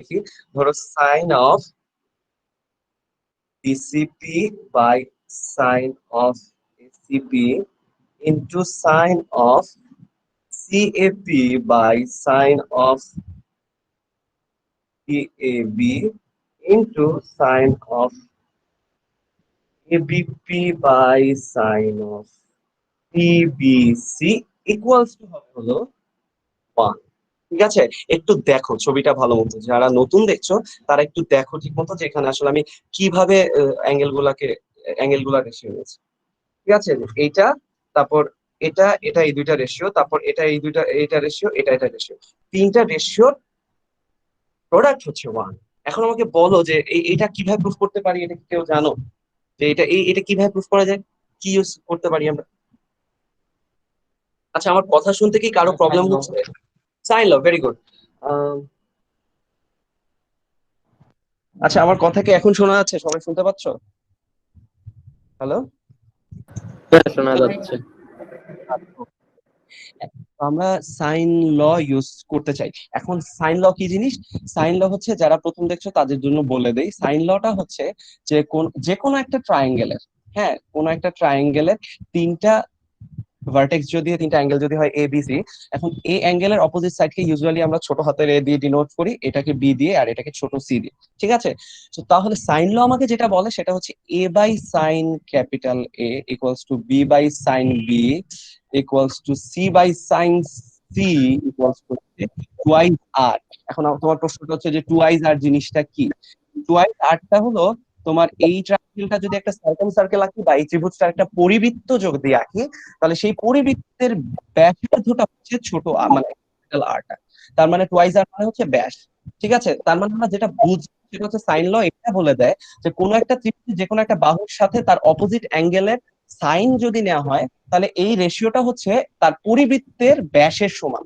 লিখি, ধরো sine of BCP by sine of ACP into sine of CAP by sine of CAB into sine of ABP by sine of CBC equals to হবে হলো 1। ঠিক আছে, একটু দেখো ছবিটা ভালো মতো, যারা নতুন দেখছো তারা একটু দেখো ঠিক মতো যে এখানে আসলে আমি কিভাবে অ্যাঙ্গেল গুলাকে শিখেছি। ঠিক আছে, এইটা, তারপর এটা এটা এই দুইটা রেশিও, তারপর এটা এই দুইটা এইটা রেশিও, এটা এটা রেশিও, তিনটা রেশিওর প্রোডাক্ট হচ্ছে 1। এখন আমাকে বলো যে এইটা কিভাবে প্রুফ করতে পারি, এটা কি কেউ জানো যে এটা কিভাবে প্রুফ করা যায়, কি ইউজ করতে পারি আমরা? আচ্ছা, আমার কথা শুনতে কি কারো প্রবলেম হচ্ছে? সাইন ল, ভেরি গুড। আচ্ছা, আমার কথা কি এখন শোনা যাচ্ছে? সবাই শুনতে পাচ্ছ? হ্যালো? হ্যাঁ, শোনা যাচ্ছে। আমরা সাইন ল ইউজ করতে চাই। এখন সাইন ল কি জিনিস? সাইন ল হচ্ছে, যারা প্রথম দেখছো তাদের জন্য বলে দেই, সাইন লটা হচ্ছে যে কোনো একটা ট্রায়াঙ্গেলের, হ্যাঁ, কোনো একটা ট্রায়াঙ্গেলের তিনটা ভার্টেক্স যদি, তিনটা অ্যাঙ্গেল যদি হয় এ বি সি, এখন এ অ্যাঙ্গেলের অপোজিট সাইডকে ইউজুয়ালি আমরা ছোট হাতের এ দিয়ে ডিনোট করি, এটাকে বি দিয়ে আর এটাকে ছোট সি দিয়ে। ঠিক আছে, তো তাহলে সাইন ল আমাকে যেটা বলে সেটা হচ্ছে a by sine capital A equals to b by sine B equals to c by sine C equals to twice R. এখন তোমার প্রশ্নটা হচ্ছে যে টুয়াইস আর জিনিসটা কি? টুয়াইস আরটা হলো তোমার এই ট্রায়াঙ্গেলটা যদি একটা সার্কেল আঁকি বা এই ত্রিভুজটা একটা পরিবৃত্ত যদি আঁকি, তাহলে সেই পরিবৃত্তের ব্যাসার্ধটা হচ্ছে ছোট মানে ক্যাপিটাল আরটা। তার মানে টুয়াইস আর মানে হচ্ছে ব্যাস। ঠিক আছে, তার মানে আমরা যেটা বুঝি সেটা হচ্ছে সাইন ল এটা বলে দেয় যে কোনো একটা ত্রিভুজ যে কোনো একটা বাহুর সাথে তার অপোজিট অ্যাঙ্গেলের সাইন যদি নেওয়া হয়, তাহলে এই রেশিওটা হচ্ছে তার পরিবৃত্তের ব্যাসের সমান।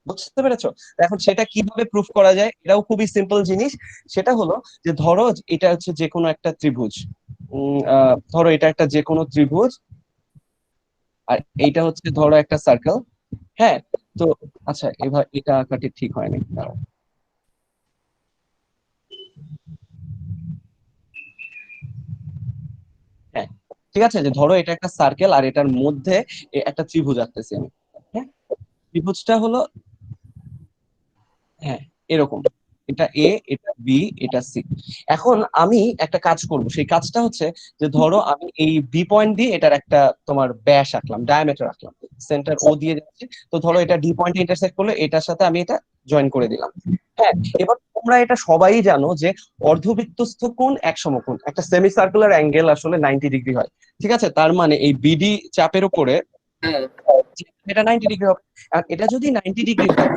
বুঝতে পেরেছো? এখন সেটা কিভাবে প্রুফ করা যায়, এটাও খুবই সিম্পল জিনিস। সেটা হলো যে ধরো এটা হচ্ছে যে কোনো একটা ত্রিভুজ, ধরো এটা একটা যে কোনো ত্রিভুজ, আর এইটা হচ্ছে ধরো একটা সার্কেল। হ্যাঁ, তো আচ্ছা, এবার এটা আঁকাটি ঠিক হয়নি, দাঁড়াও। হ্যাঁ, ঠিক আছে, যে ধরো এটা একটা সার্কেল আর এটার মধ্যে একটা ত্রিভুজ আঁকতেছি আমি। হ্যাঁ, ত্রিভুজটা হলো, হ্যাঁ, এরকম, এটা এ, এটা বি, এটা সি। এখন আমি একটা কাজ করব, সেই কাজটা হচ্ছে যে ধরো আমি এই বি পয়েন্ট দিয়ে এটার একটা তোমার ব্যাস আঁকলাম, ডায়ামিটার আঁকলাম, সেন্টার ও দিয়ে যাচ্ছে। তো ধরো এটা ডি পয়েন্টে ইন্টারসেক্ট করলে এটার সাথে আমি এটা জয়েন করে দিলাম। হ্যাঁ, এবার তোমরা এটা সবাই জানো যে অর্ধবৃত্তস্থ কোণ এক সমকোণ, একটা সেমি সার্কুলার অ্যাঙ্গেল আসলে 90 ডিগ্রি হয়। ঠিক আছে, তার মানে এই বিডি চাপের উপরে হ্যাঁ, এটা 90 ডিগ্রি হবে। আর এটা যদি 90 ডিগ্রি হয়,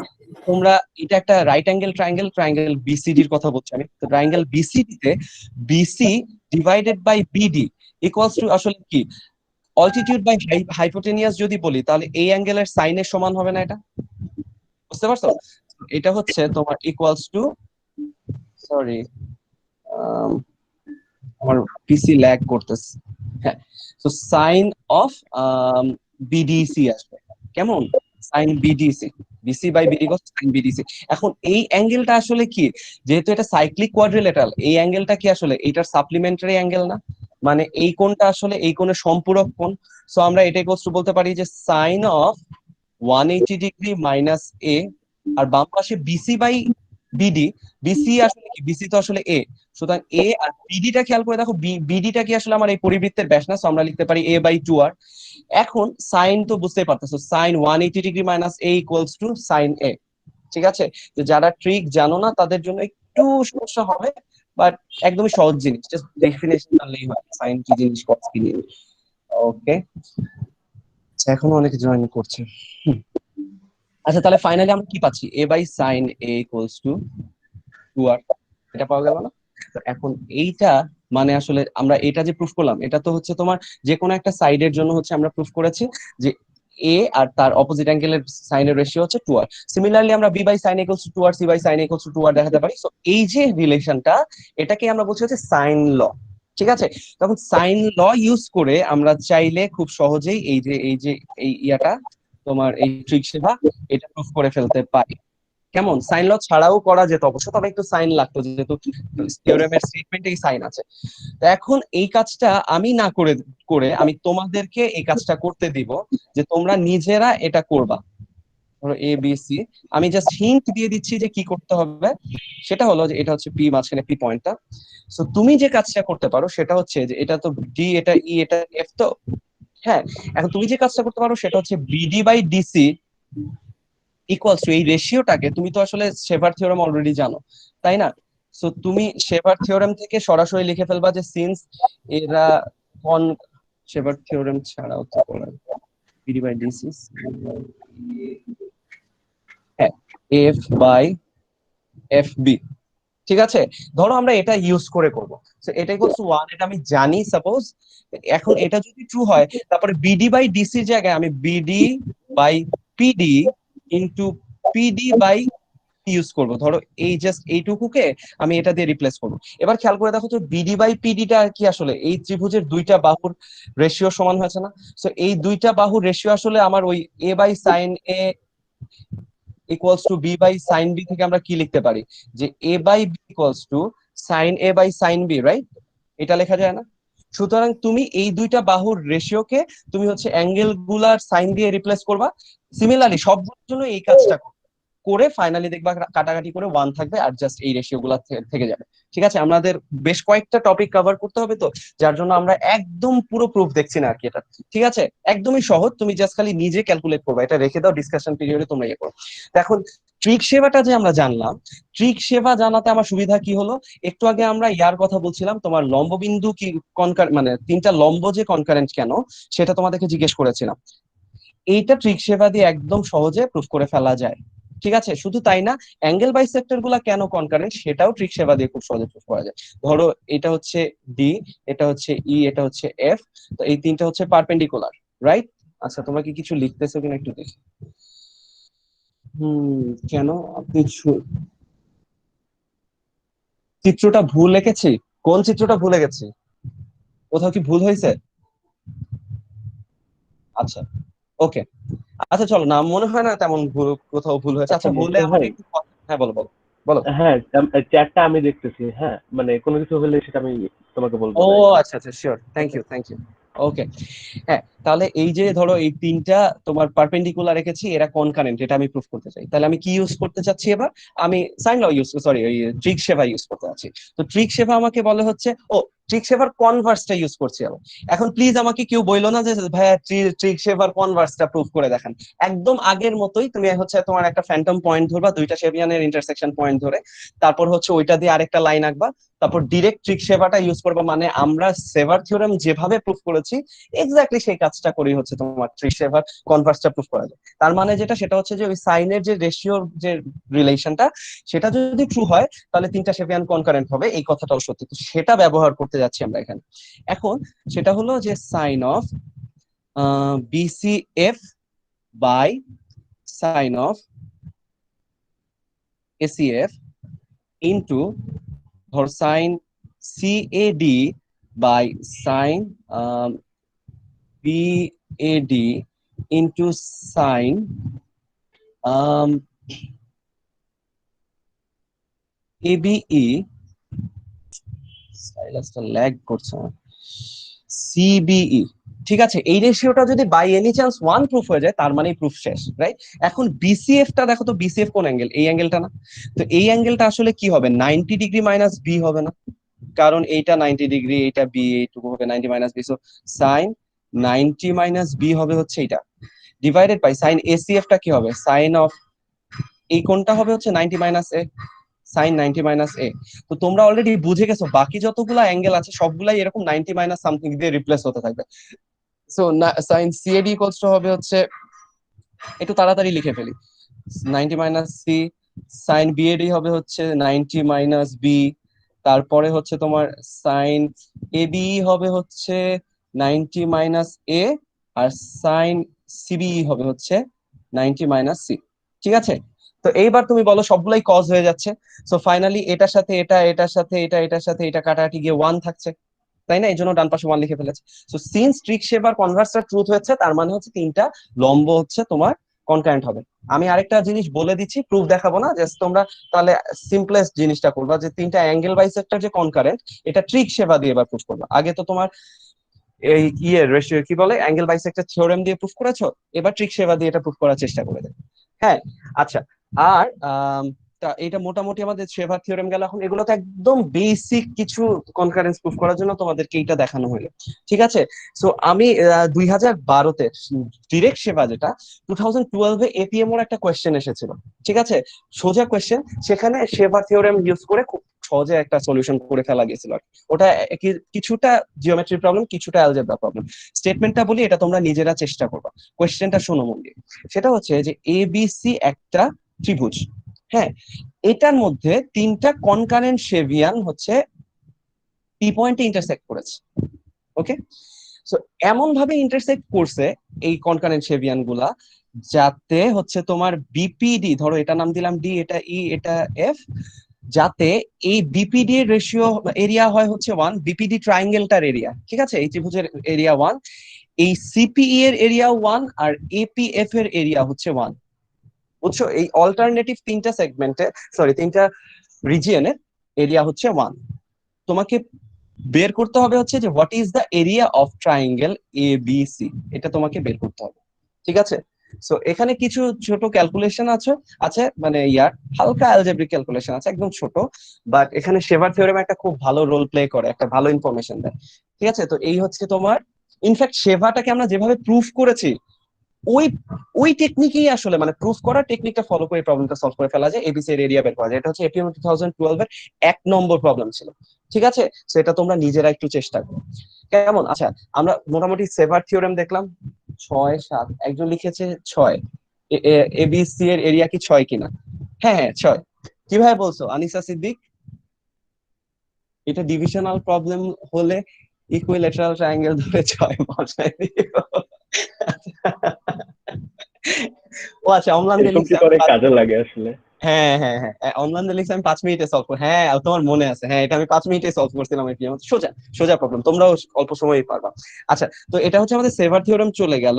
তোমরা, এটা একটা রাইট অ্যাঙ্গেল ট্রায়াঙ্গেল, ট্রায়াঙ্গেল বিসিডির কথা বলছি আমি, তো ট্রায়াঙ্গেল বিসিডি তে BC divided by BD equals to আসলে কি, অল্টিটিউড বাই হাইপোটেনিয়াস যদি বলি, তাহলে এই অ্যাঙ্গেলের সাইনের সমান হবে না এটা? বুঝতে পারছো? এটা হচ্ছে তোমার ইকুয়ালস টু, সরি, আমার পিসি ল্যাগ করতেছে। হ্যাঁ, তো সাইন অফ বিডিসি আসবে কেমন, sine BDC, BC by BD cos sine BDC. এখন এই অ্যাঙ্গেলটা আসলে কি, যেহেতু এটা সাইক্লিক কোয়াড্রিলেটারাল, এই অ্যাঙ্গেলটা কি আসলে এটার সাপ্লিমেন্টারি অ্যাঙ্গেল না? মানে এই কোণটা আসলে এই কোণের সম্পূরক কোণ। সো আমরা এটাই কষ্ট বলতে পারি যে সাইন অফ 180 ডিগ্রি মাইনাস এ, আর বাম পাশে বিসি বাই বিডি, বিসি আসলে কি, বিসি তো আসলে এ, সুতরাং এ আর বিডিটা খেয়াল করে দেখো, বিডিটা কি আসলে আমার এই পরিবৃত্তের ব্যাস না? সো আমরা লিখতে পারি এ বাই টু আর। এখন সাইন তো বুঝতেই পারতেছো, sine 180 degree minus A equals to sine A. ঠিক আছে, তো যারা ট্রিক জানো না তাদের জন্য একটু সমস্যা হবে, বাট একদমই সহজ জিনিস, জাস্ট ডেফিনেশন জানলেই হয় সাইন কি জিনিস, কস কি জিনিস। ওকে, এখনো অনেকে জয়েন করছে। হুম। আচ্ছা, তাহলে ফাইনালি আমরা কি পাচ্ছি, a by sine A equals to two R, এটা পাওয়া গেল না? তো এখন এইটা মানে আসলে আমরা এটা যে প্রুফ করলাম, এটা তো হচ্ছে তোমার যে কোনো একটা সাইডের জন্য হচ্ছে আমরা প্রুফ করেছি যে এ আর তার অপোজিট অ্যাঙ্গেলের সাইনের রেশিও হচ্ছে টু আর। সিমিলারলি আমরা b by sine equals to two R, c by sine equals to two R দেখাতে পারি। সো এই যে রিলেশনটা, এটাকে আমরা বলছি হচ্ছে সাইন ল। ঠিক আছে, তখন সাইন ল ইউজ করে আমরা চাইলে খুব সহজেই এই যে এই ইয়াটা তোমার এই ট্রিক সেবা, এটা প্রুফ করে ফেলতে পারি। কেমন সাইন ল ছাড়াও করা যেত অবশ্য, তবে একটু সাইন লাগতো যেহেতু থিওরেমের স্টেটমেন্টেই সাইন আছে। তো এখন এই কাজটা আমি না করে করে আমি তোমাদেরকে এই কাজটা করতে দিব, যে তোমরা নিজেরা এটা করবা। ধরো এ বি সি, আমি জাস্ট হিন্ট দিয়ে দিচ্ছি যে কি করতে হবে। সেটা হলো যে এটা হচ্ছে পি, মাঝখানে পি পয়েন্টটা। সো তুমি যে কাজটা করতে পারো সেটা হচ্ছে যে এটা তো ডি, এটা ই, এটা এফ, তো হ্যাঁ, এখন তুমি যে কাজটা করতে পারো সেটা হচ্ছে BD by DC equals to এই রেশিওটাকে, তুমি তো আসলে শেভার থিওরেম অলরেডি জানো, তাই না? সো তুমি শেভার থিওরেম থেকে সরাসরি লিখে ফেলবা যে সিন্স এরা কন, শেভার থিওরেম ছাড়াও তো করা বিডি বাই ডিসি, হ্যাঁ, এফ বাই এফ বি। ঠিক আছে, ধরো আমরা এটা ইউজ করে করব। তো এটা ইকুয়ালস টু 1, এটা আমি জানি সাপোজ। এখন এটা যদি ট্রু হয়, তারপরে বিডি বাই ডিসির জায়গায় আমি BD by PD into PD by use করব। ধরো এই জাস্ট এইটুকুকে আমি এটা দিয়ে রিপ্লেস করব। এবার খেয়াল করে দেখো তো বিডি বাই পিডিটা কি আসলে এই ত্রিভুজের দুইটা বাহুর রেশিও সমান হয়েছে না? সো এই দুইটা বাহুর রেশিও আসলে আমার ওই a by sine A equals to b by sine B থেকে আমরা কি লিখতে পারি, যে a by b equals to sine A by sine B, right? এটা লেখা যায় না? সুতরাং তুমি এই দুইটা বাহুর রেশিওকে তুমি হচ্ছে অ্যাঙ্গেল গুলার সাইন দিয়ে রিপ্লেস করবা। সিমিলারলি সবগুলোর জন্য এই কাজটা করে ফাইনালি দেখবা কাটাকাটি করে 1 থাকবে, আর জাস্ট এই রেশিও গুলা থেকে যাবে। ঠিক আছে, আমাদের বেশ কয়েকটা টপিক কভার করতে হবে, তো যার জন্য আমরা একদম পুরো প্রুফ দেখছি না আর কি এটা। ঠিক আছে, একদমই সহজ, তুমি জাস্ট খালি নিজে ক্যালকুলেট করবে, এটা রেখে দাও ডিসকাশন পিরিয়ডে তোমরা ইয়ে করো। তো এখন ট্রিক সেবাটা যে আমরা জানলাম, ট্রিক সেবা জানাতে আমার সুবিধা কি হলো, একটু আগে আমরা ইয়ার কথা বলছিলাম, তোমার লম্ববিন্দু কি কনকার মানে তিনটা লম্ব যে কনকারেন্ট কেন, সেটা তোমাদেরকে জিজ্ঞেস করেছিলাম। এইটা ট্রিক সেবা দিয়ে একদম সহজে প্রুফ করে ফেলা যায়। ঠিক আছে, শুধু তাই না, অ্যাঙ্গেল বাইসেক্টর গুলা কেন কনকারেন্ট সেটাও ট্রিক সেবা দিয়ে খুব সহজে প্রুফ করা যায়। ধরো এটা হচ্ছে ডি, এটা হচ্ছে ই, এটা হচ্ছে এফ, তো এই তিনটা হচ্ছে পারপেন্ডিকুলার, রাইট? আচ্ছা, তোমরা কি কিছু লিখতেছো কিনা একটু দেখি। কেন আপনি চিত্রটা ভুল লিখেছি? কোন চিত্রটা ভুলে গেছি? কোথাও কি ভুল হয়েছে? আচ্ছা, ওকে। আচ্ছা চলো, না মনে হয় না তেমন ভুল, কোথাও ভুল হয়েছে। আচ্ছা আচ্ছা, হলে মোর্শেদ আমাকে ভাই, একটু হ্যাঁ, বলো বলো বলো। হ্যাঁ চ্যাটটা আমি দেখতেছি, হ্যাঁ মানে কোনো কিছু হলে সেটা আমি তোমাকে বলবো ও না আর কি। আচ্ছা আচ্ছা, sure, thank you thank you. Okay, হ্যাঁ, তাহলে এই যে ধরো এই তিনটা তোমার পারপেন্ডিকুলার রেখেছি, এরা কনকারেন্ট, এটা আমি প্রুফ করতে চাই, তাহলে আমি কি ইউজ করতে চাচ্ছি এবার? আমি সাইন ল ইউজ, সরি, ওই ট্রিক সেবা ইউজ করতে চাচ্ছি। তো ট্রিক সেবা আমাকে বলে হচ্ছে, ও ট্রিক সেবার কনভার্সটা ইউজ করছি আমি। এখন প্লিজ আমাকে কেউ বইলো না যে ভাইয়া ট্রিক সেবার কনভার্সটা প্রুফ করে দেখান। একদম আগের মতোই তুমি হচ্ছে তোমার একটা ফ্যান্টম পয়েন্ট ধরবা, দুইটা শেভিয়ানের ইন্টারসেকশন পয়েন্ট ধরে, তারপর হচ্ছে ওইটা দিয়ে আরেকটা লাইন আঁকবা, তারপর ডিরেক্ট ট্রিক সেবাটা ইউজ করবা, মানে আমরা সেভার থিওরেম যেভাবে প্রুফ করেছি এক্স্যাক্টলি সেই কাজটা করেই হচ্ছে তোমার ট্রিক সেভার কনভার্সটা প্রুফ করা যায়। তার মানে যেটা, সেটা হচ্ছে যে ওই সাইনের যে রেশিওর যে রিলেশনটা, সেটা যদি ট্রু হয় তাহলে তিনটা শেভিয়ান কনকারেন্ট হবে, এই কথাটাও সত্যি। তো সেটা ব্যবহার করতে যাচ্ছি আমরা এখানে। এখন সেটা হলো যে sine of BCF by sine of ACF into ধর sine CAD by sine BAD into sine ABE, সাইলাসটা ল্যাগ করছে, সিবিই। ঠিক আছে, এই রেশিওটা যদি বাই এনি চান্স 1 প্রুফ হয়ে যায় তার মানে প্রুফ শেষ, রাইট? এখন বিসিএফ টা দেখো তো, বিসিএফ কোন অ্যাঙ্গেল? এই অ্যাঙ্গেলটা না? তো এই অ্যাঙ্গেলটা আসলে কি হবে, 90 ডিগ্রি মাইনাস বি হবে না? কারণ এইটা 90 ডিগ্রি, এইটা বি, এইটুকু হবে 90 minus B. So sine 90 minus B হবে হচ্ছে এটা, ডিভাইডেড বাই সাইন এসিএফ টা কি হবে, সাইন অফ এই কোণটা হবে হচ্ছে 90 মাইনাস এ, সাইন 90 মাইনাস এ। তো তোমরা অলরেডি বুঝে গেছো বাকি যতগুলা অ্যাঙ্গেল আছে সবগুলাই এরকম 90 মাইনাস সামথিং দিয়ে রিপ্লেস হতে থাকবে। So sine CAD equals to হবে হচ্ছে, একটু তাড়াতাড়ি লিখে ফেলি, 90 মাইনাস সি, সাইন বিএডি হবে হচ্ছে 90 মাইনাস বি, তারপরে হচ্ছে তোমার সাইন এবি হবে হচ্ছে 90 মাইনাস এ, আর সাইন সিবিই হবে হচ্ছে 90 মাইনাস সি। ঠিক আছে, তো এইবার তুমি বলো, সবগুলাই কজ হয়ে যাচ্ছে। সো ফাইনালি এটার সাথে এটা, এটার সাথে এটা, এটার সাথে এটা কাটাকাটি গিয়ে 1 থাকছে, তাই না? এই জন্য ডান পাশে 1 লিখে ফেলেছে। সো সিন্স ট্রিক শেপ আর কনভার্সটা ট্রুথ হচ্ছে, তার মানে হচ্ছে তিনটা লম্ব হচ্ছে তোমার কনকারেন্ট হবে। আমি আরেকটা জিনিস বলে দিচ্ছি, প্রুফ দেখাবো না, জাস্ট তোমরা তাহলে সিম্পলেস্ট জিনিসটা করবা যে তিনটা অ্যাঙ্গেল বাইসেক্টর যে কনকারেন্ট, এটা ট্রিক সেবা দিয়ে এবার প্রুফ করবা। আগে তো তোমার এই রেশিও কি বলে অ্যাঙ্গেল বাইসেক্টর থিওরেম দিয়ে প্রুফ করেছো, এবার ট্রিক সেবা দিয়ে এটা প্রুফ করার চেষ্টা করে দেবে। হ্যাঁ, আচ্ছা। আর তা এটা মোটামুটি আমাদের শেভার থিওরেম গেল। এখন এগুলো তো একদম বেসিক কিছু কনকারেন্স প্রুফ করার জন্য তোমাদেরকে এইটা দেখানো হলো, ঠিক আছে? সো আমি 2012-তে ডিরেক্ট সেবা যেটা, 2012-এ এপিএম ওর একটা কোয়েশ্চেন এসেছিল, ঠিক আছে? সোজা কোয়েশ্চেন, সেখানে শেভার থিওরেম ইউজ করে খুব সহজে একটা সলিউশন করে ফেলা গেছিল আর কি। ওটা কিছুটা জিওমেট্রি প্রবলেম, কিছুটা অ্যালজেব্রা প্রবলেম। স্টেটমেন্টটা বলি, এটা তোমরা নিজেরা চেষ্টা করবা। কোয়েশ্চেনটা শোনো মন দিয়ে। সেটা হচ্ছে যে এবিসি একটা ত্রিভুজ, হ্যাঁ, এটার মধ্যে তিনটা কনকারেন্ট শেভিয়ান হচ্ছে পি পয়েন্টে ইন্টারসেক্ট করেছে, ওকে? সো এমন ভাবে ইন্টারসেক্ট করছে এই কনকারেন্ট শেভিয়ান গুলা, যাতে হচ্ছে তোমার বিপিডি, ধরো এটা নাম দিলাম ডি, এটা ই, এটা এফ, যাতে এই বিপিডি এর রেশিও এরিয়া হয় হচ্ছে 1, বিপিডি ট্রায়াঙ্গেলটার এরিয়া, ঠিক আছে, এই ত্রিভুজের এরিয়া 1, এই সিপিই এর এরিয়া 1, আর এপিএফ এর এরিয়া হচ্ছে 1। বুঝছো? এই অল্টারনেটিভ তিনটা সেগমেন্টে, সরি তিনটা রিজিয়নের এরিয়া হচ্ছে 1। তোমাকে বের করতে হবে হচ্ছে যে what is the area of triangle A B C, এটা তোমাকে বের করতে হবে, ঠিক আছে? সো এখানে কিছু ছোট ক্যালকুলেশন আছে মানে হালকা অ্যালজেব্রিক ক্যালকুলেশন আছে, একদম ছোট, বাট এখানে শেভার থিওরেম একটা খুব ভালো রোল প্লে করে, একটা ভালো ইনফরমেশন দেয়, ঠিক আছে? তো এই হচ্ছে তোমার, ইনফ্যাক্ট শেভাটাকে আমরা যেভাবে প্রুফ করেছি, ওই ওই টেকনিকেই আসলে মানে প্রুফ করার টেকনিকটা ফলো করে প্রবলেমটা সলভ করে ফেলা যায়, এবিসি এর এরিয়া বের করা যায়। এটা হচ্ছে এপিএম 2012 এর 1 নম্বর প্রবলেম ছিল, ঠিক আছে? সেটা তোমরা নিজেরা একটু চেষ্টা করো, কেমন? আচ্ছা, আমরা মোটামুটি সেভার থিওরেম দেখলাম 6, 7, একজন লিখেছে 6, এবিসি এর এরিয়া কি 6 কিনা? হ্যাঁ হ্যাঁ 6। কিভাবে বলছো আনিসা সিদ্দিক? এটা ডিভিশনাল প্রবলেম হলে ইকুইলেটারাল ট্রায়াঙ্গেল ধরে 6 বসায় দিও। ও আচ্ছা, অম্লান দিয়ে এরকম কি লিখছে করে কাজে লাগে আসলে? হ্যাঁ হ্যাঁ হ্যাঁ, অম্লান দিয়ে লিখছে আমি 5 মিনিটে সলভ করি। হ্যাঁ, তোমার মনে আছে, হ্যাঁ এটা আমি 5 মিনিটে সলভ করছিলাম, আর কি সোজা সোজা প্রবলেম, তোমরাও অল্প সময়ই পারবা। আচ্ছা, তো এটা হচ্ছে আমাদের সেভার থিওরেম চলে গেল।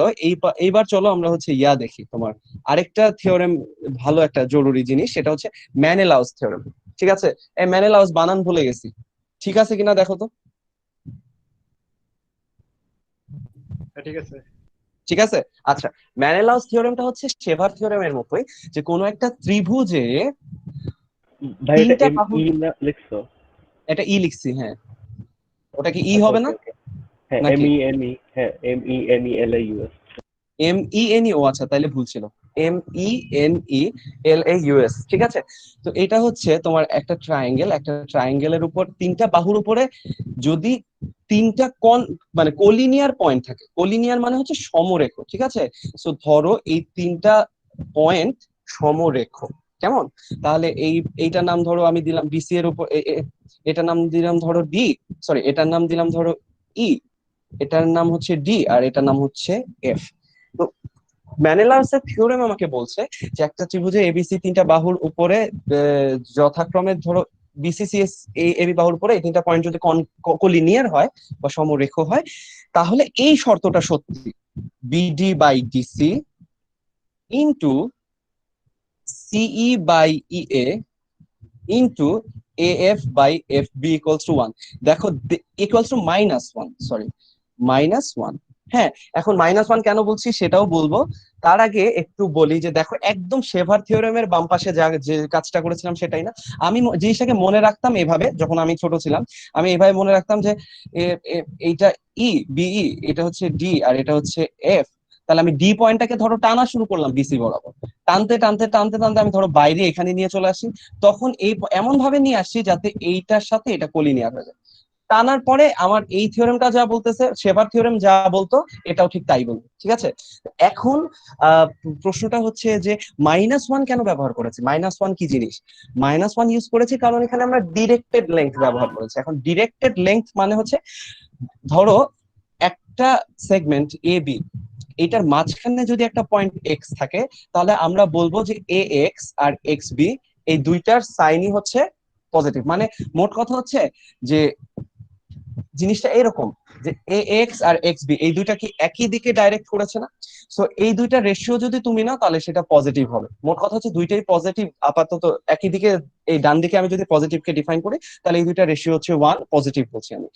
এইবার চলো আমরা হচ্ছে দেখি তোমার আরেকটা থিওরেম, ভালো একটা জরুরি জিনিস, সেটা হচ্ছে ম্যানেলাউস থিওরেম, ঠিক আছে? এই ম্যানেলাউস বানান ভুলে গেছি, ঠিক আছে কিনা দেখো তো। ঠিক আছে। ঠিক আছে, আচ্ছা। ম্যানেলাউস থিওরেমটা হচ্ছে শেভার থিওরেমের মতোই, যে কোনো একটা ত্রিভুজে ভাই এটা তিনটা এম বাহু, ই না লিখছো? এটা ই লিখছি, হ্যাঁ। ওটা কি ই আচ্ছা, হবে না ওকে ওকে। হ্যাঁ, এম নাকি ই এন ই, হ্যাঁ M E N E L A U S. M E N E? ও আচ্ছা, তাইলে ভুল ছিল, M E N E L A U S, ঠিক আছে? তো এটা হচ্ছে তোমার একটা ট্রায়াঙ্গেল, একটা ট্রায়াঙ্গেলের উপর তিনটা বাহুর উপরে যদি তিনটা মানে কোলিনিয়ার পয়েন্ট থাকে, কোলিনিয়ার মানে হচ্ছে সমরেখ, ঠিক আছে? সো ধরো এই তিনটা পয়েন্ট সমরেখ, কেমন? তাহলে এইটার নাম ধরো আমি দিলাম বিসি এর উপর, এটার নাম দিলাম ধরো ডি, সরি এটার নাম দিলাম ধরো ই, এটার নাম হচ্ছে ডি, আর এটার নাম হচ্ছে এফ। তো ম্যানেলার্সের থিওরেম আমাকে বলছে যে একটা ত্রিভুজে এবিসি তিনটা বাহুর উপরে যথাক্রমে ধরো বিসিসিএস এবি বাহুর উপরে এই তিনটা পয়েন্ট যদি কোলিনিয়ার হয় বা সমরেখ হয়, তাহলে এই শর্তটা সত্যি, BD by DC into CE by EA into AF by F B equals to 1। দেখো, ইকুয়ালস টু -1, সরি -1। হ্যাঁ, এখন -1 কেন বলছি সেটাও বলবো, তার আগে একটু বলি যে দেখো একদম শেভার থিওরেমের বাম পাশে যে কাজটা করেছিলাম সেটাই না। আমি জিনিসটাকে মনে রাখতাম এভাবে, যখন আমি ছোট ছিলাম আমি এভাবে মনে রাখতাম যে এইটা ই, বিই, এটা হচ্ছে ডি, আর এটা হচ্ছে এফ। তাহলে আমি ডি পয়েন্টটাকে ধরো টানা শুরু করলাম বিসি বরাবর, টানতে টানতে টানতে টানতে আমি ধরো বাইরে এখানে নিয়ে চলে আসি, তখন এমন ভাবে নিয়ে আসছি যাতে এইটার সাথে এটা কোলিনিয়ার হয়ে যায়। টানার পরে আমার এই থিওরেমটা যা বলতেছে, শেভার থিওরেম যা বলতো এটাও ঠিক তাই বলতো, ঠিক আছে? এখন আহ প্রশ্নটা হচ্ছে যে -1 কেন ব্যবহার করেছে? -1 কি জিনিস? -1 ইউজ করেছি কারণ এখানে আমরা ডিরেক্টেড লেংথ ব্যবহার করেছি। এখন ডিরেক্টেড লেংথ মানে হচ্ছে, ধরো একটা সেগমেন্ট এ বি, এটার মাঝখানে যদি একটা পয়েন্ট এক্স থাকে, তাহলে আমরা বলবো যে এ এক্স আর এক্স বি এই দুইটার সাইনই হচ্ছে পজিটিভ। মানে মোট কথা হচ্ছে যে জিনিসটা এরকম, যে এ এক্স আর এক্স বি এই দুইটা কি একই দিকে ডাইরেক্ট করেছে না? সো এই দুইটা রেশিও যদি তুমি নাও তাহলে সেটা পজিটিভ হবে। মোট কথা হচ্ছে দুইটাই পজিটিভ আপাতত একই দিকে। এই ডান দিকে আমি যদি পজিটিভকে ডিফাইন করি তাহলে এই দুইটা রেশিও হচ্ছে 1, পজিটিভ বলছি আমি।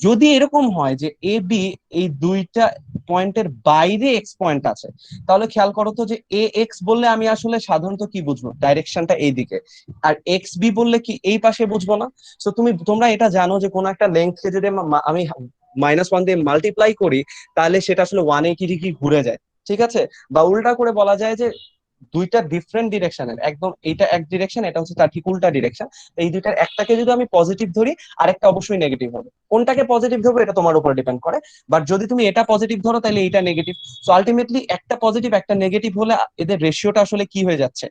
যদি এরকম হয় যে এ বি এই দুইটা পয়েন্টের বাইরে এক্স পয়েন্ট আছে, তাহলে খেয়াল করো তো যে এ এক্স বললে আমি আসলে সাধারণত কি বুঝবো, ডাইরেকশনটা এই দিকে। আর এক্স বি বললে কি এই পাশে বুঝবো না? তো তোমরা এটা জানো যে কোন একটা লেন্থকে যদি আমি -1 দিয়ে মাল্টিপ্লাই করি তাহলে সেটা আসলে 180 ডিগ্রি ঘুরে যায়, ঠিক আছে? বা উল্টা করে বলা যায় যে দুইটা ডিফারেন্ট ডিরেকশনের, একদম এটা এক ডিরেকশন, এটা হচ্ছে তার ঠিক উল্টা ডিরেকশন। এই দুইটার একটাকে যদি আমি পজিটিভ ধরি আরেকটা অবশ্যই নেগেটিভ হবে। কোনটাকে পজিটিভ ধরবো এটা তোমার উপর ডিপেন্ড করে। বাট যদি তুমি এটা পজিটিভ ধরো তাহলে এটা নেগেটিভ। সো আলটিমেটলি একটা পজিটিভ একটা নেগেটিভ হলে এদের রেশিওটা আসলে কি হয়ে যাচ্ছে,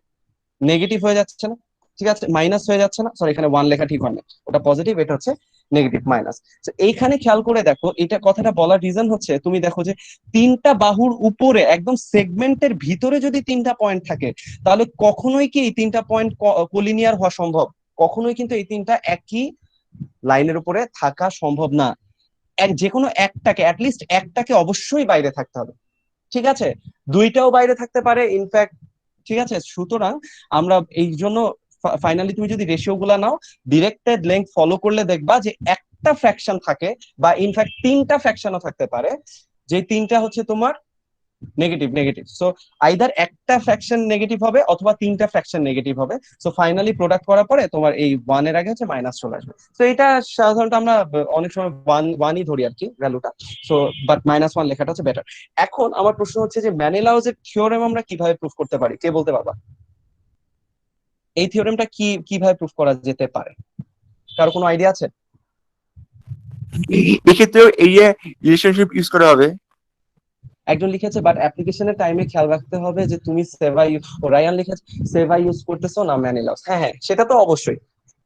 নেগেটিভ হয়ে যাচ্ছে না? ঠিক আছে, মাইনাস হয়ে যাচ্ছে না? সরি, এখানে 1 লেখা ঠিক হয় না, ওটা পজিটিভ, এটা হচ্ছে নেগেটিভ মাইনাস। তো এইখানে খেয়াল করে দেখো, এটা কথাটা বলার রিজন হচ্ছে তুমি দেখো যে তিনটা বাহুর উপরে একদম সেগমেন্টের ভিতরে যদি তিনটা পয়েন্ট থাকে তাহলে কখনোই কি এই তিনটা পয়েন্ট কোলিনিয়ার হওয়া সম্ভব? কখনোই কিন্তু এই তিনটা একই লাইনের উপরে থাকা সম্ভব না। যে কোনো একটাকে, অ্যাটলিস্ট একটাকে অবশ্যই বাইরে থাকতে হবে, ঠিক আছে? দুইটাও বাইরে থাকতে পারে ইনফ্যাক্ট, ঠিক আছে? সুতরাং আমরা এই জন্য ফাইনালি তুমি যদি রেশিও গুলা নাও, ডিরেক্টেড লেংথ ফলো করলে দেখবা যে একটা ফ্র্যাকশন থাকে, বা ইনফ্যাক্ট তিনটা ফ্র্যাকশনও থাকতে পারে, যে তিনটা হচ্ছে তোমার নেগেটিভ নেগেটিভ। সো আইদার একটা ফ্র্যাকশন নেগেটিভ হবে অথবা তিনটা ফ্র্যাকশন নেগেটিভ হবে। সো ফাইনালি প্রোডাক্ট করার পরে তোমার এই 1 এর আগে হচ্ছে মাইনাস চলে আসবে। তো এটা সাধারণত আমরা অনেক সময় 1ই ধরি আর কি ভ্যালুটা। সো বাট -1 লেখাটা হচ্ছে বেটার। এখন আমার প্রশ্ন হচ্ছে যে ম্যানিলাউজের থিওরেম আমরা কিভাবে প্রুফ করতে পারি, কে বলতে পারবা? এই থিওরেমটা কিভাবে প্রুফ করা যেতে পারে, কারো কোনো আইডিয়া আছে? এক্ষেত্রেও এরিয়া রিলেশনশিপ ইউজ করা হবে। একজন লিখেছে বাট অ্যাপ্লিকেশনের টাইমে খেয়াল রাখতে হবে যে তুমি সেভা রায়ান লিখেছে সেভা ইউজ করতেছো না ম্যানিলাউস। হ্যাঁ হ্যাঁ, সেটা তো অবশ্যই,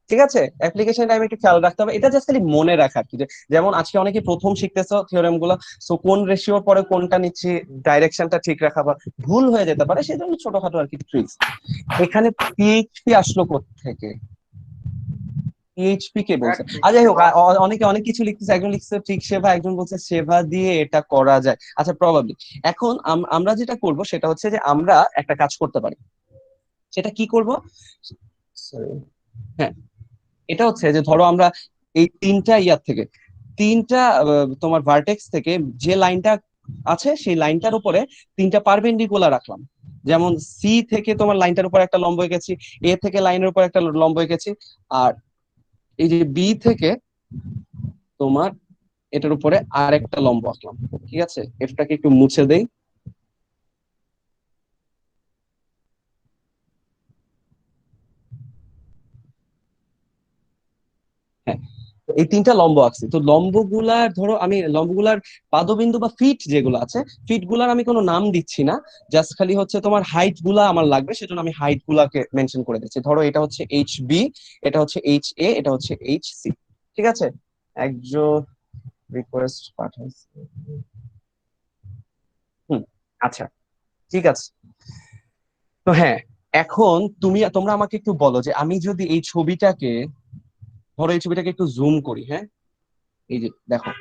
ঠিক আছে। অ্যাপ্লিকেশন টাইমে একটু খেয়াল রাখতে হবে, এটা জাস্ট খালি মনে রাখা আর কি। যেমন আজকে অনেকে প্রথম শিখতেছো থিওরেম গুলো, সো কোন রেশিওর পরে কোনটা নিচ্ছি, ডাইরেকশনটা ঠিক রাখা বা ভুল হয়ে যেতে পারে, সেই জন্য ছোটখাটো আর কি ট্রিক্স। এখানে পিএইচপি আসলো থেকে, পিএইচপি কে বলছে? আর যাই হোক, অনেকে অনেক কিছু লিখতেছে, একজন লিখছে ঠিক সেবা, একজন বলছে সেবা দিয়ে এটা করা যায়। আচ্ছা, প্রবাবলি। এখন আমরা যেটা করব সেটা হচ্ছে যে আমরা একটা কাজ করতে পারি। সেটা কি করব? হ্যাঁ, এটা হচ্ছে যে ধরো আমরা এই তিনটা তোমার ভার্টেক্স থেকে যে লাইনটা আছে সেই লাইনটার উপরে তিনটা পারপেন্ডিকুলার রাখলাম। যেমন সি থেকে তোমার লাইনটার উপর একটা লম্ব এঁকেছি, এ থেকে লাইনের উপর একটা লম্ব এঁকেছি, আর এই যে বি থেকে তোমার এটার উপরে আর একটা লম্ব আঁকলাম। ঠিক আছে, এটাকে একটু মুছে দেই। হ্যাঁ, এই তিনটা লম্ব আঁকছি। তো লম্বগুলার ধরো আমি লম্বগুলার পাদবিন্দু বা ফিট যেগুলো আছে, ফিট গুলার আমি কোনো নাম দিচ্ছি না, জাস্ট খালি হচ্ছে তোমার হাইট গুলা আমার লাগবে, সেজন্য আমি হাইট গুলাকে মেনশন করে দিচ্ছি। ধরো এটা হচ্ছে এইচ বি, এটা হচ্ছে এইচ এ, এটা হচ্ছে এইচ সি। ঠিক আছে, একজন রিকোয়েস্ট পাঠাইছে। হুম, আচ্ছা, ঠিক আছে। তো হ্যাঁ, এখন তোমরা আমাকে একটু বলো যে আমি যদি এই ছবিটাকে, ধরো এই ছবিটাকে একটু জুম করি, হ্যাঁ, এই যে দেখো,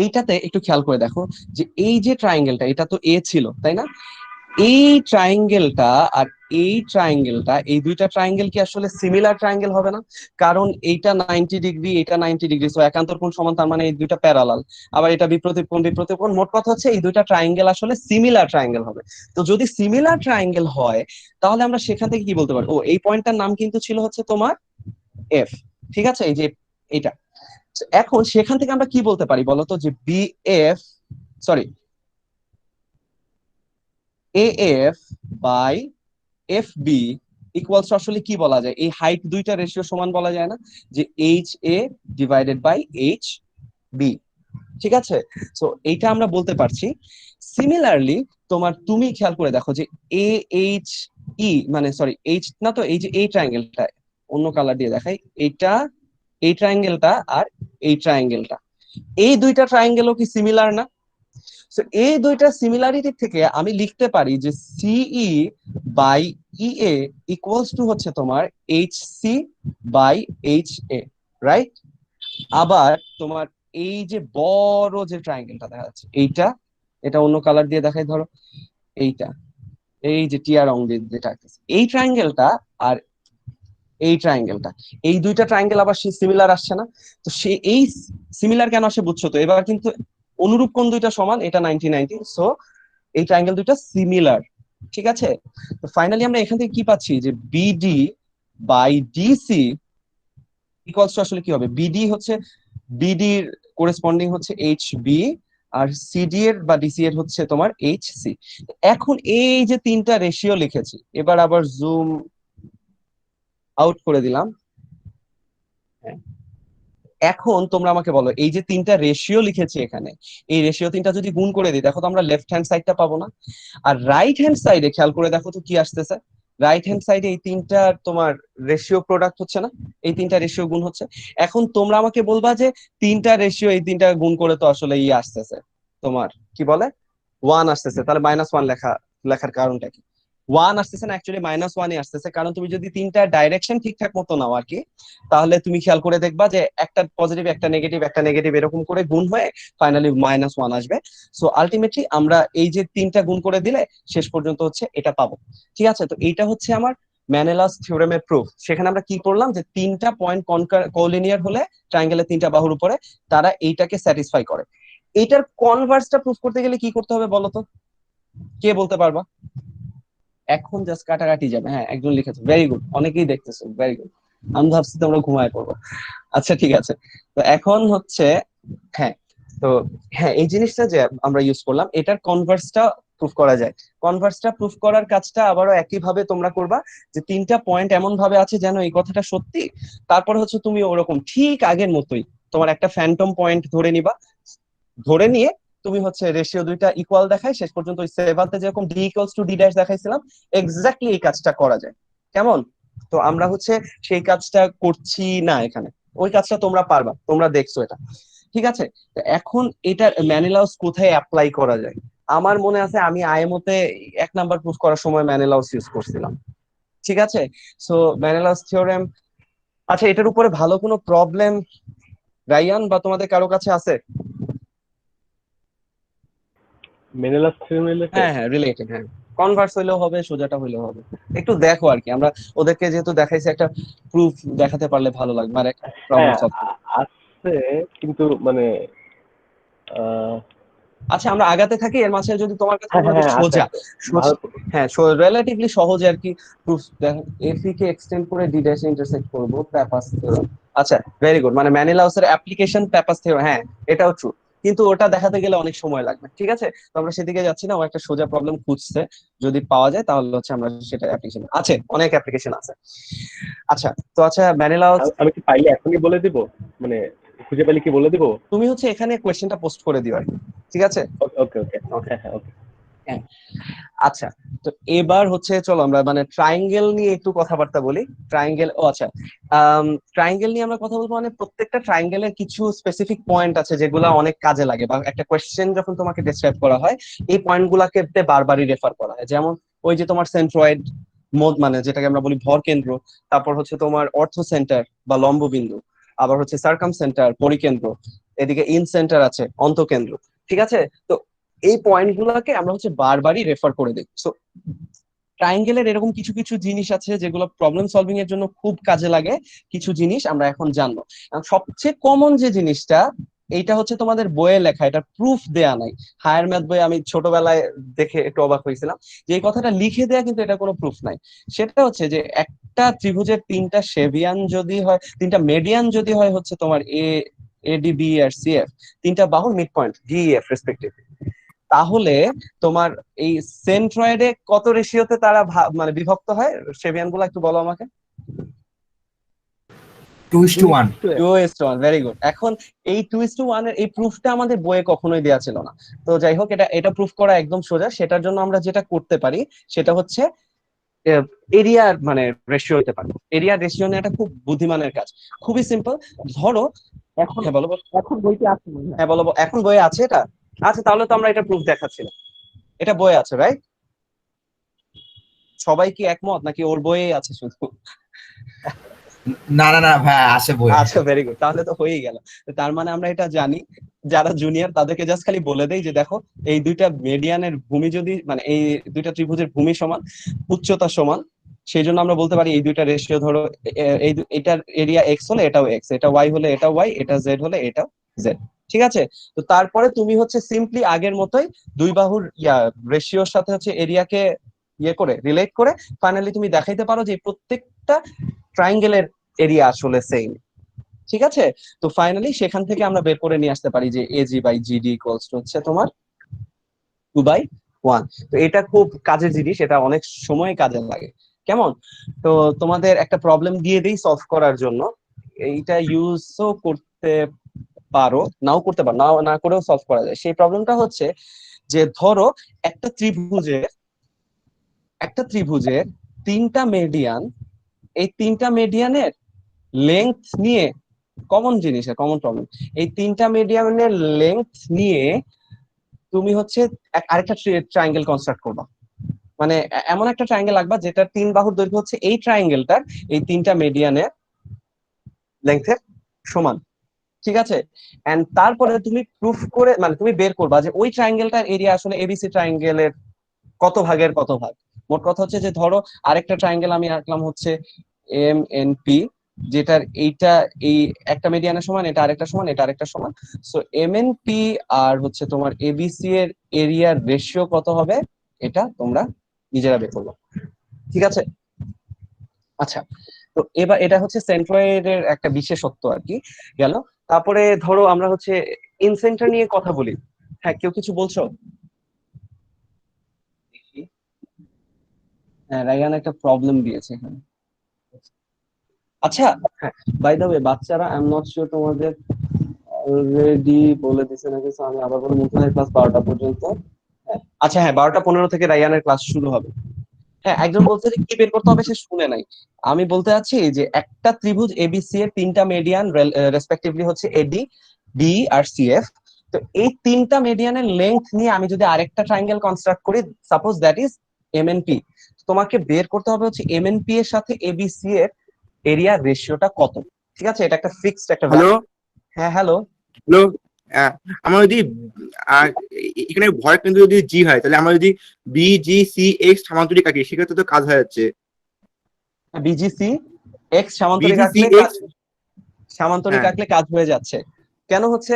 এইটাতে একটু খেয়াল করে দেখো যে এই যে ট্রায়াঙ্গেলটা, এটা তো এ ছিল তাই না? এই ট্রায়াঙ্গেলটা আর এই ট্রায়াঙ্গেলটা, এই দুইটা ট্রায়াঙ্গেল কি আসলে সিমিলার ট্রায়াঙ্গেল হবে না? কারণ এইটা 90 ডিগ্রি, এটা 90 ডিগ্রি, সো একান্তর কোণ সমান, তার মানে এই দুইটা প্যারালাল। আবার এটা বিপরীত কোণ, বিপরীত কোণ, মোট কথা হচ্ছে এই দুইটা ট্রায়াঙ্গেল আসলে সিমিলার ট্রায়াঙ্গেল হবে। তো যদি সিমিলার ট্রায়াঙ্গেল হয় তাহলে আমরা সেখান থেকে কি বলতে পারি, ও এই পয়েন্টটার নাম কিন্তু ছিল হচ্ছে তোমার এফ। ঠিক আছে, এই যে এটা। এখন সেখান থেকে আমরা কি বলতে পারি বলতো, যে B F, sorry, A F by F B equals আসলে কি বলা যায়, এই হাইট দুইটা রেশিও সমান বলা যায় না, যে H A divided by H B. ঠিক আছে, সো এইটা আমরা বলতে পারছি। সিমিলারলি তুমি খেয়াল করে দেখো যে এ এইচ ই, মানে সরি এইচ না, তো এই যে এই ট্রায়াঙ্গেলটা অন্য কালার দিয়ে দেখাই, এইটা, এই ট্রায়াঙ্গেলটা আর এই ট্রায়াঙ্গেলটা, এই দুইটা ট্রায়াঙ্গেলও কি সিমিলার না? সো এই দুইটা সিমিলারিটি থেকে আমি লিখতে পারি যে CE by E A equals to হচ্ছে তোমার H C by H A, right? আবার তোমার এই যে বড় যে ট্রায়াঙ্গেলটা দেখা যাচ্ছে এইটা, এটা অন্য কালার দিয়ে দেখাই ধরো, এইটা, এই যে টিয়া রং দিয়ে যেটা আঁকতেছে, এই ট্রায়াঙ্গেলটা আর এই ট্রায়াঙ্গেলটা, এই দুইটা ট্রায়াঙ্গেল আবার সিমিলার আসছে না? তো সে এই সিমিলার কেন আসে বুঝছো তো? এবার কিন্তু অনুরূপ কোণ দুইটা সমান, এটা 90-90, সো এই ট্রায়াঙ্গেল দুইটা সিমিলার। ঠিক আছে, তো ফাইনালি আমরা এখান থেকে কি পাচ্ছি যে BD by DC equals to আসলে কি হবে, বিডি হচ্ছে, বিডির কোরেসপন্ডিং হচ্ছে এইচ বি, আর সিডি এর বা ডিসি এর হচ্ছে তোমার এইচ সি। এখন এই যে তিনটা রেশিও লিখেছি, এবার আবার জুম আউট করে দিলাম। হ্যাঁ, এখন তোমরা আমাকে বলো, এই যে তিনটা রেশিও লিখেছি এখানে, এই রেশিও তিনটা যদি গুণ করে দিই, দেখো তো আমরা লেফট হ্যান্ড সাইডটা পাবো না? আর রাইট হ্যান্ড সাইডে খেয়াল করে দেখো তো কি আসতেছে, রাইট হ্যান্ড সাইডে এই তিনটা তোমার রেশিও প্রোডাক্ট হচ্ছে না, এই তিনটা রেশিও গুণ হচ্ছে। এখন তোমরা আমাকে বলবা যে তিনটা রেশিও এই তিনটা গুণ করে তো আসলে আসতেছে তোমার কি বলে 1 আসতেছে, তাহলে -1 লেখার কারণটা কি? 1 আসতেছে না, অ্যাকচুয়ালি -1ই আসতেছে, কারণ তুমি যদি তিনটা ডাইরেকশন ঠিকঠাক মতো নাও আর কি, তাহলে তুমি খেয়াল করে দেখবা যে একটা পজিটিভ একটা নেগেটিভ একটা নেগেটিভ এরকম করে গুণ হয়ে ফাইনালি -1 আসবে। সো আলটিমেটলি আমরা এই যে তিনটা গুণ করে দিলে শেষ পর্যন্ত হচ্ছে এটা পাবো। ঠিক আছে, তো এইটা হচ্ছে আমার ম্যানেলাস থিওরেমের প্রুফ। সেখানে আমরা কি করলাম যে তিনটা পয়েন্ট কোলিনিয়ার হলে ট্রায়াঙ্গেলের তিনটা বাহুর উপরে তারা এইটাকে স্যাটিসফাই করে। এইটার কনভার্সটা প্রুফ করতে গেলে কি করতে হবে বলো তো, কে বলতে পারবা? এখন জাস্ট কাটাকাটি যাবে। হ্যাঁ, একজন লিখেছে, ভেরি গুড, অনেকেই দেখতেছো, ভেরি গুড। আমি ভাবছি তোমরা ঘুমায় পড়বো। আচ্ছা ঠিক আছে, তো এখন হচ্ছে, হ্যাঁ, তো হ্যাঁ এই জিনিসটা যে আমরা ইউজ করলাম, এটার কনভার্সটা প্রুফ করা যায়। কনভার্সটা প্রুফ করার কাজটা আবারও একই ভাবে তোমরা করবা, যে তিনটা পয়েন্ট এমন ভাবে আছে যেন এই কথাটা সত্যি। তারপর হচ্ছে তুমি ওরকম ঠিক আগের মতোই তোমার একটা ফ্যান্টম পয়েন্ট ধরে নিবা, ধরে নিয়ে তুমি হচ্ছে রেশিও দুইটা ইকুয়াল দেখায় শেষ পর্যন্ত ওই সেভাতে যেরকম D equals to D dash দেখাইছিলাম, এক্স্যাক্টলি এই কাজটা করা যায়। কেমন? তো আমরা হচ্ছে সেই কাজটা করছি না এখানে, ওই কাজটা তোমরা পারবা, তোমরা দেখছো এটা। ঠিক আছে, তো এখন এটা ম্যানিলাউস কোথায় অ্যাপ্লাই করা যায়? আমার মনে আছে আমি আইএমওতে 1 নাম্বার প্রুফ করার সময় ম্যানিলাউস ইউজ করছিলাম। ঠিক আছে, সো ম্যানিলাউস থিওরেম। আচ্ছা, এটার উপরে ভালো কোনো প্রবলেম রাইয়ান বা তোমাদের কারো কাছে আছে? মেনেলাস থিওরেম রিলেটেড? হ্যাঁ হ্যাঁ, রিলেটেড, হ্যাঁ, কনভার্স হইলেও হবে, সোজাটা হইলেও হবে। একটু দেখো আর কি, আমরা ওদেরকে যেহেতু দেখাইছি, একটা প্রুফ দেখাতে পারলে ভালো লাগবে, আর একটা প্রবলেম হ্যাঁ, সলভ। আছে, কিন্তু মানে আহ, আচ্ছা, আমরা আগাতে থাকি, এর মাঝে যদি তোমার কাছে হ্যাঁ মনে হ্যাঁ হয় যে হ্যাঁ, আছে সোজা, আছে, ভালো। হ্যাঁ রিলেটিভলি সহজে আর কি প্রুফ দেখো, এফি কে এক্সটেন্ড করে ডি ড্যাশ ইন্টারসেক্ট করব প্যাপাস থিওরেম। আচ্ছা, ভেরি গুড, মানে ম্যানিলাউসের অ্যাপ্লিকেশন প্যাপাস থিওরেম, হ্যাঁ এটাও ট্রু, কিন্তু ওটা দেখাতে গেলে অনেক সময় লাগবে। ঠিক আছে, তো আমরা সেদিকে যাচ্ছি না, ও একটা সোজা প্রবলেম খুঁজছে, যদি পাওয়া যায় তাহলে হচ্ছে আমরা সেটা অ্যাপ্লিকেশন আছে, অনেক অ্যাপ্লিকেশন আছে। আচ্ছা, তো আচ্ছা ম্যানিলাউস, আমি কি পাইলে এখনই বলে দিব, মানে খুঁজে পেলে কি বলে দিব? তুমি হচ্ছে এখানে কোয়েশ্চেনটা পোস্ট করে দিও আর কি। ঠিক আছে, ওকে ওকে, ওকে, হ্যাঁ হ্যাঁ ওকে। হ্যাঁ। আচ্ছা, তো এবার হচ্ছে চলো আমরা মানে ট্রায়াঙ্গেল নিয়ে একটু কথাবার্তা বলি। ট্রায়াঙ্গেল, ও আচ্ছা, ট্রায়াঙ্গেল নিয়ে আমরা কথা বলবো, মানে প্রত্যেকটা ট্রায়াঙ্গেলের কিছু স্পেসিফিক পয়েন্ট আছে যেগুলো অনেক কাজে লাগে, বা একটা কোয়েশ্চেন যখন তোমাকে ডেসক্রাইব করা হয় এই পয়েন্ট গুলাকে বারবারই রেফার করা হয়। যেমন ওই যে তোমার সেন্ট্রয়েড, মানে যেটাকে আমরা বলি ভর কেন্দ্র, তারপর হচ্ছে তোমার অর্থ সেন্টার বা লম্ববিন্দু, আবার হচ্ছে সার্কাম সেন্টার পরিকেন্দ্র, এদিকে ইন সেন্টার আছে অন্তকেন্দ্র। ঠিক আছে, তো এই পয়েন্ট গুলাকে আমরা হচ্ছে বারবারই রেফার করে দিই। সো ট্রায়াঙ্গেলের এরকম কিছু কিছু জিনিস আছে যেগুলো প্রবলেম সলভিং এর জন্য খুব কাজে লাগে, কিছু জিনিস আমরা এখন জানবো। এবং সবচেয়ে কমন যে জিনিসটা, এইটা হচ্ছে তোমাদের বইয়ে লেখা, এটা প্রুফ দেয়া নাই। হায়ার ম্যাথ বইয়ে আমি ছোটবেলায় দেখে একটু অবাক হয়েছিলাম যে এই কথাটা লিখে দেয়া, কিন্তু এটা কোনো প্রুফ নাই। সেটা হচ্ছে যে একটা ত্রিভুজের তিনটা সেভিয়ান যদি হয়, তিনটা মেডিয়ান যদি হয় হচ্ছে তোমার এডিবি আর সিএফ, তিনটা বাহুর মিড পয়েন্ট ডিএফ রেসপেক্টিভ, তাহলে তোমার এই সেন্ট্রয়েডে কত রেশিওতে তারা মানে বিভক্ত হয় সেভিয়ান গুলো, একটু বলো আমাকে। 2:1। 2:1, ভেরি গুড। এখন এই 2:1 এর এই প্রুফটা আমাদের বইয়ে কখনোই দেওয়া ছিল না। তো যাই হোক, এটা এটা প্রুফ করা একদম সোজা। সেটার জন্য আমরা যেটা করতে পারি সেটা হচ্ছে এরিয়ার মানে রেশিও হতে পারে। এরিয়ার রেশিও নিয়ে একটা খুব বুদ্ধিমানের কাজ, খুবই সিম্পল। ধরো এখন, হ্যাঁ বলো বলো। এখন বইতে আছে, হ্যাঁ বলো এখন বইয়ে আছে এটা। আচ্ছা, তাহলে তো আমরা এটা প্রুফ দেখাচ্ছিলাম, এটা বইয়ে আছে, রাইট? সবাই কি একমত নাকি ওর বইয়ে আছে শুধু? না না না ভাই, আছে বই। আচ্ছা, ভেরি গুড, তাহলে তো হয়েই গেল। তো তার মানে আমরা এটা জানি, যারা জুনিয়র তাদেরকে জাস্ট খালি বলে দেই যে দেখো, এই দুইটা মেডিয়ানের ভূমি যদি মানে এই দুইটা ত্রিভুজের ভূমি সমান, উচ্চতা সমান, সেই জন্য আমরা বলতে পারি এই দুইটা রেশিও ধরো, এটার এরিয়া এক্স হলে এটাও এক্স, এটা ওয়াই হলে এটা ওয়াই, এটা জেড হলে এটাও জেড। ঠিক আছে? তো তারপরে তুমি হচ্ছে সিম্পলি আগের মতোই দুই বাহুর রেশিওর সাথে হচ্ছে এরিয়াকে করে রিলেট করে ফাইনালি তুমি দেখাইতে পারো যে প্রত্যেকটা ট্রায়াঙ্গেলের এরিয়া আসলে সেম। ঠিক আছে? তো ফাইনালি সেখান থেকে আমরা বের করে নিয়ে আসতে পারি যে AG by GD equals to হচ্ছে তোমার 2/1। তো এটা খুব কাজের জিনিস, এটা অনেক সময় কাজে লাগে। কেমন? তো তোমাদের একটা প্রবলেম দিয়ে দিই সলভ করার জন্য, এইটা ইউজও করতে পারো, নাও করতে পারো, নাও না করেও সলভ করা যায়। সেই প্রবলেমটা হচ্ছে যে ধরো একটা ত্রিভুজের একটা ত্রিভুজের তিনটা মেডিয়ান, এই তিনটা মেডিয়ানের লেংথ নিয়ে, কমন জিনিস, কমন প্রবলেম, এই তিনটা মিডিয়ামের লেংথ নিয়ে তুমি হচ্ছে আরেকটা ট্রায়াঙ্গেল কনস্ট্রাক্ট করবা। মানে এমন একটা ট্রায়াঙ্গেল আঁকবা যেটার তিন বাহুর দৈর্ঘ্য হচ্ছে এই ট্রায়াঙ্গেলটার এই তিনটা মিডিয়ানের লেংথের সমান। ঠিক আছে? এন্ড তারপরে তুমি প্রুফ করে মানে তুমি বের করবা যে ওই ট্রায়াঙ্গেলটার এরিয়া আসলে এবিসি ট্রায়াঙ্গেলের কত ভাগের কত ভাগ। মোট কথা হচ্ছে যে ধরো আরেকটা ট্রায়াঙ্গেল আমি আঁকলাম হচ্ছে এম এন পি, যেটার এইটা এই একটা মিডিয়ানের সমান, এটা আরেকটা সমান, এটা আরেকটা সমান। So M N P R হচ্ছে তোমার এবিসি এর এরিয়ার রেশিও কত হবে, এটা তোমরা নিজেরা বের করবে। ঠিক আছে? আচ্ছা, তো এবার এটা হচ্ছে সেন্ট্রয়েডের একটা বিশেষত্ব আর কি, গেল। তারপরে ধরো আমরা হচ্ছে ইনসেন্টার নিয়ে কথা বলি। হ্যাঁ, কেউ কিছু বলছো? হ্যাঁ, রায়ান একটা প্রবলেম দিয়েছে এখানে। আচ্ছা, হ্যাঁ, বাই দ্য ওয়ে বাচ্চারা, আই এম নট শিওর তোমাদের অলরেডি বলে দিছে নাকি, so আমি আবার বলে মুথুনের ক্লাস 12টা পর্যন্ত। হ্যাঁ, আচ্ছা, হ্যাঁ, 12টা 15 থেকে রায়ানের ক্লাস শুরু হবে। হ্যাঁ, একজন বলছে যে কি বের করতে হবে, সে শুনে নাই। আমি বলতে চাচ্ছি যে একটা ত্রিভুজ এবিসি এর তিনটা মিডিয়ান রেসপেক্টিভলি হচ্ছে এডি, বি আর সিএফ। তো এই তিনটা মিডিয়ানের লেংথ নিয়ে আমি যদি আরেকটা ট্রায়াঙ্গেল কনস্ট্রাক্ট করি, সাপোজ দ্যাট ইজ এমএনপি, তোমাকে বের করতে হবে হচ্ছে এমএনপি এর সাথে এবিসি এর এরিয়া রেশিওটা কত। ঠিক আছে? এটা একটা ফিক্সড একটা হ্যালো ভ্যালু। হ্যাঁ, হ্যালো। হ্যালো। আমার যদি আহ, এখানে ভর কিন্তু যদি জি হয়, তাহলে আমরা যদি বি জি সি এক্স সামান্তরিক কাটি, সেক্ষেত্রে তো কাজ হয়ে যাচ্ছে। বিজিসি এক্স সামান্তরিক বিজি সি আঁকলে এক্স। সামান্তরিক হ্যাঁ আঁকলে কাজ হয়ে যাচ্ছে। কেন হচ্ছে?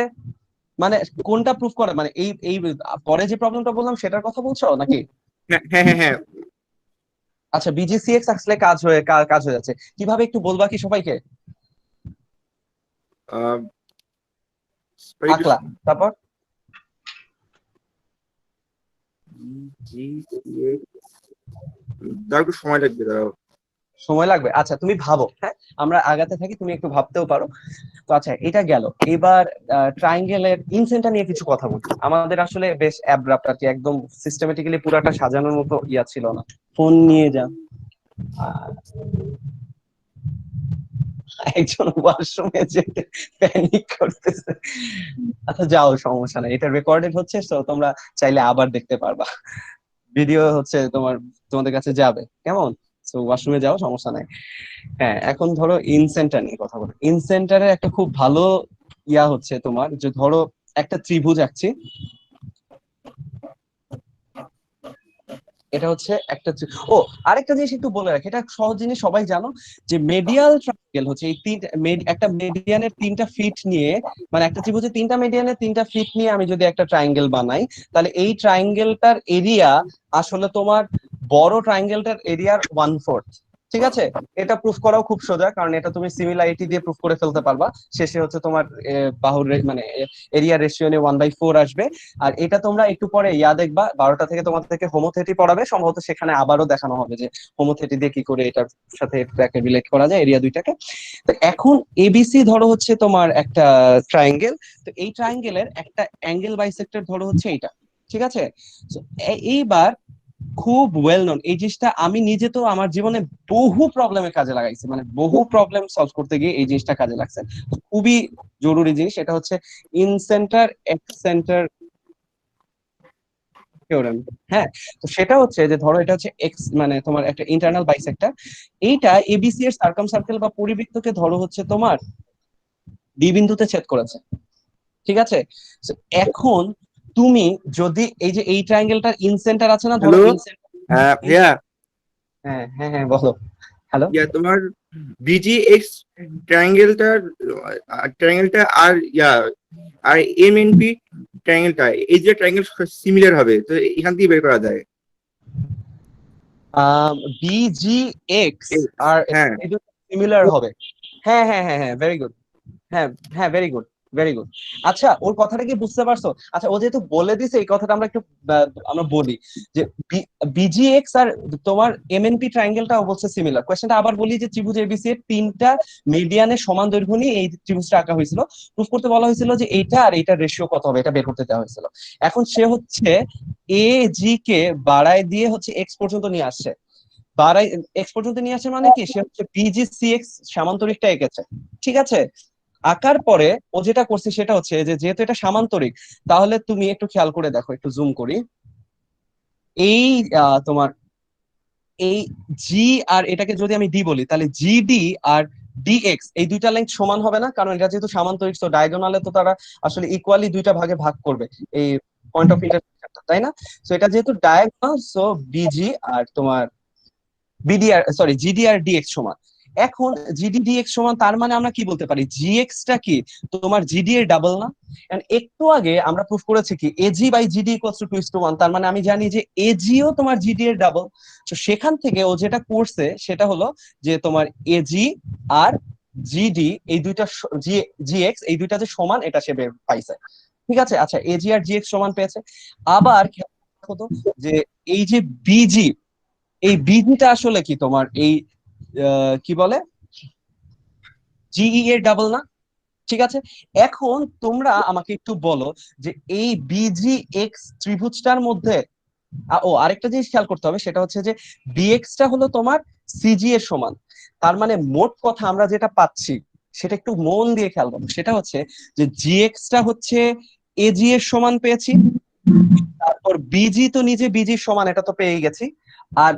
মানে কোনটা প্রুফ করে, মানে এই এই পরে যে প্রবলেমটা বললাম সেটার কথা বলছো নাকি? হ্যাঁ হ্যাঁ হ্যাঁ হ্যাঁ। আচ্ছা, বিজিসিএক্স আসলে কাজ হয়ে যাচ্ছে কিভাবে, একটু বলবা কি সবাইকে? আহ, sorry, আঁকলা, তারপর জি সি এক্স, তার একটু সময় লাগবে, দাঁড়াও। সময় লাগবে? আচ্ছা, তুমি ভাবো, হ্যাঁ, আমরা আগাতে থাকি, তুমি একটু ভাবতেও পারো। তো আচ্ছা, এটা গেল। এবার ট্রায়াঙ্গেলের ইনসেন্টার নিয়ে কিছু কথা বলি। আমাদের আসলে বেশ অ্যাব্রাপ্ট আর কি, একদম সিস্টেমেটিক্যালি পুরাটা সাজানোর মতো ইয়া ছিল না। ফোন নিয়ে যা। আহ, একজন ওয়াশরুমে যেতে প্যানিক করতেছে। আচ্ছা, যাও, সমস্যা নাই, এটা রেকর্ডেড হচ্ছে, তো তোমরা চাইলে আবার দেখতে পারবা। ভিডিও হচ্ছে তোমাদের কাছে যাবে, কেমন? তো ওয়াশরুমে যাও, সমস্যা নাই। হ্যাঁ, এখন ধরো ইনসেন্টার নিয়ে কথা বলো। ইনসেন্টারের একটা খুব ভালো ইয়া হচ্ছে তোমার, যে ধরো একটা ত্রিভুজ আঁকছি, এটা হচ্ছে ও, আরেকটা জিনিস একটু বলে রাখি, এটা সহজ জিনিস, সবাই জানো, যে মেডিয়াল ট্রায়াঙ্গেল হচ্ছে এই একটা মেডিয়ানের 3টা ফিট নিয়ে, মানে একটা ত্রিভুজের 3টা মেডিয়ানের 3টা ফিট নিয়ে আমি যদি একটা ট্রায়াঙ্গেল বানাই, তাহলে এই ট্রায়াঙ্গেলটার এরিয়া আসলে তোমার বড় ট্রায়াঙ্গেলটার এরিয়ার 1/4। ঠিক আছে? এটা প্রুফ করাও খুব সোজা, কারণ এটা তুমি সিমিলারিটি দিয়ে প্রুফ করে ফেলতে পারবা। শেষে হচ্ছে তোমার বাহুর মানে এরিয়া রেশিও নিয়ে 1/4 আসবে। আর এটা তোমরা একটু পরে দেখবা, 12টা থেকে তোমাদেরকে হোমোথেটি পড়াবে সম্ভবত, সেখানে আবারও দেখানো হবে যে হোমোথেটি দিয়ে কি করে এটার সাথে এটাকে রিলেট করা যায়, এরিয়া দুইটাকে। তো এখন এবিসি ধরো হচ্ছে তোমার একটা ট্রায়াঙ্গেল। তো এই ট্রায়াঙ্গেলের একটা অ্যাঙ্গেল বাইসেক্টর ধরো হচ্ছে এইটা। ঠিক আছে? So, এইবার খুব ওয়েল নোন এই জিনিসটা, আমি নিজে তো আমার জীবনে বহু প্রবলেমে কাজে লাগাইছি, মানে বহু প্রবলেম সলভ করতে গিয়ে এই জিনিসটা কাজে লাগছে। খুবই জরুরি জিনিস, এটা হচ্ছে ইনসেন্টার এক্সেন্টার থিওরেম। হ্যাঁ, তো সেটা হচ্ছে যে ধরো এটা হচ্ছে এক্স মানে তোমার একটা ইন্টারনাল বাইসেক্টর, এইটা এবিসি এর সার্কাম সার্কেল বা পরিবৃত্তকে ধরো হচ্ছে তোমার ডি বিন্দুতে ছেদ করেছে, ঠিক আছে? So, এখন তুমি যদি এই যে এই ট্রায়াঙ্গেলটার ইনসেন্টার আছে না, ধরো হ্যালো, ইনসেন্টার। ভাইয়া, হ্যাঁ হ্যাঁ হ্যাঁ, বলো। হ্যালো। তোমার বিজিএক্স ট্রায়াঙ্গেলটার ট্রায়াঙ্গেলটা আর আর এমএনপি ট্রায়াঙ্গেলটা, এই যে ট্রায়াঙ্গেল সিমিলার হবে, তো এখান থেকে বের করা যায়। বিজিএক্স আর হ্যাঁ, সিমিলার হবে। হ্যাঁ হ্যাঁ হ্যাঁ হ্যাঁ, ভেরি গুড। হ্যাঁ হ্যাঁ, ভেরি গুড, ভেরি গুড। আচ্ছা, ওর কথাটা কি বুঝতে পারছো? আচ্ছা, ও যেহেতু বলে দিছে এই কথাটা আমরা একটু আমরা বলি যে বিজিএক্স আর তোমার এমএনপি ট্রায়াঙ্গেলটা ও বলছে সিমিলার। কোয়েশ্চেনটা আবার বলি যে ত্রিভুজ এবিসি এর তিনটা মিডিয়ানের সমান দৈর্ঘ্য নিয়ে এই ত্রিভুজটা আঁকা হয়েছিল। প্রুফ করতে বলা হয়েছিল যে এইটা আর এইটার রেশিও কত হবে এটা বের করতে দেওয়া হয়েছিল। এখন সে হচ্ছে এ জি কে বাড়ায় দিয়ে হচ্ছে এক্স পর্যন্ত নিয়ে আসছে। বাড়াই এক্স পর্যন্ত নিয়ে আসে মানে কি, সে হচ্ছে বিজিসিএক্স সামান্তরিকটা এঁকেছে, ঠিক আছে? আঁকার পরে ও যেটা করছে সেটা হচ্ছে যে যেহেতু এটা সামান্তরিক, তাহলে তুমি একটু খেয়াল করে দেখো, একটু জুম করি। এই তোমার এই জি আর এটাকে যদি আমি ডি বলি, তাহলে জিডি আর ডিএক্স এই দুইটা লেন্থ সমান হবে না, কারণ এটা যেহেতু সামান্তরিক, তো ডায়াগোনালে তো তারা আসলে ইকুয়ালি দুইটা ভাগে ভাগ করবে এই পয়েন্ট অফ ইন্টারসেকশনটা, তাই না? তো এটা যেহেতু ডায়াগোনাল, সো বিজি আর তোমার বিডিআর সরি জিডিআর ডিএক্স সমান। এখন জিডি ডিএক্স সমান, তার মানে আমরা কি বলতে পারি, জিএক্স টা কি তোমার জিডি এর ডাবল না? And একটু আগে আমরা প্রুফ করেছি কি AG by GD equals to 2:1, তার মানে আমি জানি যে এজিও তোমার জিডি এর ডাবল। তো সেখান থেকে ও যেটা করছে সেটা হলো যে তোমার এজি আর জিডি এই দুইটা জিএক্স এই দুইটা যে সমান এটা সে বের পাইছে, ঠিক আছে? আচ্ছা, এজি আর জিএক্স সমান পেয়েছে। আবার খেয়াল রাখো তো যে এই যে বিজি, এই বিজিটা আসলে কি তোমার এই কি বলে জিই এর ডাবল না, ঠিক আছে? এখন তোমরা আমাকে একটু বলো যে এই বিজি এক্স ত্রিভুজটার মধ্যে ও আরেকটা জিনিস খেয়াল করতে হবে, সেটা হচ্ছে যে বিএক্স টা হলো তোমার সিজি এর সমান। তার মানে মোট কথা আমরা যেটা পাচ্ছি সেটা একটু মন দিয়ে খেয়াল করো, সেটা হচ্ছে যে জিএক্স টা হচ্ছে এজি এর সমান পেয়েছি, তারপর বিজি তো নিজে বিজির সমান এটা তো পেয়ে গেছি, আর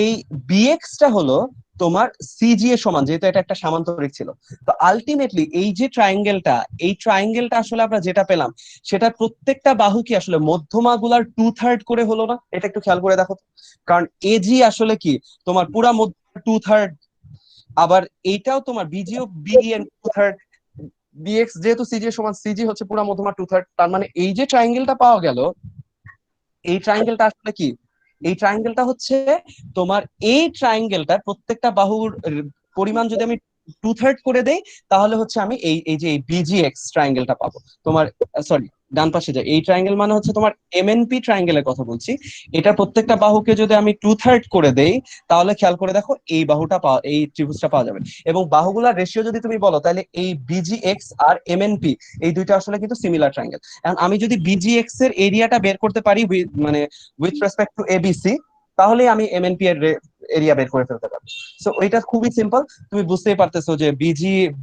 এই বিএক্স টা হলো তোমার সিজি এর সমান, যেহেতু এটা একটা সামান্তরিক ছিল। তো আলটিমেটলি এই যে ট্রায়াঙ্গেলটা, এই ট্রায়াঙ্গেলটা আসলে আমরা যেটা পেলাম সেটা প্রত্যেকটা বাহু কি আসলে মধ্যমা গুলার 2/3 করে হলো না? এটা একটু খেয়াল করে দেখো তো। কারণ এজি আসলে কি তোমার পুরা মধ্যমা 2/3, আবার এইটাও তোমার বিজিও বিই এর 2/3, বিএক্স যেহেতু সিজি এর সমান, সিজি হচ্ছে পুরা মধ্যমা 2/3। তার মানে এই যে ট্রায়াঙ্গেলটা পাওয়া গেল, এই ট্রায়াঙ্গেলটা আসলে কি, এই ট্রায়াঙ্গেলটা হচ্ছে তোমার এই ট্রায়াঙ্গেলটার প্রত্যেকটা বাহুর পরিমাণ যদি আমি 2/3 করে দেই, তাহলে হচ্ছে আমি এই এই যে বিজিএক্স ট্রায়াঙ্গেলটা পাবো তোমার। সরি, ডান পাশে যায় এই ট্রায়াঙ্গেল মানে হচ্ছে তোমার এমএনপি ট্রায়াঙ্গেলের কথা বলছি। এটা প্রত্যেকটা বাহুকে যদি আমি 2/3 করে দেই, তাহলে খেয়াল করে দেখো এই বাহুটা পাওয়া, এই ত্রিভুজটা পাওয়া যাবে। এবং বাহুগুলার রেশিও যদি তুমি বলো, তাহলে এই বিজিএক্স আর এমএনপি এই দুইটা আসলে কিন্তু সিমিলার ট্রায়াঙ্গেল। এখন আমি যদি বিজিএক্স এর এরিয়াটা বের করতে পারি মানে উইথ রেসপেক্ট টু এবিসি, তাহলে আমি এমএনপি এর এরিয়া বের করে ফেলতে পারবো। সো এটা খুবই সিম্পল, তুমি বুঝতেই পারতেছো যে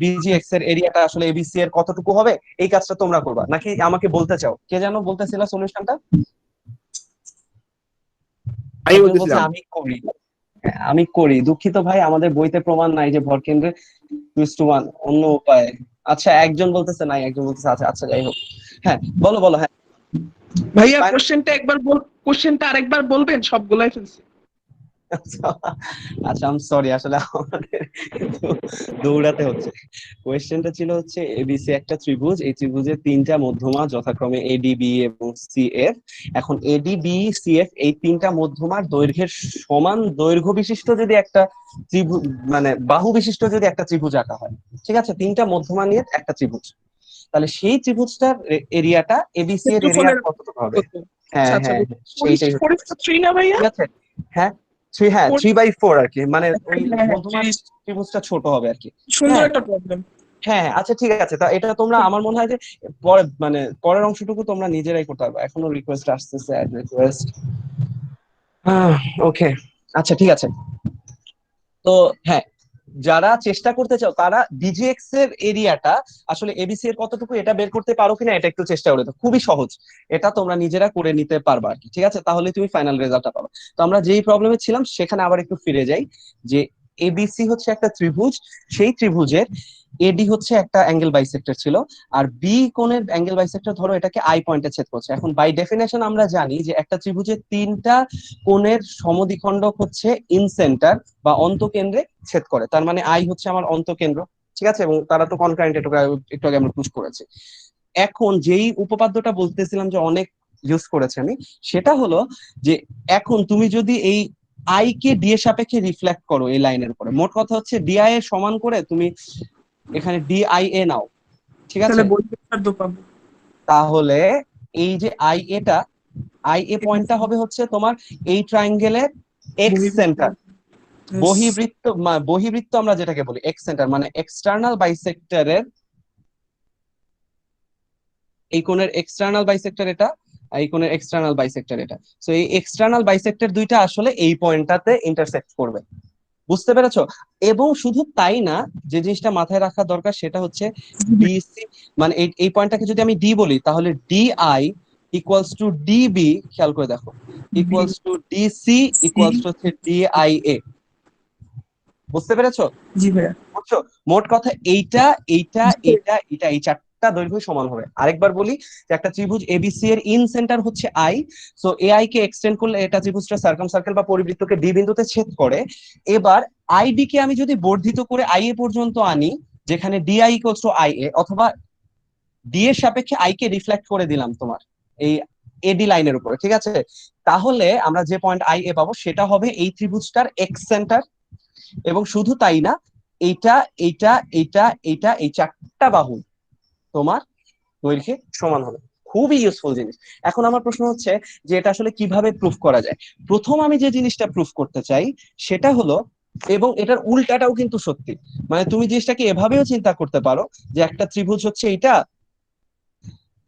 বিজিএক্স এর এরিয়াটা আসলে এবিসি এর কতটুকু হবে। এই কাজটা তোমরা করবা নাকি আমাকে বলতে চাও? কে যেন বলতেছিল সলিউশনটা? আমি একজন বলছে বলতেছিলাম। আমি করি। হ্যাঁ, আমি করি, দুঃখিত ভাই, আমাদের বইতে প্রমাণ নাই যে ভরকেন্দ্রে 2:1, অন্য উপায়। আচ্ছা, একজন বলতেছে নাই, একজন বলতেছে আচ্ছা আচ্ছা, যাই হোক। হ্যাঁ, বলো বলো। হ্যাঁ ভাইয়া কোশ্চেনটা আরেকবার বলবেন, সবগুলাই ফেলছি। আচ্ছা আচ্ছা, আম সরি, আসলে আমাদের একটু দৌড়াতে হচ্ছে। কোয়েশ্চেনটা ছিল হচ্ছে এবিসি একটা ত্রিভুজ, এই ত্রিভুজের তিনটা মধ্যমা যথাক্রমে এডিবি এবং সিএফ। এখন এডিবি সিএফ এই তিনটা মধ্যমার দৈর্ঘ্যের সমান দৈর্ঘ্য বিশিষ্ট যদি একটা ত্রিভুজ মানে বাহু বিশিষ্ট যদি একটা ত্রিভুজ আঁকা হয়, ঠিক আছে, তিনটা মধ্যমা নিয়ে একটা ত্রিভুজ, তাহলে সেই ত্রিভুজটার এরিয়াটা এবিসি এর একটু এরিয়ার ফোনের কতটুকু হবে? আচ্ছা হ্যাঁ আচ্ছা, হ্যাঁ হ্যাঁ, সেইটাই হচ্ছে। 3 না ভাইয়া? ঠিক আছে, হ্যাঁ হ্যাঁ 3/4 আর কি, মানে ওই হ্যাঁ, হ্যাঁ, মধ্যমা ত্রিভুজটা ছোট হবে আর কি। সুন্দর হ্যাঁ একটা প্রবলেম। হ্যাঁ হ্যাঁ, আচ্ছা ঠিক আছে, তা এটা তোমরা আমার মনে হয় যে পরে মানে পরের অংশটুকু তোমরা নিজেরাই করতে পারবে। এখনো রিকোয়েস্ট আসতেছে, অ্যাড রিকোয়েস্ট। ওকে, আচ্ছা ঠিক আছে। তো হ্যাঁ, যারা চেষ্টা করতে চাও তারা ডিজিএক্স এর এরিয়াটা আসলে এবিসি এর কতটুকু এটা বের করতে পারো কিনা এটা একটু চেষ্টা করে, তো খুবই সহজ, এটা তোমরা নিজেরা করে নিতে পারবা আর কি, ঠিক আছে? তাহলে তুমি ফাইনাল রেজাল্টটা পাবে। তো আমরা যেই প্রবলেমে ছিলাম সেখানে আবার একটু ফিরে যাই, যে এবিসি হচ্ছে একটা ত্রিভুজ, সেই ত্রিভুজের এডি হচ্ছে একটা অ্যাঙ্গেল বাইসেক্টর ছিল, আর বি কোণের অ্যাঙ্গেল বাইসেক্টর ধরো এটাকে আই পয়েন্টে ছেদ করছে। এখন বাই ডেফিনেশন আমরা জানি যে একটা ত্রিভুজের তিনটা কোণের সমদ্বিখণ্ডক হচ্ছে ইন সেন্টার বা অন্তকেন্দ্রে ছেদ করে, তার মানে আই হচ্ছে আমার অন্তকেন্দ্র, ঠিক আছে? এবং তারা তো কনকারেন্ট, একটু আগে আমরা পুশ করেছি। এখন যেই উপপাদ্যটা বলতেছিলাম যে অনেক ইউজ করেছে আমি, সেটা হলো যে এখন তুমি যদি এই আই কে ডি এর সাপেক্ষে রিফ্লেক্ট করো এই লাইনের উপরে, মোট কথা হচ্ছে ডিআই এর সমান করে তুমি এখানে ডিআইএ নাও, ঠিক আছে? তাহলে বহির্বিত্ত পাবো। তাহলে এই যে আই এ পয়েন্টটা হবে হচ্ছে তোমার এই ট্রায়াঙ্গেলের এক্স সেন্টার। বহির্বৃত্ত আমরা যেটাকে বলি এক্স সেন্টার, মানে এক্সটার্নাল বাইসেক্টরের এই কোণের এক্সটার্নাল বাইসেক্টর এটা, এই কোণের এক্সটার্নাল বাইসেক্টর এটা। সো এই এক্সটার্নাল বাইসেক্টর দুইটা আসলে এই পয়েন্টটাতে ইন্টারসেক্ট করবে, বুঝতে পেরেছো? এবং শুধু তাই না, যে জিনিসটা মাথায় রাখা দরকার সেটা হচ্ছে ডিসি, মানে এই পয়েন্টটাকে যদি আমি ডি বলি তাহলে ডিআই ইকুয়ালস টু ডিবি, খেয়াল করে দেখো, equals to DC equals to হচ্ছে ডিআইএ, বুঝতে পেরেছো? জি ভাইয়া। বুঝছো? মোট কথা এইটা এইটা এইটা এটা এই চারটা দৈর্ঘ্য সমান হবে। আরেকবার বলি যে একটা ত্রিভুজ এবিসি এর ইন সেন্টার হচ্ছে I, so AI K extend করলে এটা ত্রিভুজটা সার্কাম সার্কেল বা পরিবৃত্তকে ডি বিন্দুতে ছেদ করে। এবার আইডি কে আমি যদি বর্ধিত করে আই এ পর্যন্ত আনি, যেখানে DI equals to I A, অথবা ডি এর সাপেক্ষে আই কে রিফ্লেক্ট করে দিলাম তোমার এই এডি লাইনের উপরে, ঠিক আছে? তাহলে আমরা যে পয়েন্ট আই এ পাবো সেটা হবে এই ত্রিভুজটার এক্স সেন্টার। এবং শুধু তাই না, এইটা এইটা এইটা এইটা এই চারটা বাহু তোমার দৈর্ঘ্যে সমান হবে। খুবই ইউজফুল জিনিস। এখন আমার প্রশ্ন হচ্ছে যে এটা আসলে কিভাবে প্রুফ করা যায়। প্রথম আমি যে জিনিসটা প্রুফ করতে চাই সেটা হলো, এবং এটার উল্টাটাও কিন্তু সত্যি, মানে তুমি জিনিসটাকে এভাবেও চিন্তা করতে পারো যে একটা ত্রিভুজ হচ্ছে এইটা,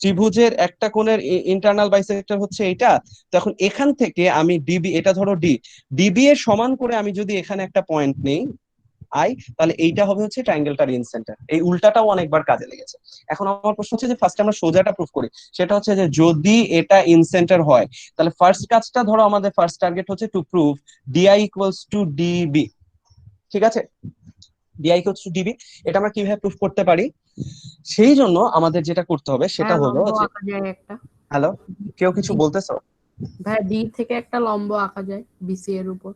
ত্রিভুজের একটা কোণের ইন্টারনাল বাইসেক্টর হচ্ছে এইটা। তো এখন এখান থেকে আমি ডিবি, এটা ধরো ডিবি এর সমান করে আমি যদি এখানে একটা পয়েন্ট নেই আই, তাহলে এইটা হবে হচ্ছে ট্রায়াঙ্গেলটার ইন সেন্টার। এই উল্টাটাও অনেকবার কাজে লেগেছে। এখন আমার প্রশ্ন হচ্ছে যে ফার্স্ট আমরা সোজাটা প্রুফ করি, সেটা হচ্ছে যে যদি এটা ইন সেন্টার হয় তাহলে ফার্স্ট কাজটা ধরো, আমাদের ফার্স্ট টার্গেট হচ্ছে to prove DI equals to DB, ঠিক আছে? ডিআই ইকুয়ালস টু ডিবি, এটা আমরা কিভাবে প্রুফ করতে পারি? সেই জন্য আমাদের যেটা করতে হবে সেটা হলো যে, হ্যালো, কেউ কিছু বলতেছো? ভাই ডি থেকে একটা লম্ব আঁকা যায় বিসি এর উপর।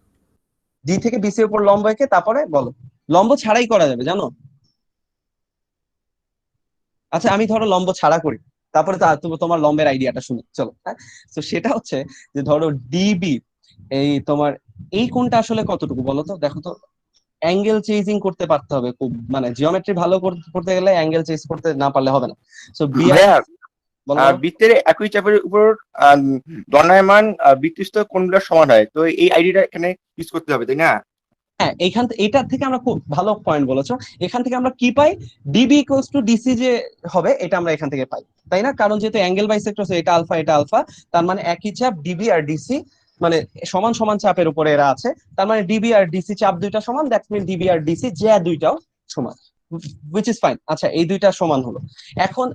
ডি থেকে বিসি এর উপর লম্ব এঁকে তারপরে বলো, লম্ব ছাড়াই করা যাবে জানো? আচ্ছা আমি ধরো লম্ব ছাড়া করি, তারপরে তোমার লম্বের আইডিয়াটা শুনি, চলো। হ্যাঁ, তো সেটা হচ্ছে যে ধরো ডিবি, এই তোমার এই কোণটা আসলে কতটুকু বলো তো, দেখো তো। অ্যাঙ্গেল চেঞ্জিং করতে পারতে হবে খুব, মানে জিওমেট্রি ভালো করতে গেলে অ্যাঙ্গেল চেঞ্জ করতে না পারলে হবে না। সো বিআই বলো। বৃত্তের একই চাপের উপর দণ্ডায়মান বৃত্তিস্থ কোণগুলো সমান হয়, তো এই আইডিয়াটা এখানে ইউজ করতে হবে, তাই না? হ্যাঁ, এইটা থেকে আমরা খুব ভালো পয়েন্ট বলেছো। এখান থেকে আমরা কি পাই? ডিবি ইকুয়ালস টু ডিসি যে হবে এটা আমরা এখান থেকে পাই, তাই না? কারণ যেহেতু অ্যাঙ্গেল বাইসেক্টর, এটা আলফা এটা আলফা, তার মানে একই চাপ ডিবি আর ডিসি, মানে সমান সমান চাপের উপরে এরা আছে, তার মানে ডিবি আর ডিসি চাপ দুইটা সমান, দ্যাটস মিন ডিবি আর ডিসি যে দুইটাও সমান, which is fine। আচ্ছা এই দুইটা সমান হলো, এখন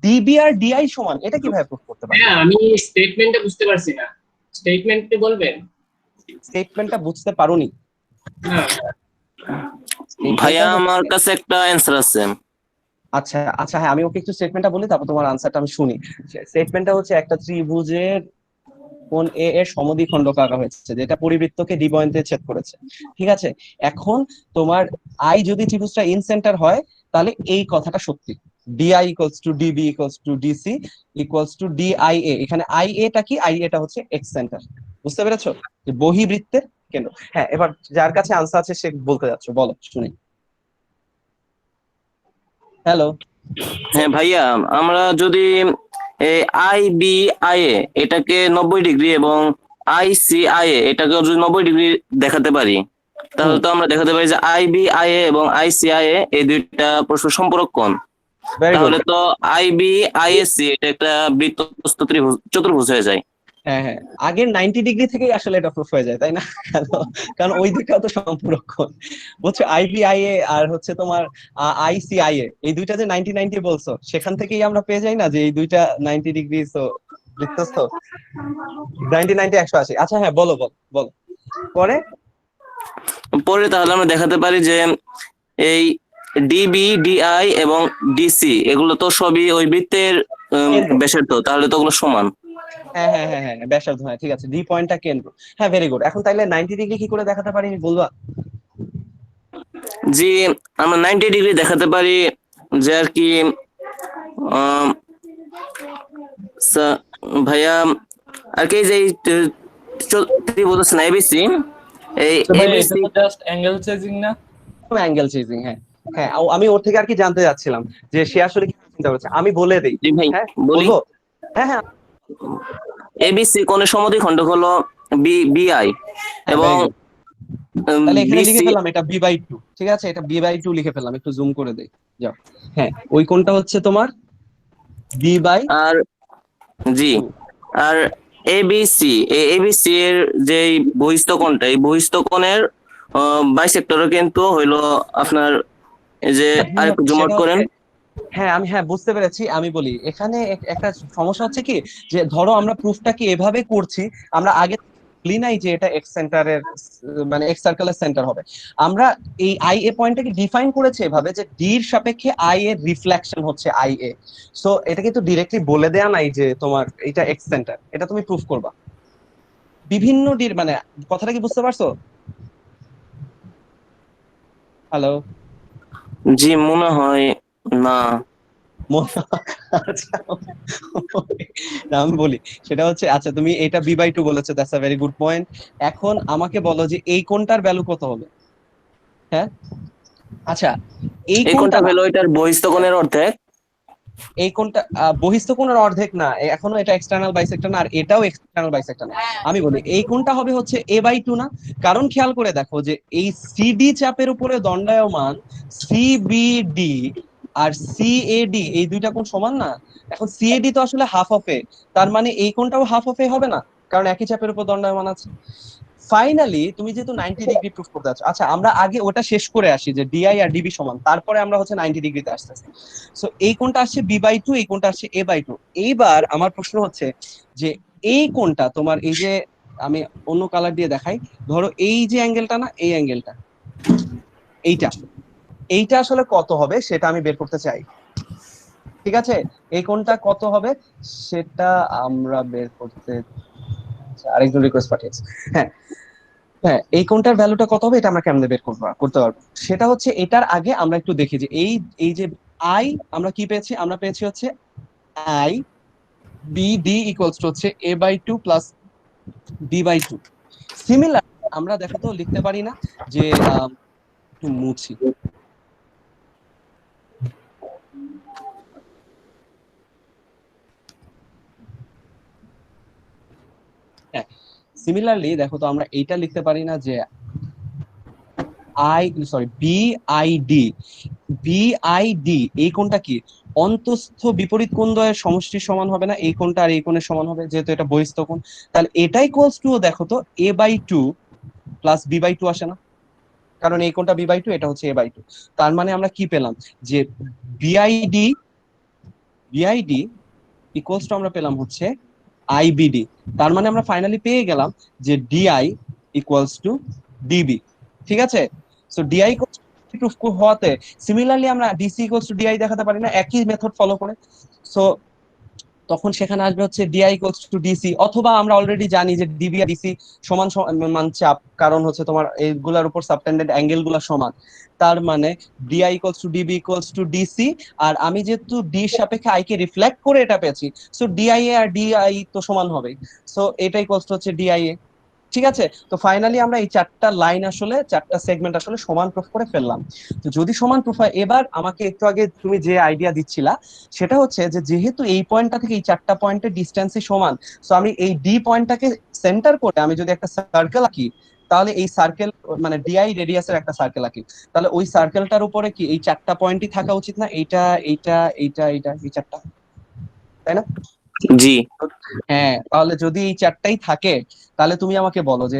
ডিবি আর ডিআই সমান, এটা কিভাবে প্রুফ করতে পারি? হ্যাঁ, আমি স্টেটমেন্টটা বুঝতে পারছি না, স্টেটমেন্টে বলবেন? স্টেটমেন্টটা বুঝতে পারোনি? না ভাইয়া আমার কাছে একটা অ্যান্সার আছে। আচ্ছা আচ্ছা, হ্যাঁ আমি ওকে একটু স্টেটমেন্টটা বলি, তারপর তোমার আনসারটা আমি শুনি। স্টেটমেন্টটা হচ্ছে একটা ত্রিভুজের কোণ এ এর সমদ্বিখণ্ডক আঁকা হয়েছে যেটা পরিবৃত্তকে ডি পয়েন্টে ছেদ করেছে, ঠিক আছে? এখন তোমার আই যদি ত্রিভুজটা ইন সেন্টার হয় তাহলে এই কথাটা সত্যি, DI equals to DB equals to DC equals to DIA. এখানে আই এটা কি? আই এটা হচ্ছে এক্স সেন্টার, বুঝতে পেরেছো? যে বহিবৃত্তের কেন্দ্র। হ্যাঁ, এবার যার কাছে আনসার আছে সে বলতে যাচ্ছে, বলো শুনি। হ্যালো। হ্যাঁ ভাইয়া, আমরা যদি আই বি আই এ এটাকে 90 ডিগ্রি এবং আই সি আই এ এটাকে যদি 90 ডিগ্রি দেখাতে পারি, তাহলে তো আমরা দেখাতে পারি যে আই বি আই এ এবং আই সি আই এ এই দুইটা পরস্পর সম্পর্ক কোণ। তাহলে তো I B I S C এটা একটা বৃত্তস্থ চতুর্ভুজ হয়ে যায়। হ্যাঁ হ্যাঁ, আগের 90 ডিগ্রি থেকেই আসলে এটা প্রুফ হয়ে যায়, তাই না? কারণ ওই দুইটাও তো সম্পূরক, বুঝছো? আইবিআইএ আর হচ্ছে তোমার আইসিআইএ, এই দুইটা যে 90-90 বলছো, সেখান থেকেই আমরা পেয়ে যাই না যে এই দুইটা 90 ডিগ্রি। তো লিখতেছ তো 90-90 180। আচ্ছা হ্যাঁ, বলো বলো বলো পরে। পরে তাহলে আমরা দেখাতে পারি যে এই ডিবি, ডিআই এবং ডিসি এগুলো তো সবই ওই বৃত্তের কেন্দ্র। ব্যাসার্ধ, তাহলে তো ওগুলো সমান। হ্যাঁ হ্যাঁ হ্যাঁ হ্যাঁ, ব্যাসার্ধ, হ্যাঁ ঠিক আছে, ডি পয়েন্টটা কেন্দ্র। হ্যাঁ, ভেরি গুড। এখন তাইলে 90 ডিগ্রি কি করে দেখাতে পারি বলবা? জি, আমরা 90 ডিগ্রি দেখাতে পারি যে আর কি আম, ভাইয়া আর কি যে বলতেছেন এবিসি, এই এবিসি জাস্ট অ্যাঙ্গেল চেজিং না? অ্যাঙ্গেল চেজিং, হ্যাঁ হ্যাঁ। আমি ওর থেকে আর কি জানতে যাচ্ছিলাম যে সে আসলে কি চিন্তা করছে। আমি বলে দেই। জি ভাই হ্যাঁ বলি, বলবো। হ্যাঁ হ্যাঁ, এবিসি কোণের সমদ্বিখণ্ডক হলো বিআই এবং very good। তাহলে এখানে লিখে বিসি ফেললাম এটা b/2, ঠিক আছে, এটা b/2 লিখে ফেললাম, একটু জুম করে দেই, যাও। হ্যাঁ, ওই কোণটা হচ্ছে তোমার b/2। আর জি, আর এবিসি, এবিসি এর যে বহিস্থ কোণটা, এই বহিস্থ কোণের বাইসেক্টরও কিন্তু হইলো আপনার এই যে আরেকটু জুম আউট করেন। হ্যাঁ আমি বুঝতে পেরেছি। আমি বলি এখানে একটা সমস্যা হচ্ছে কি, যে ধরো আমরা প্রুফটা কি এভাবে করছি, আমরা আগে বলি নাই যে এটা এক্স সেন্টারের মানে এক্স সার্কেলের সেন্টার হবে। আমরা এই আই এ পয়েন্টটাকে ডিফাইন করেছি এভাবে যে ডি এর সাপেক্ষে আই এর রিফ্লেকশন হচ্ছে আই এ। সো এটা কিন্তু ডিরেক্টলি বলে দেয়া নাই যে তোমার এটা এক্স সেন্টার, এটা তুমি প্রুফ করবা বিভিন্ন ডির, মানে কথাটা কি বুঝতে পারছো? হ্যালো? জি মনে হয় না। আচ্ছা, না আমি বলি সেটা হচ্ছে, আচ্ছা তুমি এটা b/2 বলেছো, that's a very good point. এখন আমাকে বলো যে এই কোণটার ভ্যালু কত হবে? হ্যাঁ আচ্ছা, এই এই কোণটা কোণটা হলো এটার বহিস্থ কোণের অর্ধেক। এই কোণটা বহিস্থ কোণের অর্ধেক না, এখনো এটা এক্সটার্নাল বাইসেক্টর না, আর এটাও এক্সটার্নাল বাইসেক্টর না। আমি বলি এই কোণটা হবে হচ্ছে a/2 না? কারণ খেয়াল করে দেখো যে এই সিডি চাপের উপরে দণ্ডায়মান সিবিডি আর সিএডি, এই দুইটা কোণ সমান না? এখন সিএডি তো আসলে হাফ অফ এ, তার মানে এই কোণটাও হাফ অফ এ হবে না, কারণ একই চাপের উপর দণ্ডায়মান আছে। ফাইনালি তুমি যেহেতু 90 ডিগ্রি প্রুফ করতে যাচ্ছ, আচ্ছা আমরা আগে ওটা শেষ করে আসি যে ডিআই আর ডিবি সমান, তারপরে আমরা হচ্ছে 90 ডিগ্রিতে আসতেছি। সো এই কোণটা আসছে b/2, এই কোণটা আসছে a/2। এইবার আমার প্রশ্ন হচ্ছে যে এই কোণটা তোমার, এই যে আমি অন্য কালার দিয়ে দেখাই, ধরো এই যে অ্যাঙ্গেলটা না, এই অ্যাঙ্গেলটা, এইটা এইটা আসলে কত হবে সেটা আমি বের করতে চাই, ঠিক আছে? এই কোণটা কত হবে সেটা আমরা বের করতে, আরেকজন রিকোয়েস্ট পাঠিয়েছে। হ্যাঁ হ্যাঁ, এই কোণটার ভ্যালুটা কত হবে এটা আমরা কেমনে বের করতে পারবো, সেটা হচ্ছে এটার আগে আমরা একটু দেখি যে এই যে আই আমরা কি পেয়েছি, আমরা পেয়েছি হচ্ছে আই বিডি ইকুয়ালস টু হচ্ছে a/2 প্লাস b/2। সিমিলার আমরা দেখো তো লিখতে পারি না যে একটু মুছি, হ্যাঁ সিমিলারলি দেখো তো আমরা এইটা লিখতে পারি না যে বিআইডি, এই কোণটা কি অন্তস্থ বিপরীত কোণ দ্বয়ের সমষ্টির সমান হবে না? এই কোণটা আর এই কোণের সমান হবে, যেহেতু এটা বহিস্থ কোণ। তাহলে এটা ইকুয়ালস টু, দেখো তো a/2 প্লাস b/2 আসে না? কারণ এই কোণটা b/2, এটা হচ্ছে a/2। তার মানে আমরা কি পেলাম যে বিআইডি ইকুয়ালস টু আমরা পেলাম হচ্ছে আইবিডি। তার মানে আমরা ফাইনালি পেয়ে গেলাম যে ডিআই ইকুয়ালস টু ডিবি, ঠিক আছে? সো ডিআই প্রুফ হওয়াতে সিমিলারলি আমরা ডিসি ইকুয়ালস টু ডিআই দেখাতে পারি না একই মেথড ফলো করে? সো তখন সেখানে আসবে হচ্ছে ডিআই ইকুয়ালস টু ডিসি, অথবা আমরা অলরেডি জানি যে ডিবি আর ডিসি সমান চাপ, কারণ হচ্ছে তোমার এইগুলার উপর সাবটেন্ডেড অ্যাঙ্গেল গুলা সমান। তার মানে DI equals to DB equals to DC, আর আমি যেহেতু ডি সাপেক্ষে আই কে রিফ্লেক্ট করে এটা পেয়েছি, সো ডিআই এ আর ডিআই তো সমান হবে। সো এটা ইকুয়ালস টু হচ্ছে ডিআই এ, ঠিক আছে? তো ফাইনালি আমরা এই চারটা লাইন আসলে, চারটা সেগমেন্ট আসলে সমান প্রুফ করে ফেললাম। তো যদি সমান প্রুফ হয়, এবার আমাকে একটু আগে তুমি যে আইডিয়া দিচ্ছিলা সেটা হচ্ছে যে যেহেতু এই পয়েন্টটা থেকে এই চারটা পয়েন্টের ডিসটেন্সই সমান, সো আমি এই ডি পয়েন্টটাকে সেন্টার করে আমি যদি একটা সার্কেল আঁকি, তাহলে এই সার্কেল মানে ডিআই রেডিয়াসের একটা সার্কেল আঁকি, তাহলে ওই সার্কেলটার উপরে কি এই চারটা পয়েন্টই থাকা উচিত না? এইটা এইটা এইটা এইটা এই চারটা, তাই না? জি। হ্যাঁ, তাহলে যদি এই চারটাই থাকে তাহলে তুমি আমাকে বলো যে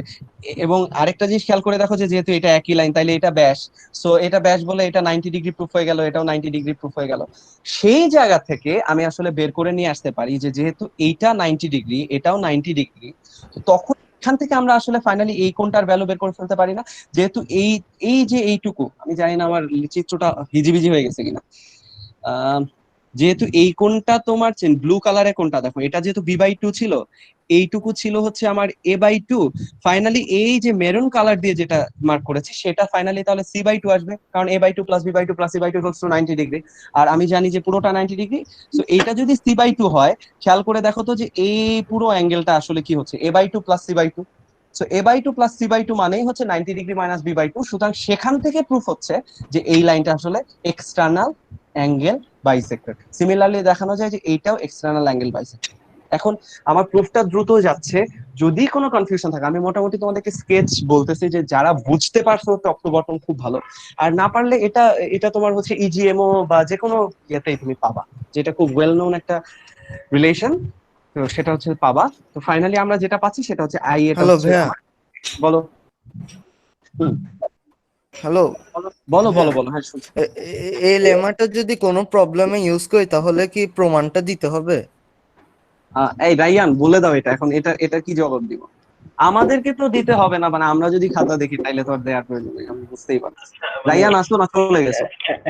এবং আরেকটা জিনিস খেয়াল করে দেখো যে যেহেতু এটা একই লাইন তাইলে এটা ব্যাস, সো এটা ব্যাস বলে এটা 90 ডিগ্রি প্রুফ হয়ে গেল, এটাও 90 ডিগ্রি প্রুফ হয়ে গেল। সেই জায়গা থেকে আমি আসলে বের করে নিয়ে আসতে পারি যে যেহেতু এইটা 90 ডিগ্রি এটাও 90 ডিগ্রি, তখন এখান থেকে আমরা আসলে ফাইনালি এই কোণটার ভ্যালু বের করে ফেলতে পারি না? যেহেতু এই এই যে এইটুকু, আমি জানি না আমার চিত্রটা হিজিবিজি হয়ে গেছে কিনা, যেহেতু এই কোণটা তোমার ব্লু কালারের কোণটা দেখো, এটা যেহেতু b/2 ছিল, এইটুকু ছিল হচ্ছে আমার a/2, ফাইনালি এই যে মেরুন কালার দিয়ে যেটা মার্ক করেছি সেটা ফাইনালি তাহলে c/2 আসবে, কারণ a/2 plus b/2 plus c/2 equals to 90 degree. আর আমি জানি যে পুরোটা 90 ডিগ্রি, সো এইটা যদি c/2 হয়, খেয়াল করে দেখো তো যে এই পুরো অ্যাঙ্গেলটা আসলে কি হচ্ছে, a/2 plus c/2। So a/2 plus c/2 মানেই হচ্ছে 90 ডিগ্রি মাইনাস b/2, সুতরাং সেখান থেকে প্রুফ হচ্ছে যে এই লাইনটা আসলে এক্সটার্নাল অ্যাঙ্গেল বাইসেক্টর। সিমিলারলি দেখানো যায় যে এইটাও এক্সটার্নাল অ্যাঙ্গেল বাইসেক্টর। এখন আমার প্রুফটা দ্রুত যাচ্ছে, যদি কোনো কনফিউশন থাকে আমি মোটামুটি তোমাদেরকে স্কেচ বলতেছি, যে যারা বুঝতে পারছো টপ টু বটম খুব ভালো, আর না পারলে এটা এটা তোমার হচ্ছে ইজিএমও বা যে কোনো ইয়েতেই তুমি পাবা, যেটা খুব ওয়েল নোন একটা রিলেশন, তো সেটা হচ্ছে পাবা। তো ফাইনালি আমরা যেটা পাচ্ছি সেটা হচ্ছে আই, এটা হ্যালো হচ্ছে ভাইয়া। বলো। হুম, হ্যালো। বলো হ্যাঁ, বলো বলো, হ্যাঁ শুনছি। এই লেমাটা যদি কোনো প্রবলেমে ইউজ করি তাহলে কি প্রমাণটা দিতে হবে? এই রাইয়ান বলে দাও, এটা এখন এটা এটা কি জবাব দিব? আমাদেরকে তো দিতে হবে না, মানে আমরা যদি খাতা দেখি তাইলে তো আর দেওয়ার প্রয়োজন নেই, আমি বুঝতেই পারছি। রাইয়ান আসো না, চলে গেছো?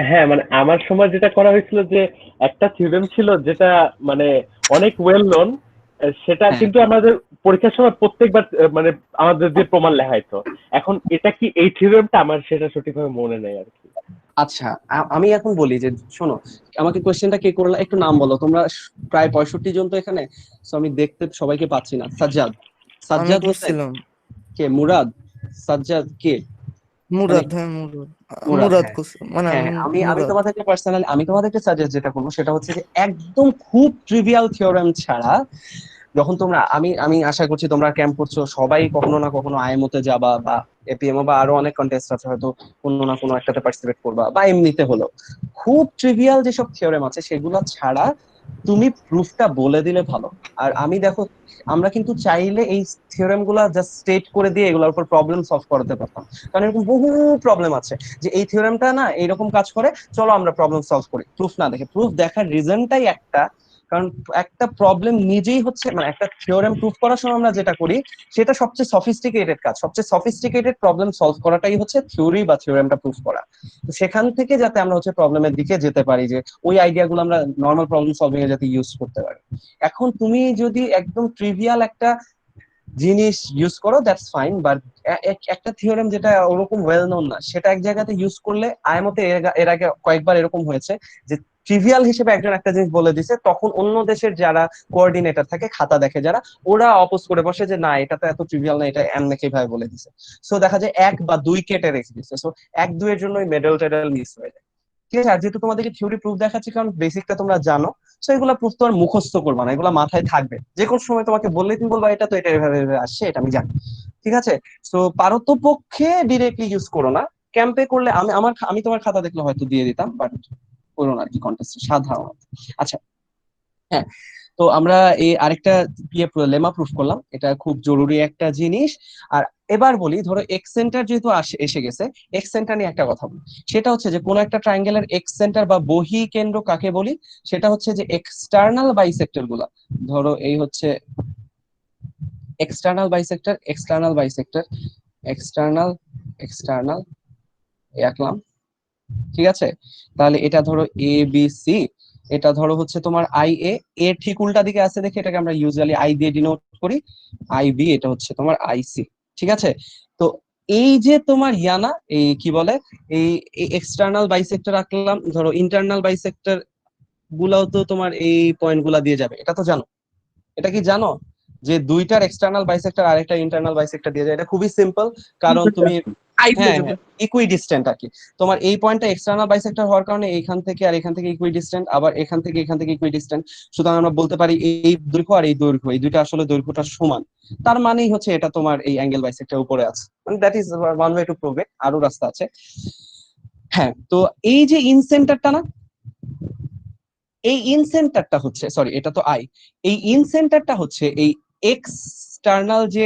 হ্যাঁ মানে আমার সময় যেটা করা হয়েছিল যে একটা থিওরেম ছিল যেটা মানে অনেক ওয়েল নোন, সেটা হ্যাঁ, কিন্তু আমাদের পরীক্ষার সময় প্রত্যেকবার মানে আমাদের দিয়ে প্রমাণ লেখা হতো। এখন এটা কি এই থিওরেমটা, আমার সেটা সঠিকভাবে মনে নেই আর কি। আচ্ছা, আমি এখন বলি যে শোনো, আমাকে কোশ্চেনটা কে করলো একটু নাম বলো তোমরা, প্রায় 65 জন তো এখানে, সো আমি দেখতে সবাইকে পাচ্ছি না। সাজ্জাদ, আমি সাজ্জাদ হোসেন, করছিলাম। কে মুরাদ, সাজ্জাদ কে, মানে মুরাদ, হ্যাঁ মুরাদ। মুরাদ, মুরাদ হ্যাঁ করছিলাম, মানে হ্যাঁ আমি হ্যাঁ, আমি মুরাদ। তোমাদেরকে পার্সোনালি আমি তোমাদেরকে সাজেস্ট যেটা করবো সেটা হচ্ছে যে একদম খুব ট্রিভিয়াল থিওরেম ছাড়া, যখন তোমরা আমি আমি আশা করছি তোমরা ক্যাম্প করছো সবাই কখনো না কখনো আইএমওতে যাবা বা এপিএমও বা আরো অনেক কন্টেস্ট আছে, হয়তো কোনো না কোনো একটাতে পার্টিসিপেট করবা বা এমনিতে হলো, খুব ট্রিভিয়াল যেসব থিওরেম আছে সেগুলো ছাড়া তুমি প্রুফটা বলে দিলে ভালো। আর আমি দেখো, আমরা কিন্তু চাইলে এই থিওরেম গুলা জাস্ট স্টেট করে দিয়ে এগুলোর উপর প্রবলেম সলভ করতে পারতাম, কারণ এরকম বহু প্রবলেম আছে যে এই থিওরেমটা না এইরকম কাজ করে, চলো আমরা প্রবলেম সলভ করি প্রুফ না দেখে। প্রুফ দেখার রিজনটাই একটা, কারণ একটা প্রবলেম নিজেই হচ্ছে, মানে একটা থিওরেম প্রুফ করার সময় আমরা যেটা করি সেটা সবচেয়ে সফিস্টিকেটেড কাজ, সবচেয়ে সফিস্টিকেটেড প্রবলেম সলভ করাটাই হচ্ছে থিওরি বা থিওরেমটা প্রুফ করা। তো সেখান থেকে যাতে আমরা হচ্ছে প্রবলেমের দিকে যেতে পারি, যে ওই আইডিয়া গুলো আমরা নর্মাল প্রবলেম সলভিং এ যাতে ইউজ করতে পারি। এখন তুমি যদি একদম ট্রিভিয়াল একটা জিনিস ইউজ করো দ্যাটস ফাইন, বাট একটা থিওরেম যেটা ওরকম ওয়েল নোন না সেটা এক জায়গাতে ইউজ করলে, আইএমওতে এর আগে কয়েকবার এরকম হয়েছে যে ট্রিভিয়াল হিসেবে একজন একটা জিনিস বলে দিছে, তখন অন্য দেশের যারা কোঅর্ডিনেটর থাকে, খাতা দেখে যারা, ওরা অপোজ করে বসে যে না এটা তো এত ট্রিভিয়াল না, এটা এমন কিভাবে বলে দিছে। সো দেখা যায় 1 বা 2 কেটে রেখে দিচ্ছে, সো 1-2 এর জন্য মেডেল টেডেল মিস হয়ে যায়। ঠিক আছে, আর যেহেতু তোমাদেরকে থিওরি প্রুফ দেখাচ্ছি কারণ বেসিকটা তোমরা জানো, সো এগুলা প্রুফ তো আর মুখস্থ করবা না, এগুলা মাথায় থাকবে, যে কোনো সময় তোমাকে বললেই তুমি বলবা এটা তো এটা এভাবে এভাবে আসছে, এটা আমি জানি। ঠিক আছে, সো পারতপক্ষে ডিরেক্টলি ইউজ করো না, ক্যাম্পে করলে আমি তোমার খাতা দেখলে হয়তো দিয়ে দিতাম, বাট করো না আর কি কন্টেস্ট সাধারণত। আচ্ছা, হ্যাঁ, তো আমরা এই আরেকটা লেমা প্রুফ করলাম, এটা খুব জরুরি একটা জিনিস। আর এবার বলি, ধরো এক্স সেন্টার যেহেতু এসে গেছে, এক্স সেন্টার নিয়ে একটা কথা বলি, সেটা হচ্ছে যে কোন একটা ট্রায়াঙ্গেলের এক্স সেন্টার বা বহি কেন্দ্র কাকে বলি, সেটা হচ্ছে যে এক্সটার্নাল বাইসেক্টর গুলা। ধরো এই হচ্ছে external bisector, external bisector, external, external আঁকলাম। ঠিক আছে, তাহলে এটা ধরো এ বি সি, এটা ধরো হচ্ছে তোমার আই এ, এর ঠিক উল্টা দিকে আছে দেখে এটাকে আমরা ইউজুয়ালি আই দিয়ে ডিনোট করি, আই বি, এটা হচ্ছে তোমার আই সি। ঠিক আছে, তো এই যে তোমার ইয়ানা, এই কি বলে, এই এক্সটার্নাল বাইসেক্টর আঁকলাম, ধরো ইন্টারনাল বাইসেক্টর গুলাও তো তোমার এই পয়েন্ট গুলা দিয়ে যাবে, এটা তো জানো। এটা কি জানো যে দুইটার এক্সটার্নাল বাইসেক্টর আরেকটা ইন্টারনাল বাইসেক্টর দিয়ে যায়? এটা খুবই সিম্পল, কারণ তুমি আই দিয়ে হ্যাঁ যাবে। হ্যাঁ ইকুইডিস্টেন্ট আর কি। তোমার এই পয়েন্টটা এক্সটার্নাল বাইসেক্টর হওয়ার কারণে এইখান থেকে আর এখান থেকে ইকুইডিস্টেন্ট, আবার এখান থেকে ইকুইডিস্টেন্ট, সুতরাং আমরা বলতে পারি এই দৈর্ঘ্য আর এই দৈর্ঘ্য, এই দুইটা আসলে দৈর্ঘ্যটা সমান, তার মানেই হচ্ছে এটা তোমার এই অ্যাঙ্গেল বাইসেক্টর উপরে আছে, মানে that is one way to prove ইট, আরো রাস্তা আছে। হ্যাঁ, তো এই যে ইনসেন্টারটা না, এই ইনসেন্টারটা হচ্ছে, সরি এটা তো আই, এই ইনসেন্টারটা হচ্ছে এই এক্সটার্নাল যে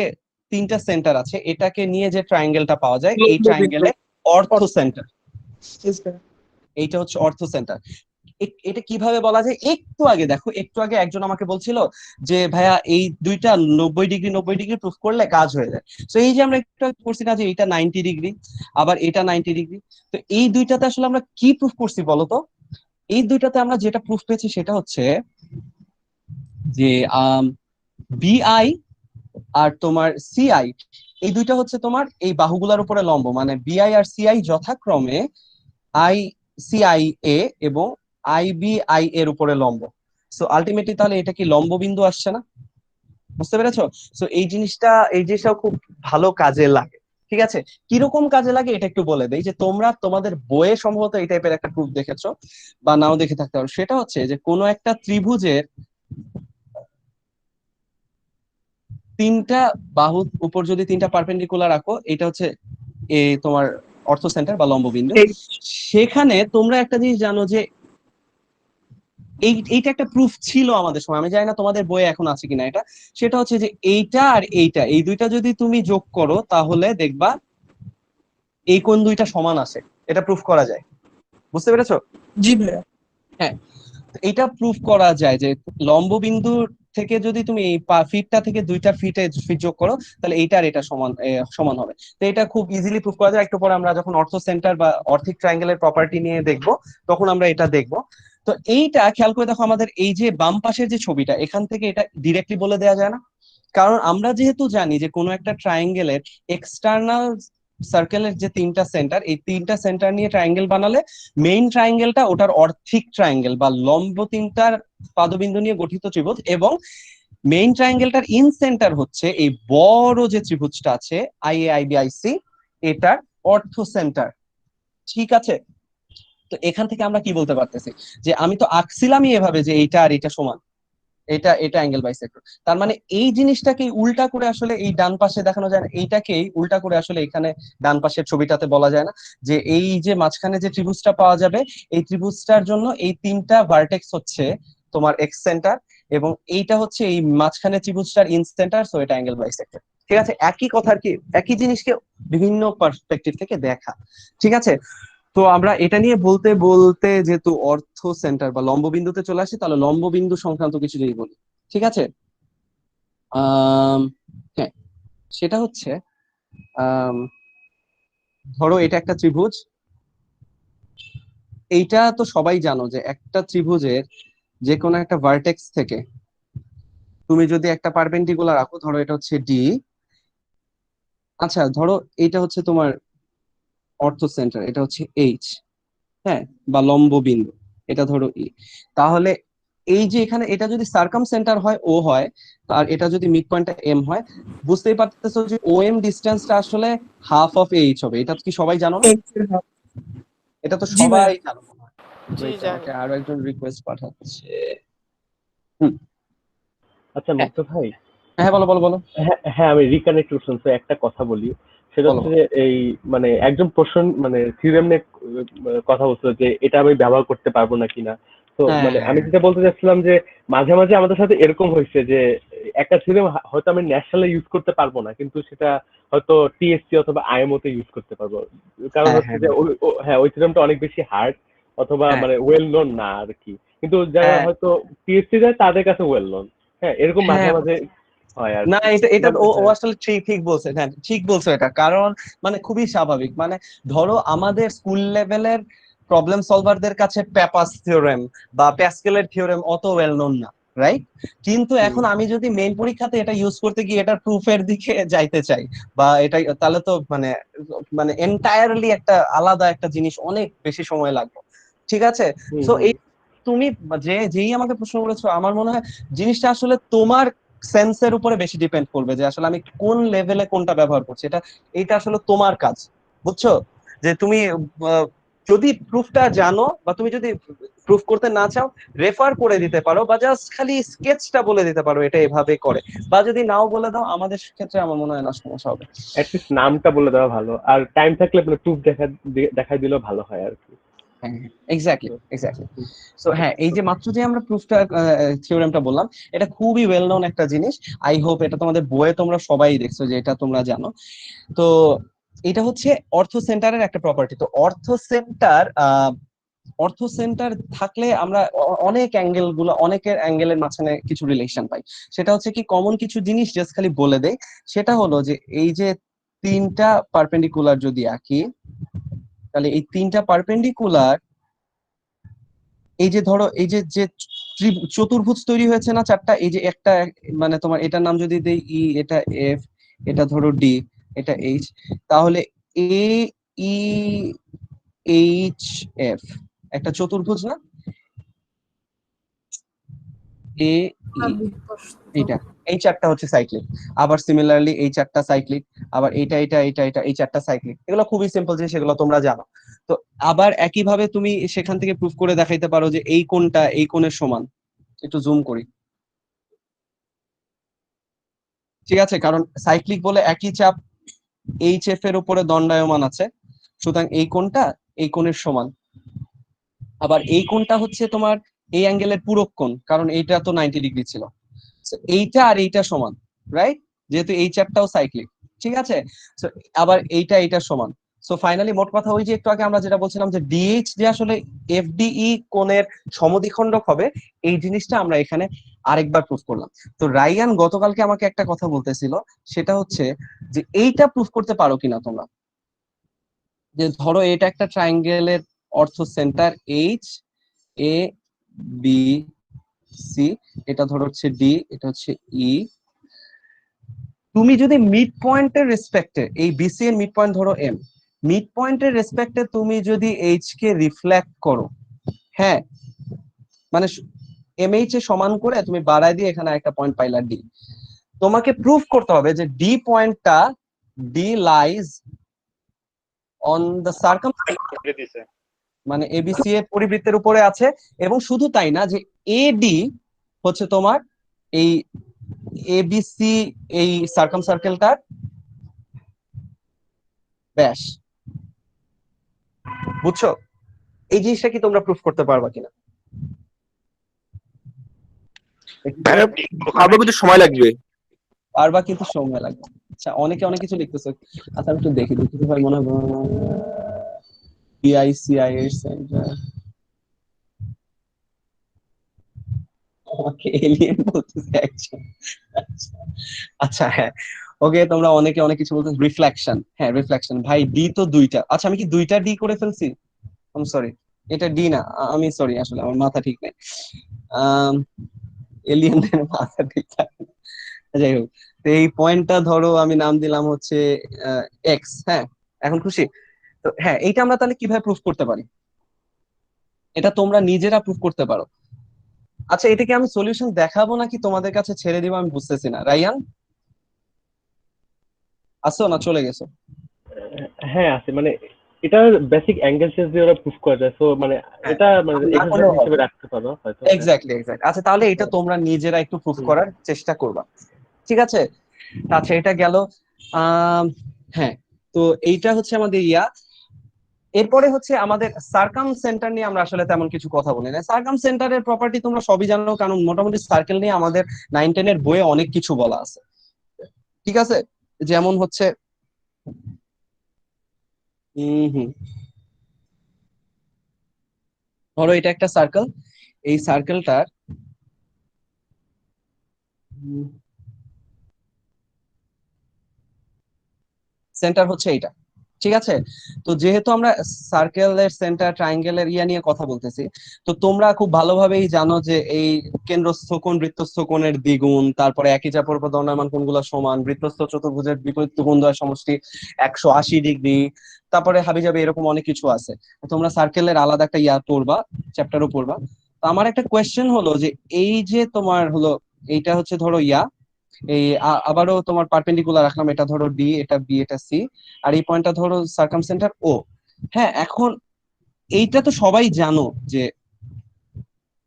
তিনটা সেন্টার আছে এটাকে নিয়ে যে ট্রায়াঙ্গেলটা পাওয়া যায় এই ট্রায়াঙ্গেলে অর্থ সেন্টার, এইটা হচ্ছে অর্থ সেন্টার। এটা কিভাবে বলা যায়, একটু আগে দেখো, একটু আগে একজন আমাকে বলছিল যে ভাইয়া এই দুইটা 90 ডিগ্রি প্রুফ করলে কাজ হয়ে যায়। তো এই যে আমরা একটু আগে করছি না যে এটা 90 ডিগ্রি, আবার এটা 90 ডিগ্রি, তো এই দুইটাতে আসলে আমরা কি প্রুফ করছি বলতো? এই দুইটাতে আমরা যেটা প্রুফ পেয়েছি সেটা হচ্ছে যে বিআই আর তোমার সিআই, এই দুইটা হচ্ছে তোমার এই বাহুগুলোর উপরে লম্ব, মানে বিআই আর সিআই যথাক্রমে আই সিআই এ এবং আইবিআই এর উপরে লম্ব। সো আলটিমেটলি তাহলে এটা কি লম্ব বিন্দু আসছে না? বুঝতে পেরেছো? সো এই জিনিসটাও খুব ভালো কাজে লাগে। ঠিক আছে, কিরকম কাজে লাগে এটা একটু বলে দেই, যে তোমরা তোমাদের বইয়ে সম্ভবত এই টাইপের একটা প্রুফ দেখেছো বা নাও দেখে থাকতে পারো। সেটা হচ্ছে যে কোনো একটা ত্রিভুজের তিনটা বাহুর উপর যদি তিনটা পারপেন্ডিকুলার রাখো, এটা হচ্ছে তোমার অর্থ সেন্টার বা লম্ব বিন্দু। সেখানে তোমরা একটা জিনিস জানো যে এইটা একটা প্রুফ ছিল আমাদের সময়, আমি জানি না তোমাদের বইয়ে এখন আছে কিনা এটা। সেটা হচ্ছে যে এইটা আর এইটা, এই দুইটা যদি তুমি যোগ করো তাহলে দেখবা এই কোণ দুইটা সমান আসে, এটা প্রুফ করা যায়। বুঝতে পেরেছো? জি ভাইয়া। হ্যাঁ, এটা প্রুফ করা যায় যে লম্ব বিন্দু থেকে যদি তুমি এই ফিটটা থেকে দুইটা ফিট যোগ করো তাহলে এইটা আর এটা সমান হবে। তো এটা খুব ইজিলি প্রুফ করা যায়। একটু পরে আমরা যখন অর্থ সেন্টার বা অর্থিক ট্রায়াঙ্গেলের প্রপার্টি নিয়ে দেখবো তখন আমরা এটা দেখবো। তো এইটা খেয়াল করে দেখো, আমাদের এই যে বাম পাশের যে ছবিটা, এখান থেকে এটা ডিরেক্টলি বলে দেওয়া যায় না, কারণ আমরা যেহেতু জানি যে কোনো একটা ট্রায়াঙ্গেলের এক্সটার্নাল সার্কেলের যে তিনটা সেন্টার, এই তিনটা সেন্টার নিয়ে ট্রায়াঙ্গেল বানালে মেইন ট্রায়াঙ্গেলটা ওটার অর্থিক ট্রায়াঙ্গেল বা লম্ব তিনটার পাদবিন্দু নিয়ে গঠিত ত্রিভুজ, এবং মেইন ট্রায়াঙ্গেলটার ইন সেন্টার হচ্ছে এই বড় যে ত্রিভুজটা আছে আইএআইবিআইসি, এটার অর্থ সেন্টার। ঠিক আছে, তো এখান থেকে আমরা কি বলতে পারতেছি যে আমি তো আঁকছিলামই এভাবে যে এইটা আর এটা সমান, এটা এটা অ্যাঙ্গেল বাইসেক্টর। তার মানে এই জিনিসটাকে উল্টা করে আসলে এই ডান পাশে দেখানো যায় না, এইটাকেই উল্টা করে আসলে এখানে ডান পাশের ছবিটাতে বলা যায় না যে এই যে মাঝখানে যে ত্রিভুজটা পাওয়া যাবে এই ত্রিভুজটার জন্য এই তিনটা ভার্টেক্স হচ্ছে তোমার এক্স সেন্টার, এবং এইটা হচ্ছে এই মাঝখানে ত্রিভুজটার ইন সেন্টার, সো এটা অ্যাঙ্গেল বাইসেক্টর। ঠিক আছে, একই কথার কি একই জিনিসকে বিভিন্ন পার্সপেক্টিভ থেকে দেখা। ঠিক আছে, তো আমরা এটা নিয়ে বলতে বলতে যেহেতু অর্থ সেন্টার বা লম্ব বিন্দুতে চলে আসি, তাহলে লম্ব বিন্দু সংক্রান্ত কিছু যদি বলি। ঠিক আছে, হ্যাঁ, সেটা হচ্ছে ধরো এটা একটা ত্রিভুজ। এইটা তো সবাই জানো যে একটা ত্রিভুজের যে কোনো একটা ভার্টেক্স থেকে তুমি যদি একটা পারপেন্ডিকুলার রাখো, ধরো এটা হচ্ছে ডি, আচ্ছা ধরো এটা হচ্ছে তোমার অর্থ সেন্টার, এটা হচ্ছে এইচ, হ্যাঁ, বা লম্ব বিন্দু, এটা ধরো ই, তাহলে এই যে এখানে এটা যদি সার্কাম সেন্টার হয় ও হয়, আর এটা যদি মিড পয়েন্টটা এম হয়, বুঝতেই পারতেছো যে ও এম ডিস্টেন্সটা আসলে হাফ অফ এইচ হবে। এটা কি সবাই জানো না? এটা তো জি ভাইয়া। সবাই জানো। জি Wait, জানি। আমাকে আরো একজন রিকোয়েস্ট পাঠাচ্ছে। হুম, আচ্ছা হ্যাঁ মুক্ত ভাই, হ্যাঁ, বলো বলো বলো হ্যাঁ হ্যাঁ, আমি রিকানেক্ট করছিলাম, তো একটা কথা বলি। সেটা বলো। হচ্ছে যে এই মানে একজন প্রশ্ন মানে থিওরেম নিয়ে কথা বলছিল যে এটা আমি ব্যবহার করতে পারবো না কিনা। তো হ্যাঁ মানে হ্যাঁ আমি যেটা বলতে চাচ্ছিলাম যে মাঝে মাঝে আমাদের সাথে এরকম হয়েছে যে একটা থিওরেম হয়তো আমি ন্যাশনালে ইউজ করতে পারবো না, কিন্তু সেটা হয়তো টিএসসি অথবা আইএমও তে ইউজ করতে পারবো। কারণ হ্যাঁ হচ্ছে হ্যাঁ যে হ্যাঁ ওই থিওরেমটা অনেক বেশি হার্ড অথবা হ্যাঁ মানে ওয়েল নোন না আর কি, কিন্তু যারা হ্যাঁ হয়তো টিএসসি যায় তাদের কাছে ওয়েল নোন। হ্যাঁ, এরকম মাঝে হ্যাঁ, মাঝে হয় আর না কি। এটা এটা বাট ও ও হ্যাঁ, আসলে ঠিক ঠিক বলছে, হ্যাঁ ঠিক বলছো এটা, কারণ মানে খুবই স্বাভাবিক। মানে ধরো আমাদের স্কুল লেভেলের প্রবলেম সলভারদের কাছে প্যাপাস থিওরেম বা প্যাসকেলের থিওরেম অত ওয়েল নোন না, রাইট? কিন্তু এখন আমি যদি মেইন পরীক্ষাতে এটা ইউজ করতে গিয়ে এটা প্রুফের দিকে যাইতে চাই বা এটা, তাহলে তো মানে মানে এন্টায়ারলি একটা আলাদা একটা জিনিস, অনেক বেশি সময় লাগবে। ঠিক আছে, হুম সো হুম। এই তুমি যেই আমাকে প্রশ্ন করেছো, আমার মনে হয় জিনিসটা আসলে তোমার সেন্সের উপরে বেশি ডিপেন্ড করবে যে আসলে আমি কোন লেভেলে কোনটা ব্যবহার করছি। এটা আসলে তোমার কাজ, বুঝছো? যে তুমি যদি প্রুফটা জানো বা তুমি যদি প্রুফ করতে না চাও, রেফার করে দিতে পারো বা জাস্ট খালি স্কেচটা বলে দিতে পারো এটা এভাবে করে, বা যদি নাও বলে দাও, আমাদের ক্ষেত্রে আমার মনে হয় না সমস্যা হবে। অ্যাটলিস্ট নামটা বলে দেওয়া ভালো, আর টাইম থাকলে মানে প্রুফ দেখাই দিলেও ভালো হয় আর কি। হ্যাঁ এক্স্যাক্টলি এক্স্যাক্টলি। সো হ্যাঁ, এই যে মাত্র যে আমরা প্রুফটা থিওরেমটা বললাম, এটা খুবই ওয়েল নোন একটা জিনিস। আই হোপ এটা তোমাদের বইয়ে তোমরা সবাই দেখছো, যে এটা তোমরা জানো। তো এটা হচ্ছে অর্থ সেন্টারের একটা প্রপার্টি। তো অর্থ সেন্টার থাকলে আমরা অনেক অ্যাঙ্গেল গুলো, অনেকের অ্যাঙ্গেলের মাঝখানে কিছু রিলেশন পাই। সেটা হচ্ছে কি, কমন কিছু জিনিস জাস্ট খালি বলে দেই। সেটা হলো যে এই যে তিনটা পারপেন্ডিকুলার যদি আঁকি, তাহলে এই তিনটা পারপেন্ডিকুলার, এই যে ধরো এই যে যে চতুর্ভুজ তৈরি হয়েছে না চারটা, এই যে একটা মানে তোমার এটার নাম যদি দেই ই, এটা এফ, এটা ধরো ডি, এটা এইচ, তাহলে এ ই এইচ এফ একটা চতুর্ভুজ না? এ ই, এইটা, এই চারটা হচ্ছে সাইক্লিক। আবার সিমিলারলি এই চারটা সাইক্লিক, আবার এটা এটা এটা এটা এই চারটা সাইক্লিক। এগুলো খুবই সিম্পল জিনিস, সেগুলো তোমরা জানো। তো আবার একই ভাবে তুমি সেখান থেকে প্রুফ করে দেখাইতে পারো যে এই কোণটা এই কোণের সমান। একটু জুম করি, ঠিক আছে? কারণ সাইক্লিক বলে একই চাপ এইচ এফ এর উপরে দণ্ডায়মান আছে, সুতরাং এই কোণটা এই কোণের সমান। আবার এই কোণটা হচ্ছে তোমার এই অ্যাঙ্গেলের পূরক কোণ, কারণ এইটা তো 90 ডিগ্রি ছিল। So, এইটা আর এইটা সমান, রাইট? যেহেতু এই চারটাও সাইক্লিক, ঠিক আছে? So, আবার এইটা এইটার সমান। সো ফাইনালি মোট কথা ওই যে একটু আগে আমরা যেটা বলছিলাম যে ডিএইচ যে আসলে এফডিই কোণের সমদ্বিখণ্ডক হবে, এই জিনিসটা আমরা এখানে আরেকবার প্রুফ করলাম। তো রায়ান গতকালকে আমাকে একটা কথা বলতেছিল, সেটা হচ্ছে যে এইটা প্রুফ করতে পারো কিনা তোমরা, যে ধরো এটা একটা ট্রায়াঙ্গেলের orthocentre H A B C, এটা ধরো হচ্ছে ডি, এটা হচ্ছে ই। তুমি যদি মিড পয়েন্টের রেসপেক্টে, এই বিসি এর মিড পয়েন্ট ধরো এম, মিড পয়েন্টের রেসপেক্টে তুমি যদি এইচ কে রিফ্লেক্ট করো, হ্যাঁ মানে এমএইচ এ সমান করে তুমি বাড়ায় দিয়ে এখানে একটা পয়েন্ট পাইলা ডি, তোমাকে প্রুফ করতে হবে যে ডি পয়েন্টটা, D lies on the circumference, মানে এবিসি এর পরিবৃত্তের উপরে আছে। এবং শুধু তাই না, যে এডি হচ্ছে তোমার এই এবিসি এই সার্কাম সার্কেলটার ব্যাস। বুঝছো? এই জিনিসটা কি তোমরা প্রুফ করতে পারবা কিনা? আবার কিন্তু সময় লাগবে। পারবা, কিন্তু সময় লাগবে। আচ্ছা, অনেকে অনেক কিছু লিখতেছে। আচ্ছা আমি একটু দেখি দেখি ভাই, মনে হয় বিআইসিআই এর সেন্টার, আমাকে এলিয়েন বলতেছে একজন। আচ্ছা হ্যাঁ, ওকে, তোমরা অনেকে অনেক কিছু বলতেছো। রিফ্লেকশন, হ্যাঁ রিফ্লেকশন। ভাই ডি তো দুইটা। আচ্ছা আমি কি দুইটা ডি করে ফেলছি? আমি সরি, এটা ডি না, আমি সরি, আসলে আমার মাথা ঠিক নেই। এলিয়েনের মাথা ঠিক থাকে না। যাই হোক, তো এই পয়েন্টটা ধরো আমি নাম দিলাম হচ্ছে এক্স। হ্যাঁ, এখন খুশি? তো হ্যাঁ, এইটা আমরা তাহলে কিভাবে প্রুফ করতে পারি? এটা তোমরা নিজেরা প্রুফ করতে পারো। আচ্ছা, এটা কি আমি সলিউশন দেখাবো নাকি তোমাদের কাছে ছেড়ে দিব, আমি বুঝতেছি না। রাইয়ান আসো না চলে গেছো? হ্যাঁ আছে, মানে এটার বেসিক অ্যাঙ্গেল শেষ দিয়ে ওরা প্রুফ করা যায়। সো মানে হ্যাঁ, এটা মানে না এক্সারসাইজ করলেও হবে। হিসেবে রাখতে পারো হয়তো। Exactly exact. আচ্ছা তাহলে এটা তোমরা নিজেরা একটু প্রুফ করার চেষ্টা করবা, ঠিক আছে? আচ্ছা এটা গেল। আহ হ্যাঁ, তো এইটা হচ্ছে আমাদের ইয়া। এরপরে হচ্ছে আমাদের সার্কাম সেন্টার নিয়ে আমরা আসলে তেমন কিছু কথা বলি না। সার্কাম সেন্টারের প্রপার্টি তোমরা সবই জানো, কারণ মোটামুটি সার্কেল নিয়ে আমাদের 9-10 এর বইয়ে অনেক কিছু বলা আছে, ঠিক আছে? যেমন হচ্ছে হুম, ধরো এটা একটা সার্কেল, এই সার্কেলটার সেন্টার হচ্ছে এইটা, ঠিক আছে? তো যেহেতু আমরা সার্কেলের সেন্টার ট্রায়াঙ্গেলের ইয়া নিয়ে কথা বলতেছি, তো তোমরা খুব ভালোভাবেই জানো যে এই কেন্দ্রস্থ কোণ বৃত্তস্থ কোণের দ্বিগুণ, তারপরে একই চাপের উপর দণ্ডায়মান কোণগুলো সমান, বৃত্তস্থ চতুর্ভুজের বিপরীত কোণদ্বয়ের সমষ্টি 180 ডিগ্রি, তারপরে হাবিজাবি এরকম অনেক কিছু আছে। তোমরা সার্কেলের আলাদা একটা ইয়া পড়বা, চ্যাপ্টারও পড়বা। তো আমার একটা কোয়েশ্চেন হলো যে এই যে তোমার হলো এইটা হচ্ছে ধরো ইয়া, এই আবারও তোমার পারপেন্ডিকুলার রাখলাম, এটা ধরো ডি, এটা বি, এটা সি, আর এই পয়েন্টটা ধরো সার্কাম সেন্টার ও। হ্যাঁ, এখন এইটা তো সবাই জানো যে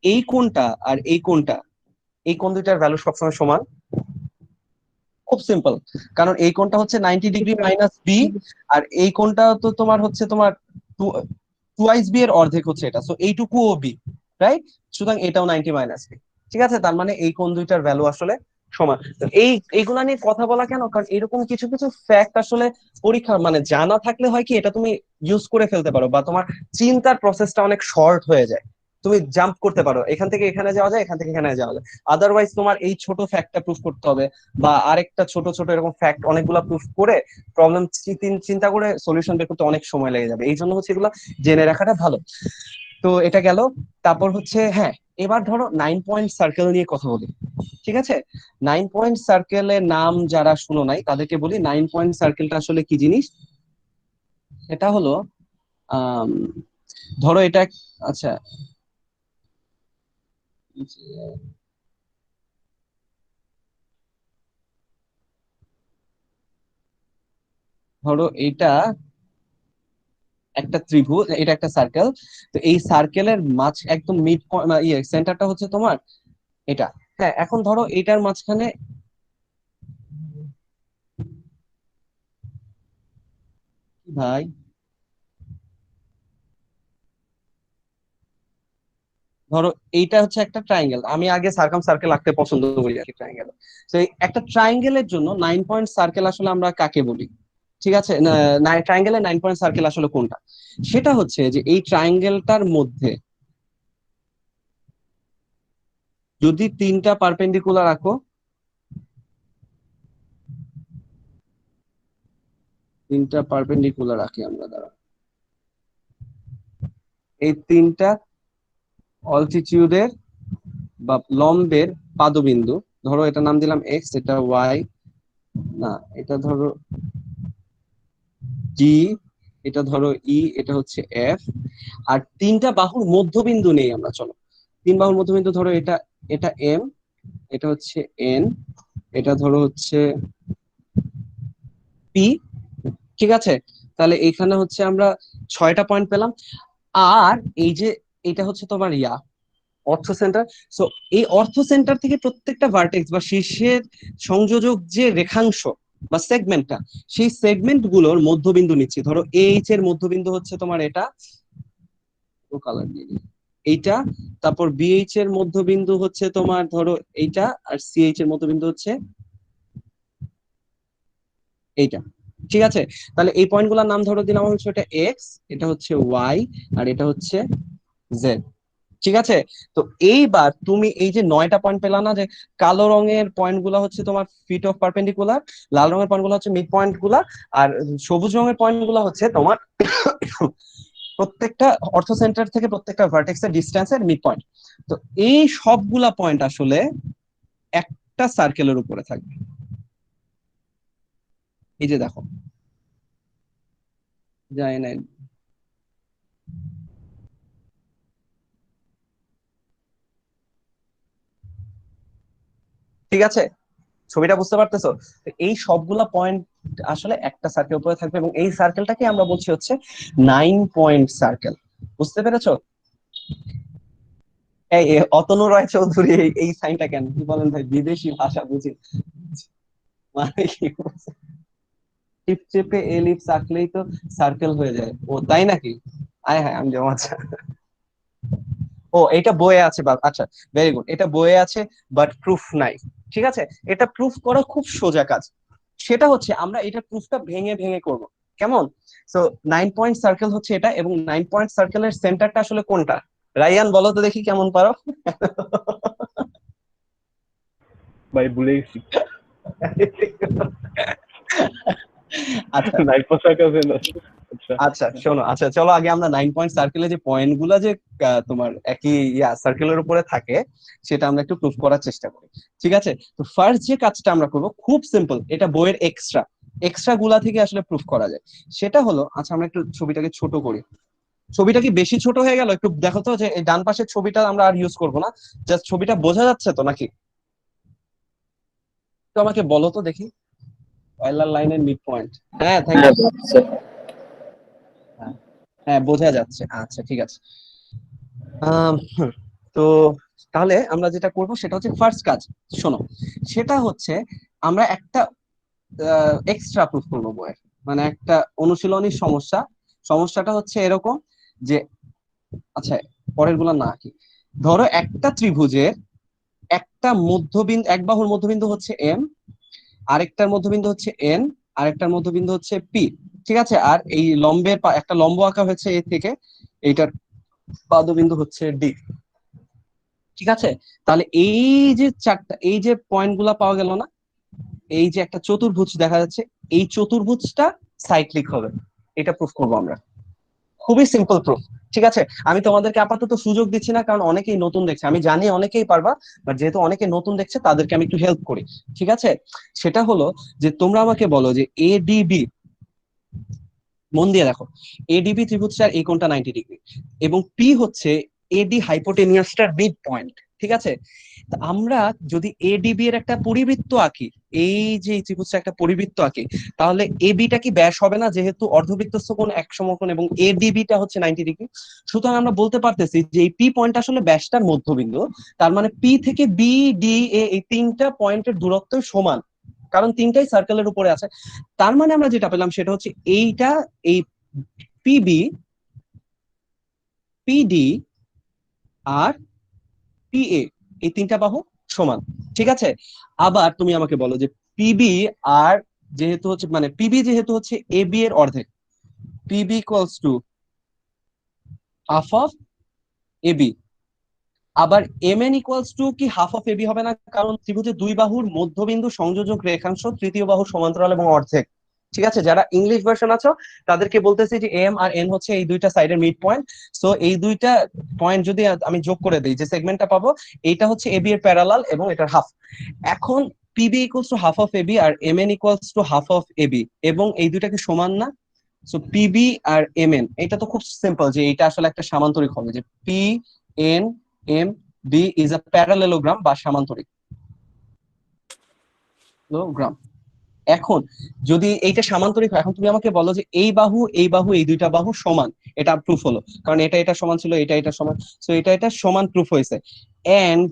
এই কোণটা আর এই কোণটা, এই কোণ দুইটার ভ্যালু সবসময় সমান। খুব সিম্পল, কারণ এই কোণটা হচ্ছে 90 ডিগ্রি মাইনাস বি, আর এই কোণটা তো তোমার হচ্ছে তোমার টুয়াইস বি এর অর্ধেক হচ্ছে এটা, সো এইটুকুও বি, রাইট? সুতরাং এটাও 90 মাইনাস বি। ঠিক আছে, তার মানে এই কোণ দুইটার ভ্যালু আসলে সমান। তো এইগুলা নিয়ে কথা বলা কেন, কারণ এরকম কিছু কিছু ফ্যাক্ট আসলে পরীক্ষা মানে জানা থাকলে হয় কি এটা তুমি ইউজ করে ফেলতে পারো, বা তোমার চিন্তার প্রসেসটা অনেক শর্ট হয়ে যায়, তুমি জাম্প করতে পারো, এখান থেকে এখানে যাওয়া যায়, এখান থেকে এখানে যাওয়া যায়। আদারওয়াইজ তোমার এই ছোট ফ্যাক্টটা প্রুফ করতে হবে, বা আরেকটা ছোট ছোট এরকম ফ্যাক্ট অনেকগুলা প্রুফ করে প্রবলেম চিন্তা করে সলিউশন বের করতে অনেক সময় লেগে যাবে। এই জন্য হচ্ছে এগুলো জেনে রাখাটা ভালো। তো এটা গেল। তারপর হচ্ছে হ্যাঁ, এবার ধরো 9 পয়েন্ট সার্কেল নিয়ে কথা বলি। ঠিক আছে, 9 পয়েন্ট সার্কেলের নাম যারা শুনো নাই তাদেরকে বলি 9 পয়েন্ট সার্কেলটা আসলে কি জিনিস। এটা হলো আম, ধরো এটা আচ্ছা, ধরো এইটা একটা ত্রিভুজ, এটা একটা সার্কেল। তো এই সার্কেলের মাঝ একদম মিড ইয়ে সেন্টারটা হচ্ছে তোমার এটা। হ্যাঁ, এখন ধরো এটার মাঝখানে ভাই, ধরো এইটা হচ্ছে একটা ট্রায়াঙ্গেল, আমি আগে সার্কাম সার্কেল আঁকতে পছন্দ করি আর কি ট্রায়াঙ্গেল। তো একটা ট্রায়াঙ্গেলের জন্য 9 পয়েন্ট সার্কেল আসলে আমরা কাকে বলি? ঠিক আছে, ট্রায়াঙ্গেলের 9 পয়েন্ট সার্কেল আসলে কোনটা? সেটা হচ্ছে যে এই ট্রায়াঙ্গেলটার মধ্যে যদি তিনটা পারপেন্ডিকুলার আঁকো, তিনটা পারপেন্ডিকুলার আঁকি আমরা, দ্বারা এই তিনটা অল্টিটিউডের বা লম্বের পাদবিন্দু, ধরো এটা নাম দিলাম এক্স, এটা ওয়াই, না এটা ধরো ডি, এটা ধরো ই, এটা হচ্ছে এফ। আর তিনটা বাহুর মধ্যবিন্দু নেই আমরা, চলো তিন বাহুর মধ্যবিন্দু ধরো এটা, এটা এম, এটা হচ্ছে এন, এটা ধরো হচ্ছে পি। ঠিক আছে, তাহলে এখানে হচ্ছে আমরা 6টা পয়েন্ট পেলাম। আর এই যে এটা হচ্ছে তোমার অর্থ সেন্টার। সো এই অর্থ সেন্টার থেকে প্রত্যেকটা ভার্টেক্স বা শীর্ষের সংযোজক যে রেখাংশ বা সেগমেন্টটা, সেই সেগমেন্ট গুলোর মধ্যবিন্দু নিচ্ছি। ধরো এইচ এর মধ্যবিন্দু হচ্ছে তোমার এটা, ও কালার দিয়ে দিই, এইটা। তারপর বিএইচ এর মধ্যবিন্দু হচ্ছে তোমার ধরো এইটা, আর সিএইচ এর মধ্যবিন্দু হচ্ছে এইটা। ঠিক আছে, তাহলে এই পয়েন্ট গুলোর নাম ধরো দিলাম হচ্ছে এটা এক্স, এটা হচ্ছে ওয়াই, আর এটা হচ্ছে জেড। ঠিক আছে, তো এইবার তুমি এই যে 9টা পয়েন্ট পেলা না, যে কালো রঙের পয়েন্ট গুলা হচ্ছে তোমার ফিট অফ পারপেন্ডিকুলার, লাল রঙের পয়েন্ট গুলো হচ্ছে মিড পয়েন্ট গুলা, আর সবুজ রঙের পয়েন্ট গুলা হচ্ছে তোমার প্রত্যেকটা অর্থ সেন্টার থেকে প্রত্যেকটা ভার্টেক্স এর ডিস্টেন্সের মিড পয়েন্ট। তো এই সবগুলা পয়েন্ট আসলে একটা সার্কেলের উপরে থাকবে। এই যে দেখো, যায় না, ঠিক আছে, ছবিটা বুঝতে পারতেছো? তো এই সবগুলা পয়েন্ট আসলে একটা সার্কেল উপরে থাকবে, এবং এই সার্কেলটাকে আমরা বলছি হচ্ছে 9 পয়েন্ট সার্কেল। বুঝতে পেরেছো? এই অতনু রায় চৌধুরী এই সাইনটা কেন, কি বলেন ভাই, বিদেশি ভাষা বুঝি মানে কি? টিপ চেপে এলিপস আঁকলেই তো সার্কেল হয়ে যায়, ও তাই নাকি? আয় হ্যাঁ, আমি জমা আচ্ছা। ও এটা বইয়ে আছে, বা আচ্ছা, ভেরি গুড, এটা বইয়ে আছে বাট প্রুফ নাই। ঠিক আছে, এটা প্রুফ করা খুব সোজা কাজ। সেটা হচ্ছে আমরা এটা প্রুফটা ভেঙে ভেঙে করব। কেমন? সো 9 পয়েন্ট সার্কেল হচ্ছে এটা, এবং 9 পয়েন্ট সার্কেলের সেন্টারটা আসলে কোনটা? রায়ান বলো তো দেখি কেমন পারো। ভাই ভুলে গেছি। আচ্ছা 9 সার্কেল। আচ্ছা আচ্ছা শোনো, আচ্ছা চলো আগে আমরা 9 পয়েন্ট সার্কেলে যে পয়েন্ট গুলা যে তোমার একই সার্কেলের উপরে থাকে, সেটা আমরা একটু প্রুফ করার চেষ্টা করি। ঠিক আছে, তো ফার্স্ট যে কাজটা আমরা করবো খুব সিম্পল, এটা বইয়ের এক্সট্রা এক্সট্রা গুলা থেকে আসলে প্রুফ করা যায়। সেটা হলো, আচ্ছা আমরা একটু ছবিটাকে ছোট করি। ছবিটা কি বেশি ছোট হয়ে গেল? একটু দেখো তো, যে এই ডান পাশের ছবিটা আমরা আর ইউজ করবো না, জাস্ট ছবিটা বোঝা যাচ্ছে তো নাকি? তো আমাকে বলো তো দেখি, অয়েলার লাইনের মিড পয়েন্ট। হ্যাঁ, থ্যাংক ইউ। হ্যাঁ, হ্যাঁ বোঝা যাচ্ছে, আচ্ছা ঠিক আছে। হুম, তো তাহলে আমরা যেটা করব সেটা হচ্ছে ফার্স্ট কাজ, শোনো, সেটা হচ্ছে আমরা একটা এক্সট্রা প্রুফ করবো বইয়ের, মানে একটা অনুশীলনী সমস্যা। সমস্যাটা হচ্ছে এরকম যে আচ্ছা পরের গুলা না কি, ধরো একটা ত্রিভুজের একটা মধ্যবিন্দু, এক বাহুর মধ্যবিন্দু হচ্ছে এম, আরেকটার মধ্যবিন্দু হচ্ছে এন, আরেকটার মধ্যবিন্দু হচ্ছে পি, ঠিক আছে, আর এই লম্বের একটা লম্ব আঁকা হয়েছে এ থেকে, এইটার পাদবিন্দু হচ্ছে ডি, ঠিক আছে। তাহলে এই যে চারটা, এই যে পয়েন্ট গুলা পাওয়া গেল না, এই যে একটা চতুর্ভুজ দেখা যাচ্ছে, এই চতুর্ভুজটা সাইক্লিক হবে, এটা প্রুফ করবো আমরা। খুবই সিম্পল প্রুফ, ঠিক আছে। আমি তোমাদেরকে আপাতত সুযোগ দিচ্ছি না, কারণ অনেকেই নতুন দেখছে, আমি জানি অনেকেই পারবা, বাট যেহেতু অনেকে নতুন দেখছে তাদেরকে আমি একটু হেল্প করি, ঠিক আছে। সেটা হলো যে তোমরা আমাকে বলো যে এডিবি, মন দিয়ে দেখো, এডিবি ত্রিভুজটার এই কোণটা 90 ডিগ্রি এবং পি হচ্ছে এডি হাইপোটেনিয়াসটার মিড পয়েন্ট, ঠিক আছে। তা আমরা যদি এডিবি এর একটা পরিবৃত্ত আঁকি, এই যে এই ত্রিভুজটা একটা পরিবৃত্ত আঁকি, তাহলে এবিটা কি ব্যাস হবে না, যেহেতু অর্ধবৃত্তস্থ কোণ এক সমকোণ এবং এডিবিটা হচ্ছে 90 ডিগ্রি। সুতরাং আমরা বলতে পারতেছি যে এই পি পয়েন্ট আসলে ব্যাসটার মধ্যবিন্দু, তার মানে পি থেকে বি ডি এ এই তিনটা পয়েন্টের দূরত্ব সমান, কারণ তিনটাই সার্কেলের উপরে আছে। তার মানে আমরা যেটা পেলাম সেটা হচ্ছে এইটা, এই পিবি, পিডি আর পিএ এই তিনটা বাহু সমান, ঠিক আছে। আবার তুমি আমাকে বলো যে পিবি আর যেহেতু হচ্ছে মানে পিবি যেহেতু হচ্ছে এবি এর অর্ধেক, PB equals to half of AB, আবার এমএন ইকুয়ালস টু কি হাফ অফ এবি হবে না, কারণ ত্রিভুজের দুই বাহুর মধ্যবিন্দু সংযোজক রেখাংশ তৃতীয় বাহুর সমান্তরাল এবং অর্ধেক, ঠিক আছে। যারা ইংলিশ ভার্সন আছো তাদেরকে বলতেছি যে এম আর এন হচ্ছে এই দুইটা সাইডের মিড পয়েন্ট। সো এই দুইটা পয়েন্ট যদি আমি যোগ করে দিই, যে সেগমেন্টটা পাবো এইটা হচ্ছে এবি এর প্যারালাল এবং এটার হাফ। এখন PB equals to half of AB আর M N equals to half of AB, এবং এই দুইটা কি সমান না? সো পিবি আর এম এন, এটা তো খুব সিম্পল যে এটা আসলে একটা সামান্তরিক হবে, যে P N M B is a parallelogram বা সামান্তরিক গ্রাম। এখন যদি এইটা সামান্তরিক হয়, এখন তুমি আমাকে বলো যে এই বাহু এই বাহু এই দুইটা বাহু সমান, এটা প্রুফ হলো, কারণ এটা এটা সমান ছিল, এটা এটা সমান, সো এটা এটা সমান প্রুফ হয়েছে। এন্ড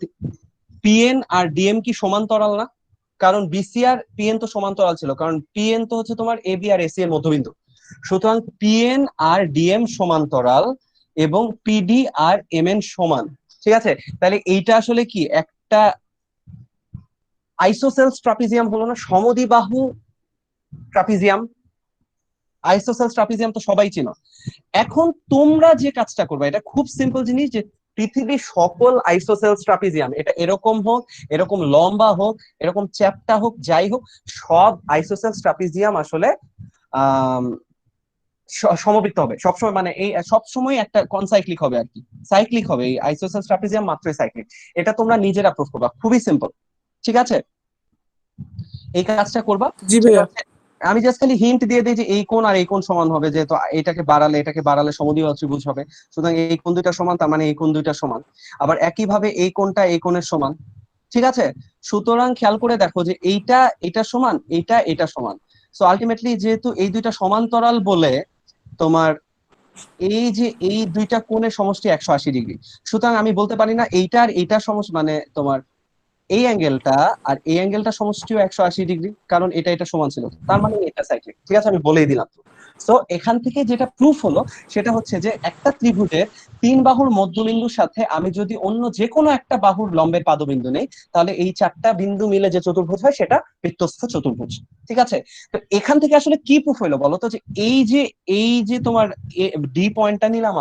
পিএন আর ডিএম কি সমান্তরাল না? কারণ বিসি আর পিএন তো সমান্তরাল ছিল, কারণ পিএন তো হচ্ছে তোমার এবি আর এসি এর মধ্যবিন্দু। সুতরাং পিএন আর ডিএম সমান্তরাল এবং পিডি আর এমএন সমান, ঠিক আছে। তাহলে এইটা আসলে কি একটা আইসোসেলস ট্রাপিজিয়াম হলো না, সমদ্বিবাহু ট্রাপিজিয়াম। আইসোসেলস ট্রাপিজিয়াম তো সবাই চিনো। এখন তোমরা যে কাজটা করবে, এটা খুব সিম্পল জিনিস, যে পৃথিবীর সকল আইসোসেলস ট্রাপিজিয়াম, এটা এরকম হোক, এরকম লম্বা হোক, এরকম চ্যাপ্টা হোক, যাই হোক, সব আইসোসেলস ট্রাপিজিয়াম আসলে সমবৃত্ত হবে সবসময়, মানে এই সবসময় একটা কনসাইক্লিক হবে আর কি, সাইক্লিক হবে। এই আইসোসেলস ট্রাপিজিয়াম মাত্রই সাইক্লিক, এটা তোমরা নিজেরা প্রুফ করবা, খুবই সিম্পল, ঠিক আছে। এই কাজটা করবা। জি ভাইয়া। আমি জাস্ট খালি হিন্ট দিয়ে দিই যে এই কোণ আর এই কোণ সমান হবে, যেহেতু এটাকে বাড়ালে সমদ্বিবাহু ত্রিভুজ হবে, সুতরাং এই কোণ দুইটা সমান, তার মানে এই কোণ দুইটা সমান। আবার একই ভাবে এই কোণটা এই কোণের সমান, ঠিক আছে। সুতরাং খেয়াল করে দেখো যে এইটা এটা সমান, এইটা এটা সমান। সো আলটিমেটলি যেহেতু এই দুইটা সমান্তরাল বলে তোমার এই যে এই দুইটা কোণের সমষ্টি 180 ডিগ্রি, সুতরাং আমি বলতে পারি না এইটা আর এইটা সমষ্টি, মানে তোমার এই অ্যাঙ্গেলটা আর এই অ্যাঙ্গেলটা সমষ্টিও 180 ডিগ্রি, কারণ এটা এটা সমান ছিল, তার মানে এটা সাইক্লিক, ঠিক আছে, আমি বলেই দিলাম। সো এখান থেকে যেটা প্রুফ হলো সেটা হচ্ছে যে একটা ত্রিভুজের তিন বাহুর মধ্যবিন্দুর সাথে আমি যদি অন্য যে কোনো একটা বাহুর লম্বের পাদবিন্দু নেই, তাহলে এই চারটা বিন্দু মিলে যে চতুর্ভুজ হয় সেটা বৃত্তস্থ চতুর্ভুজ, ঠিক আছে। তো এখান থেকে আসলে কি প্রুফ হলো বলো তো, যে এই যে তোমার ডি পয়েন্টটা নিলাম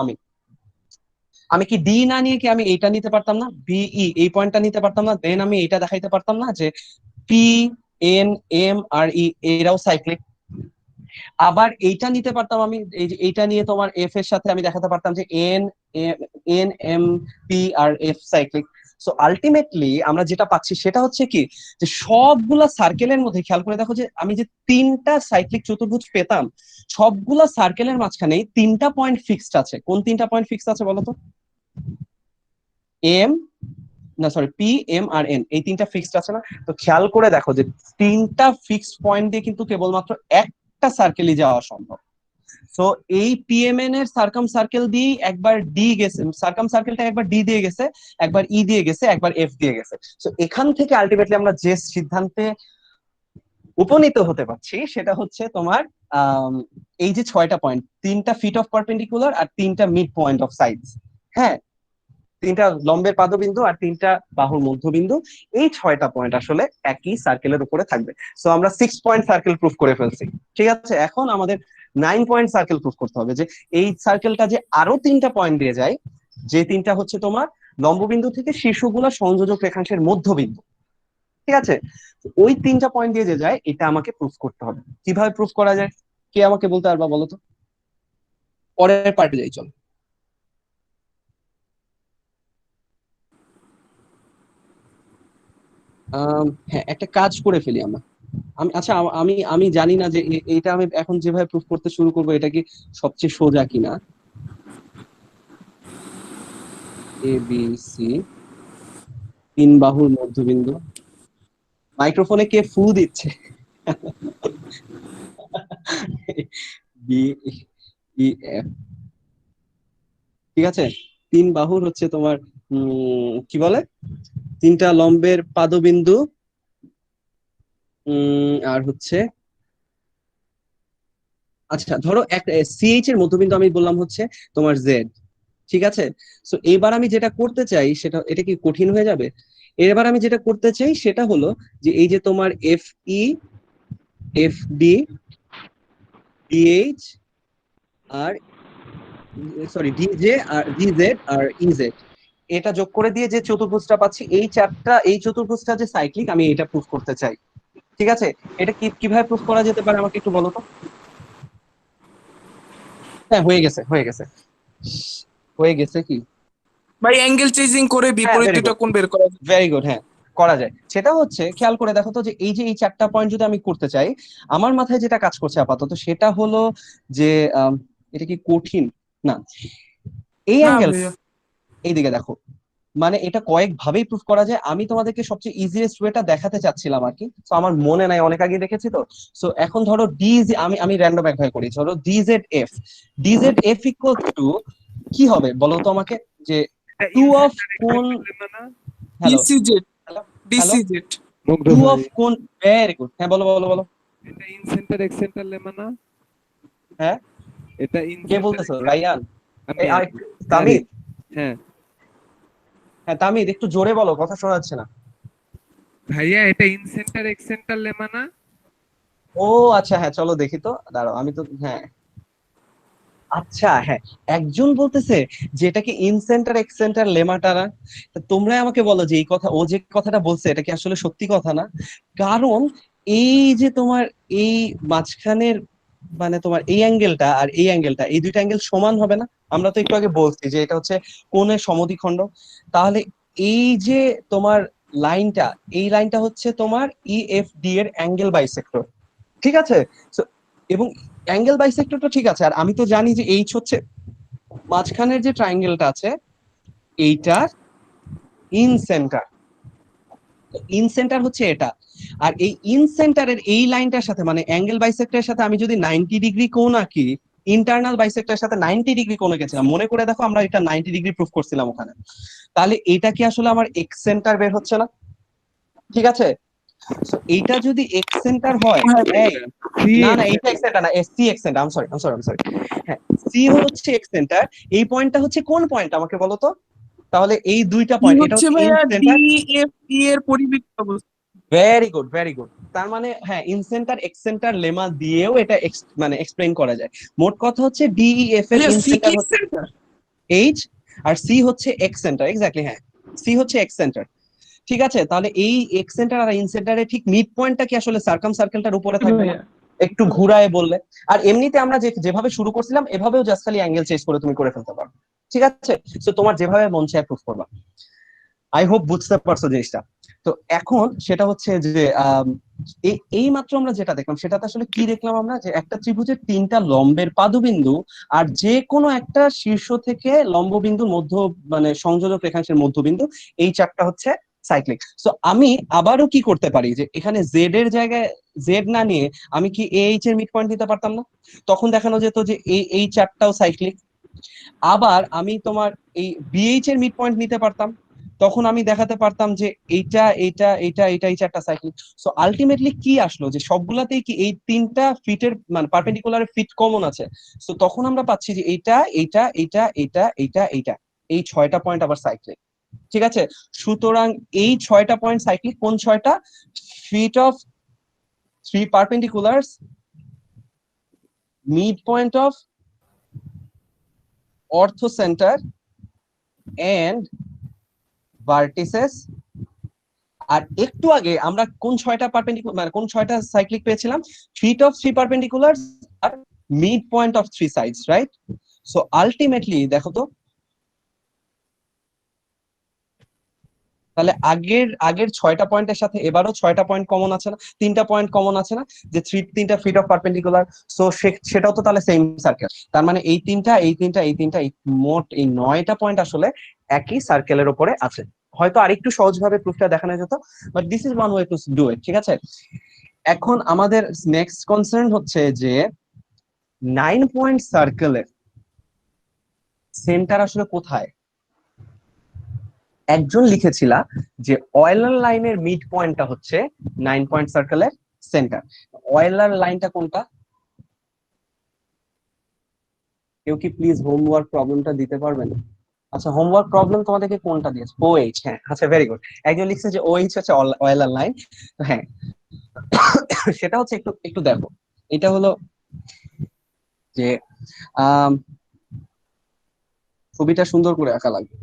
আমি কি ডি না নিয়ে কি আমি এইটা নিতে পারতাম না, বিই এই পয়েন্টটা নিতে পারতাম না, দেন আমি এটা দেখাইতে পারতাম না যে পি এন এম আর ই এরাও সাইক্লিক। আবার এইটা নিতে পারতাম আমি, এই যে এইটা নিয়ে তোমার এফ এর সাথে আমি দেখাতে পারতাম যে N N M P R F cyclic. So ultimately আমরা যেটা পাচ্ছি সেটা হচ্ছে কি, যে সবগুলা সার্কেলের মধ্যে খেয়াল করে দেখো যে আমি যে তিনটা সাইক্লিক চতুর্ভুজ পেতাম, সবগুলা সার্কেলের মাঝখানে তিনটা পয়েন্ট ফিক্সড আছে। কোন তিনটা পয়েন্ট ফিক্সড আছে বলতো? এম না sorry P M R N, এই তিনটা ফিক্সড আছে না? তো খেয়াল করে দেখো যে তিনটা ফিক্সড পয়েন্ট দিয়ে কিন্তু কেবলমাত্র একটা সার্কেলই যাওয়া সম্ভব। সো এই পিএমএন এর সার্কাম সার্কেল দিয়ে একবার ডি গেছে, সার্কাম সার্কেলটা একবার ডি দিয়ে গেছে, একবার ই দিয়ে গেছে, একবার এফ দিয়ে গেছে। সো এখান থেকে আলটিমেটলি আমরা যে সিদ্ধান্তে উপনীত হতে পারছি সেটা হচ্ছে তোমার এই যে 6টা পয়েন্ট, 3টা ফিট অফ পারপেন্ডিকুলার আর 3টা মিড পয়েন্ট অফ সাইডস, হ্যাঁ 3টা লম্বের পাদবিন্দু আর 3টা বাহুর মধ্যবিন্দু, এই 6টা পয়েন্ট আসলে একই সার্কেলের উপরে থাকবে। সো আমরা 6 পয়েন্ট সার্কেল প্রুফ করে ফেলছি, ঠিক আছে। এখন আমাদের 9 পয়েন্ট সার্কেল প্রুফ করতে হবে, যে এই সার্কেলটা যে আরো 3টা পয়েন্ট দিয়ে যায়, যে 3টা হচ্ছে তোমার লম্ববিন্দু থেকে শীর্ষগুলো সংযোজক রেখাংশের মধ্যবিন্দু, ঠিক আছে। ওই 3টা পয়েন্ট দিয়ে যে যায়, এটা আমাকে প্রুফ করতে হবে। কিভাবে প্রুফ করা যায়, কে আমাকে বলতে পারবা বলো তো? পরের পার্টে যাই চল। হ্যাঁ, একটা কাজ করে ফেলি আমরা। আচ্ছা, আমি জানি না যে এটা আমি এখন যেভাবে প্রুফ করতে শুরু করবো এটা কি সবচেয়ে সোজা কিনা। এ বি সি 3 বাহুর মধ্যবিন্দু। মাইক্রোফোনে কে ফু দিচ্ছে? বি ই এফ, ঠিক আছে। 3 বাহুর হচ্ছে তোমার কি বলে, 3টা লম্বের পাদবিন্দু, আর হচ্ছে আচ্ছা ধরো একটা সিএইচ এর মধ্যবিন্দু আমি বললাম হচ্ছে তোমার জেড, ঠিক আছে। সো এবার আমি যেটা করতে চাই সেটা, এটা কি কঠিন হয়ে যাবে? এবার আমি যেটা করতে চাই সেটা হলো যে এই যে তোমার F E, F D, DH আর সরি ডিজে আর ডিজেড আর ইজেড, এটা যোগ করে দিয়ে যে চতুর্ভুজটা পাচ্ছি, এই চতুর্ভুজটা যে সাইক্লিক, আমি এটা প্রুফ করতে চাই, ঠিক আছে। এটা কিভাবে প্রুফ করা যেতে পারে আমাকে একটু বলো তো। হ্যাঁ, হয়ে গেছে কি ভাই অ্যাঙ্গেল চেঞ্জিং করে বিপরীত কোণ বের করা যায়। ভেরি গুড, হ্যাঁ করা যায়। সেটা হচ্ছে খেয়াল করে দেখো তো, যে এই 4টা পয়েন্ট যদি আমি করতে চাই, আমার মাথায় যেটা কাজ করছে আপাতত সেটা হলো যে এটা কি কঠিন না, এই না অ্যাঙ্গেল ভাইয়া, এইদিকে দেখো, মানে এটা কয়েক ভাবেই প্রুফ করা যায়। আমি তোমাদেরকে সবচেয়ে ইজিয়েস্ট ওয়েটা দেখাতে চাচ্ছিলাম আর কি, তো আমার মনে নাই, অনেক আগে দেখেছি তো। সো এখন ধরো আমি র্যান্ডম এক ভাবে করি, ধরো ডিজেড এফ ইকুয়াল টু কি হবে বলো তো আমাকে, যে 2 অফ কোণ, হ্যালো ডিসিজেড হ্যালো ডিসিজেড 2 অফ কোণ, ভেরি গুড, হ্যাঁ বলো বলো বলো। এটা in centre x centre lemma না? হ্যাঁ, এটা ইন কে বলতেছো? রাইয়ান? আমি তামিদ? হ্যাঁ হ্যাঁ তামিদ, একটু জোরে বলো, কথা শোনা যাচ্ছে না। ভাইয়া, এটা in centre x centre lemma না? ও আচ্ছা, হ্যাঁ চলো দেখি তো, দাঁড়াও আমি তো, হ্যাঁ আচ্ছা হ্যাঁ, একজন বলতেছে যে এটাকে ইন সেন্টার এক্স সেন্টার লেমাটা না। তা তোমরাই আমাকে বলো যে এই কথা, ও যে কথাটা বলছে এটা কি আসলে সত্যি কথা না? কারণ এই যে তোমার এই মাঝখানের, মানে তোমার এই অ্যাঙ্গেলটা আর এই অ্যাঙ্গেলটা, এই দুইটা অ্যাঙ্গেল সমান হবে না? আমরা তো একটু আগে বলছি যে এটা হচ্ছে কোণের সমদ্বিখণ্ড। তাহলে এই যে তোমার লাইনটা, এই লাইনটা হচ্ছে তোমার ইএফডি এর অ্যাঙ্গেল বাইসেক্টর, ঠিক আছে। So, এবং অ্যাঙ্গেল বাইসেক্টরটা ঠিক আছে, আর আমি তো জানি যে এইচ হচ্ছে মাঝখানের যে ট্রায়াঙ্গেলটা আছে এইটার ইন সেন্টার হচ্ছে এটা। আর এই ইন সেন্টারের এই লাইনটার সাথে, মানে অ্যাঙ্গেল বাইসেক্টরের সাথে আমি যদি 90 ডিগ্রি কোণ আঁকি, ইন্টারনাল বাইসেক্টরের সাথে 90 ডিগ্রি কোণ এঁকেছিলাম, মনে করে দেখো আমরা এটা 90 ডিগ্রি প্রুফ করছিলাম ওখানে, তাহলে এটা কি আসলে আমার এক্স সেন্টার বের হচ্ছে না? ঠিক আছে। So, এইটা যদি এক্স সেন্টার হয়, না না এইটা এক্স সেন্টার না, C excentre, I am sorry, হ্যাঁ সি হচ্ছে এক্স সেন্টার। এই পয়েন্টটা হচ্ছে কোন পয়েন্ট আমাকে বলো তো? তাহলে এই দুইটা পয়েন্ট, এটা হচ্ছে ভাইয়া ইন সেন্টার। ডিএফই এর পরিবৃত্ত অবস্থা। ভেরি গুড, তার মানে হ্যাঁ in centre x centre lemma দিয়েও এটা মানে এক্সপ্লেইন করা যায়। মোট কথা হচ্ছে ডিইএফ এর ইন সেন্টার হচ্ছে এইচ, আর সি হচ্ছে এক্স সেন্টার, এক্স্যাক্টলি হ্যাঁ, সি হচ্ছে এক্স সেন্টার, ঠিক আছে। তাহলে এই এক্স সেন্টার আর ইন সেন্টারের ঠিক মিড পয়েন্টটা কি আসলে সার্কাম সার্কেলটার উপরে থাকবে না? একটু ঘুরায় বললে। আর এমনিতে আমরা যেভাবে শুরু করছিলাম এভাবেও জাস্ট খালি অ্যাঙ্গেল চেঞ্জ করে তুমি করে ফেলতে পারো, ঠিক আছে। সো তোমার যেভাবে মন চায় প্রুফ করবা। আই হোপ বুঝতে পারছো জিনিসটা। তো এখন সেটা হচ্ছে যে এই মাত্র আমরা যেটা দেখলাম সেটাতে আসলে কি দেখলাম আমরা, যে একটা ত্রিভুজের 3টা লম্বের পাদবিন্দু আর যে কোনো একটা শীর্ষ থেকে লম্ববিন্দুর মধ্য, মানে সংযোজক রেখাংশের মধ্যবিন্দু, এই 4টা হচ্ছে সাইক্লিক। সো আমি আবারও কি করতে পারি, যে এখানে জেড এর জায়গায় জেড না নিয়ে আমি কি এইচ এর মিড পয়েন্ট দিতে পারতাম না? তখন দেখানো যেত যে এই 4টাও সাইক্লিক। আবার আমি তোমার এই বিএইচ এর মিড পয়েন্ট নিতে পারতাম, তখন আমি দেখাতে পারতাম যে এইটা এইটা এইটা এইটা এই চারটা সাইক্লিক। সো আলটিমেটলি কি আসলো যে সবগুলাতেই কি এই তিনটা ফিটের মানে পারপেন্ডিকুলার ফিট কমন আছে। সো তখন আমরা পাচ্ছি যে এইটা এইটা এইটা এইটা এইটা এইটা এই 6টা পয়েন্ট আবার সাইক্লিক। ঠিক আছে, সুতরাং এই 6টা পয়েন্ট সাইক্লিক। কোন 6টা? Feet of 3 perpendiculars, mid point of orthocentre and vertices. আর একটু আগে আমরা কোন 6টা পারপেন্ডিকুলার মানে কোন 6টা সাইক্লিক পেয়েছিলাম? ফিট অফ 3 পারপেন্ডিকুলারস আর mid point of 3 sides, right? So ultimately দেখো তো, তাহলে আগের 6টা পয়েন্টের সাথে এবারও 6টা পয়েন্ট কমন আছে না? 3টা পয়েন্ট কমন আছে না, যে 3টা ফিট অফ পারপেন্ডিকুলার। সো সেটাও তো তাহলে সেম সার্কেল। তার মানে এই তিনটা এই মোট এই 9টা পয়েন্ট আসলে একই সার্কেলের উপরে আছে। হয়তো আরেকটু সহজভাবে প্রুফটা দেখানো যেত, but this is one way to do it. ঠিক আছে, এখন আমাদের নেক্সট কনসার্ন হচ্ছে যে 9 পয়েন্ট সার্কেলের সেন্টার আসলে কোথায়? একজন লিখেছিলা যে অয়েলার লাইনের মিড পয়েন্টটা হচ্ছে 9 পয়েন্ট সার্কেলের সেন্টার। অয়েলার লাইনটা কোনটা? কেউ কি প্লিজ হোমওয়ার্ক প্রবলেমটা দিতে পারবেন? আচ্ছা, হোমওয়ার্ক প্রবলেম তোমাদেরকে কোনটা দিয়েছে? OH। হ্যাঁ, আচ্ছা, ভেরি গুড। একজন লিখছে যে OH হচ্ছে অয়েলার লাইন। তো হ্যাঁ, সেটা হচ্ছে একটু একটু দেখো, এটা হলো যে ছবিটা সুন্দর করে আঁকা লাগবে।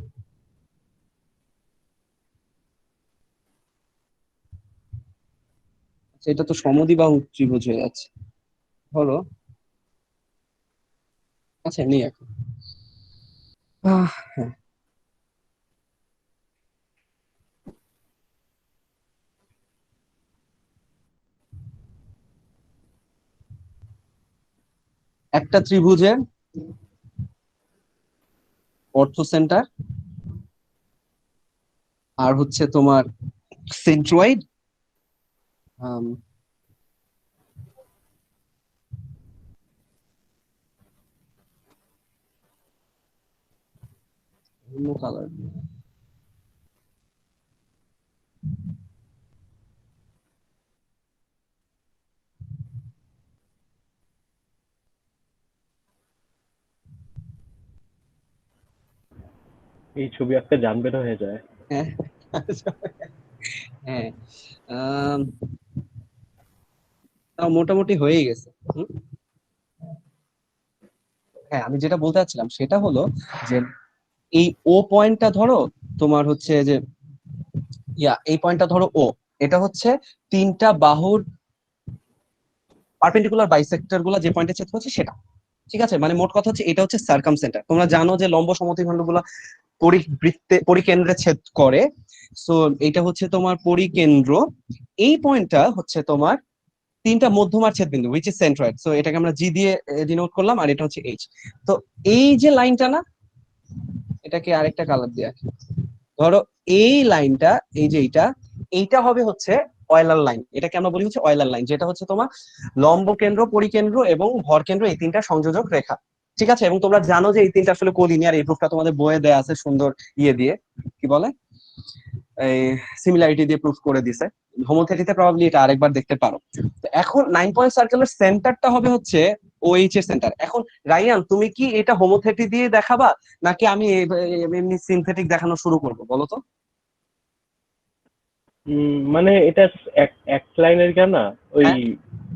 এটা তো সমদ্বিবাহু ত্রিভুজ হয়ে যাচ্ছে। হলো, আচ্ছা নেই এখন। হ্যাঁ, একটা ত্রিভুজের অর্থো সেন্টার আর হচ্ছে তোমার সেন্ট্রয়েড, অন্য কালার। এই ছবি আঁকতে জানবেন হয়ে যায়। হ্যাঁ, হ্যাঁ, তাও মোটামুটি হয়ে গেছে। হ্যাঁ, আমি যেটা বলতে চাচ্ছিলাম সেটা হলো যে এই ও পয়েন্টটা ধরো তোমার হচ্ছে যে এই পয়েন্টটা ধরো ও, এটা হচ্ছে তিনটা বাহুর পারপেন্ডিকুলার বাইসেক্টর গুলা যে পয়েন্টে ছেদ করছে সেটা। ঠিক আছে, মানে মোট কথা হচ্ছে এটা হচ্ছে সার্কাম সেন্টার। তোমরা জানো যে লম্ব সমদ্বিখণ্ড গুলা পরিকেন্দ্রে ছেদ করে। সো এটা হচ্ছে তোমার পরিকেন্দ্র। এই পয়েন্টটা হচ্ছে তোমার তিনটা মধ্যমার ছেদবিন্দু উইচ ইজ সেন্ট্রয়েড। সো এটাকে আমরা জি দিয়ে ডিনোট করলাম, আর এটা হচ্ছে এইচ। তো এই যে লাইনটা না, এটাকে আরেকটা কালার দিয়ে রাখি। ধরো এই লাইনটা, এই যে এইটা হবে হচ্ছে অয়েলার লাইন। এটাকে আমরা বলি হচ্ছে অয়েলার লাইন, যেটা হচ্ছে তোমার লম্ব কেন্দ্র, পরিকেন্দ্র এবং ভর কেন্দ্র এই তিনটা সংযোজক রেখা। ঠিক আছে, এবং তোমরা জানো যে এই তিনটা আসলে কোলিনিয়ার। এই প্রুফটা তোমাদের বইয়ে দেয়া আছে সুন্দর ইয়ে দিয়ে, কি বলে, এই সিমিলারিটি দিয়ে প্রুফ করে দিছে। হোমোথেটিতে প্রবাবলি এটা আরেকবার দেখতে পারো। তো এখন 9 পয়েন্ট সার্কেলের সেন্টারটা হবে হচ্ছে OH এর সেন্টার। এখন রাইয়ান, তুমি কি এটা হোমোথেটি দিয়ে দেখাবা নাকি আমি এমনি সিনথেটিক দেখানো শুরু করব বলো তো? মানে এটা এক লাইনের কেন না, ওই হ্যাঁ,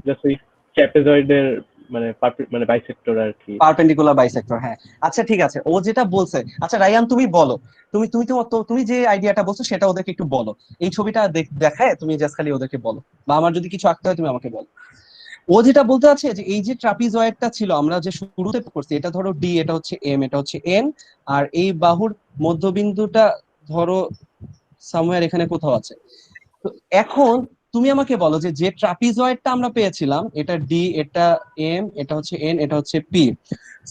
জাস্ট ওই ট্র্যাপেজয়েডের মানে মানে বাইসেক্টর আর কি। পারপেন্ডিকুলার বাইসেক্টর, হ্যাঁ। আচ্ছা ঠিক আছে, ও যেটা বলছে। আচ্ছা রাইয়ান, তুমি বলো, তুমি তুমি তুমি যে আইডিয়াটা বলছো সেটা ওদেরকে একটু বলো। এই ছবিটা দেখায় তুমি জাস্ট খালি ওদেরকে বলো, বা আমার যদি কিছু আঁকতে হয় তুমি আমাকে বলো। ও যেটা বলতে আছে যে এই যে ট্রাপিজয়েডটা ছিল আমরা যে শুরুতে করছি, এটা ধরো ডি, এটা হচ্ছে এম, এটা হচ্ছে এন, আর এই বাহুর মধ্যবিন্দুটা ধরো সামওয়্যার এখানে কোথাও আছে। তো এখন তুমি আমাকে বলো যে যে ট্রাপিজয়েডটা আমরা পেয়েছিলাম, এটা ডি, এটা এম, এটা হচ্ছে এন, এটা হচ্ছে পি।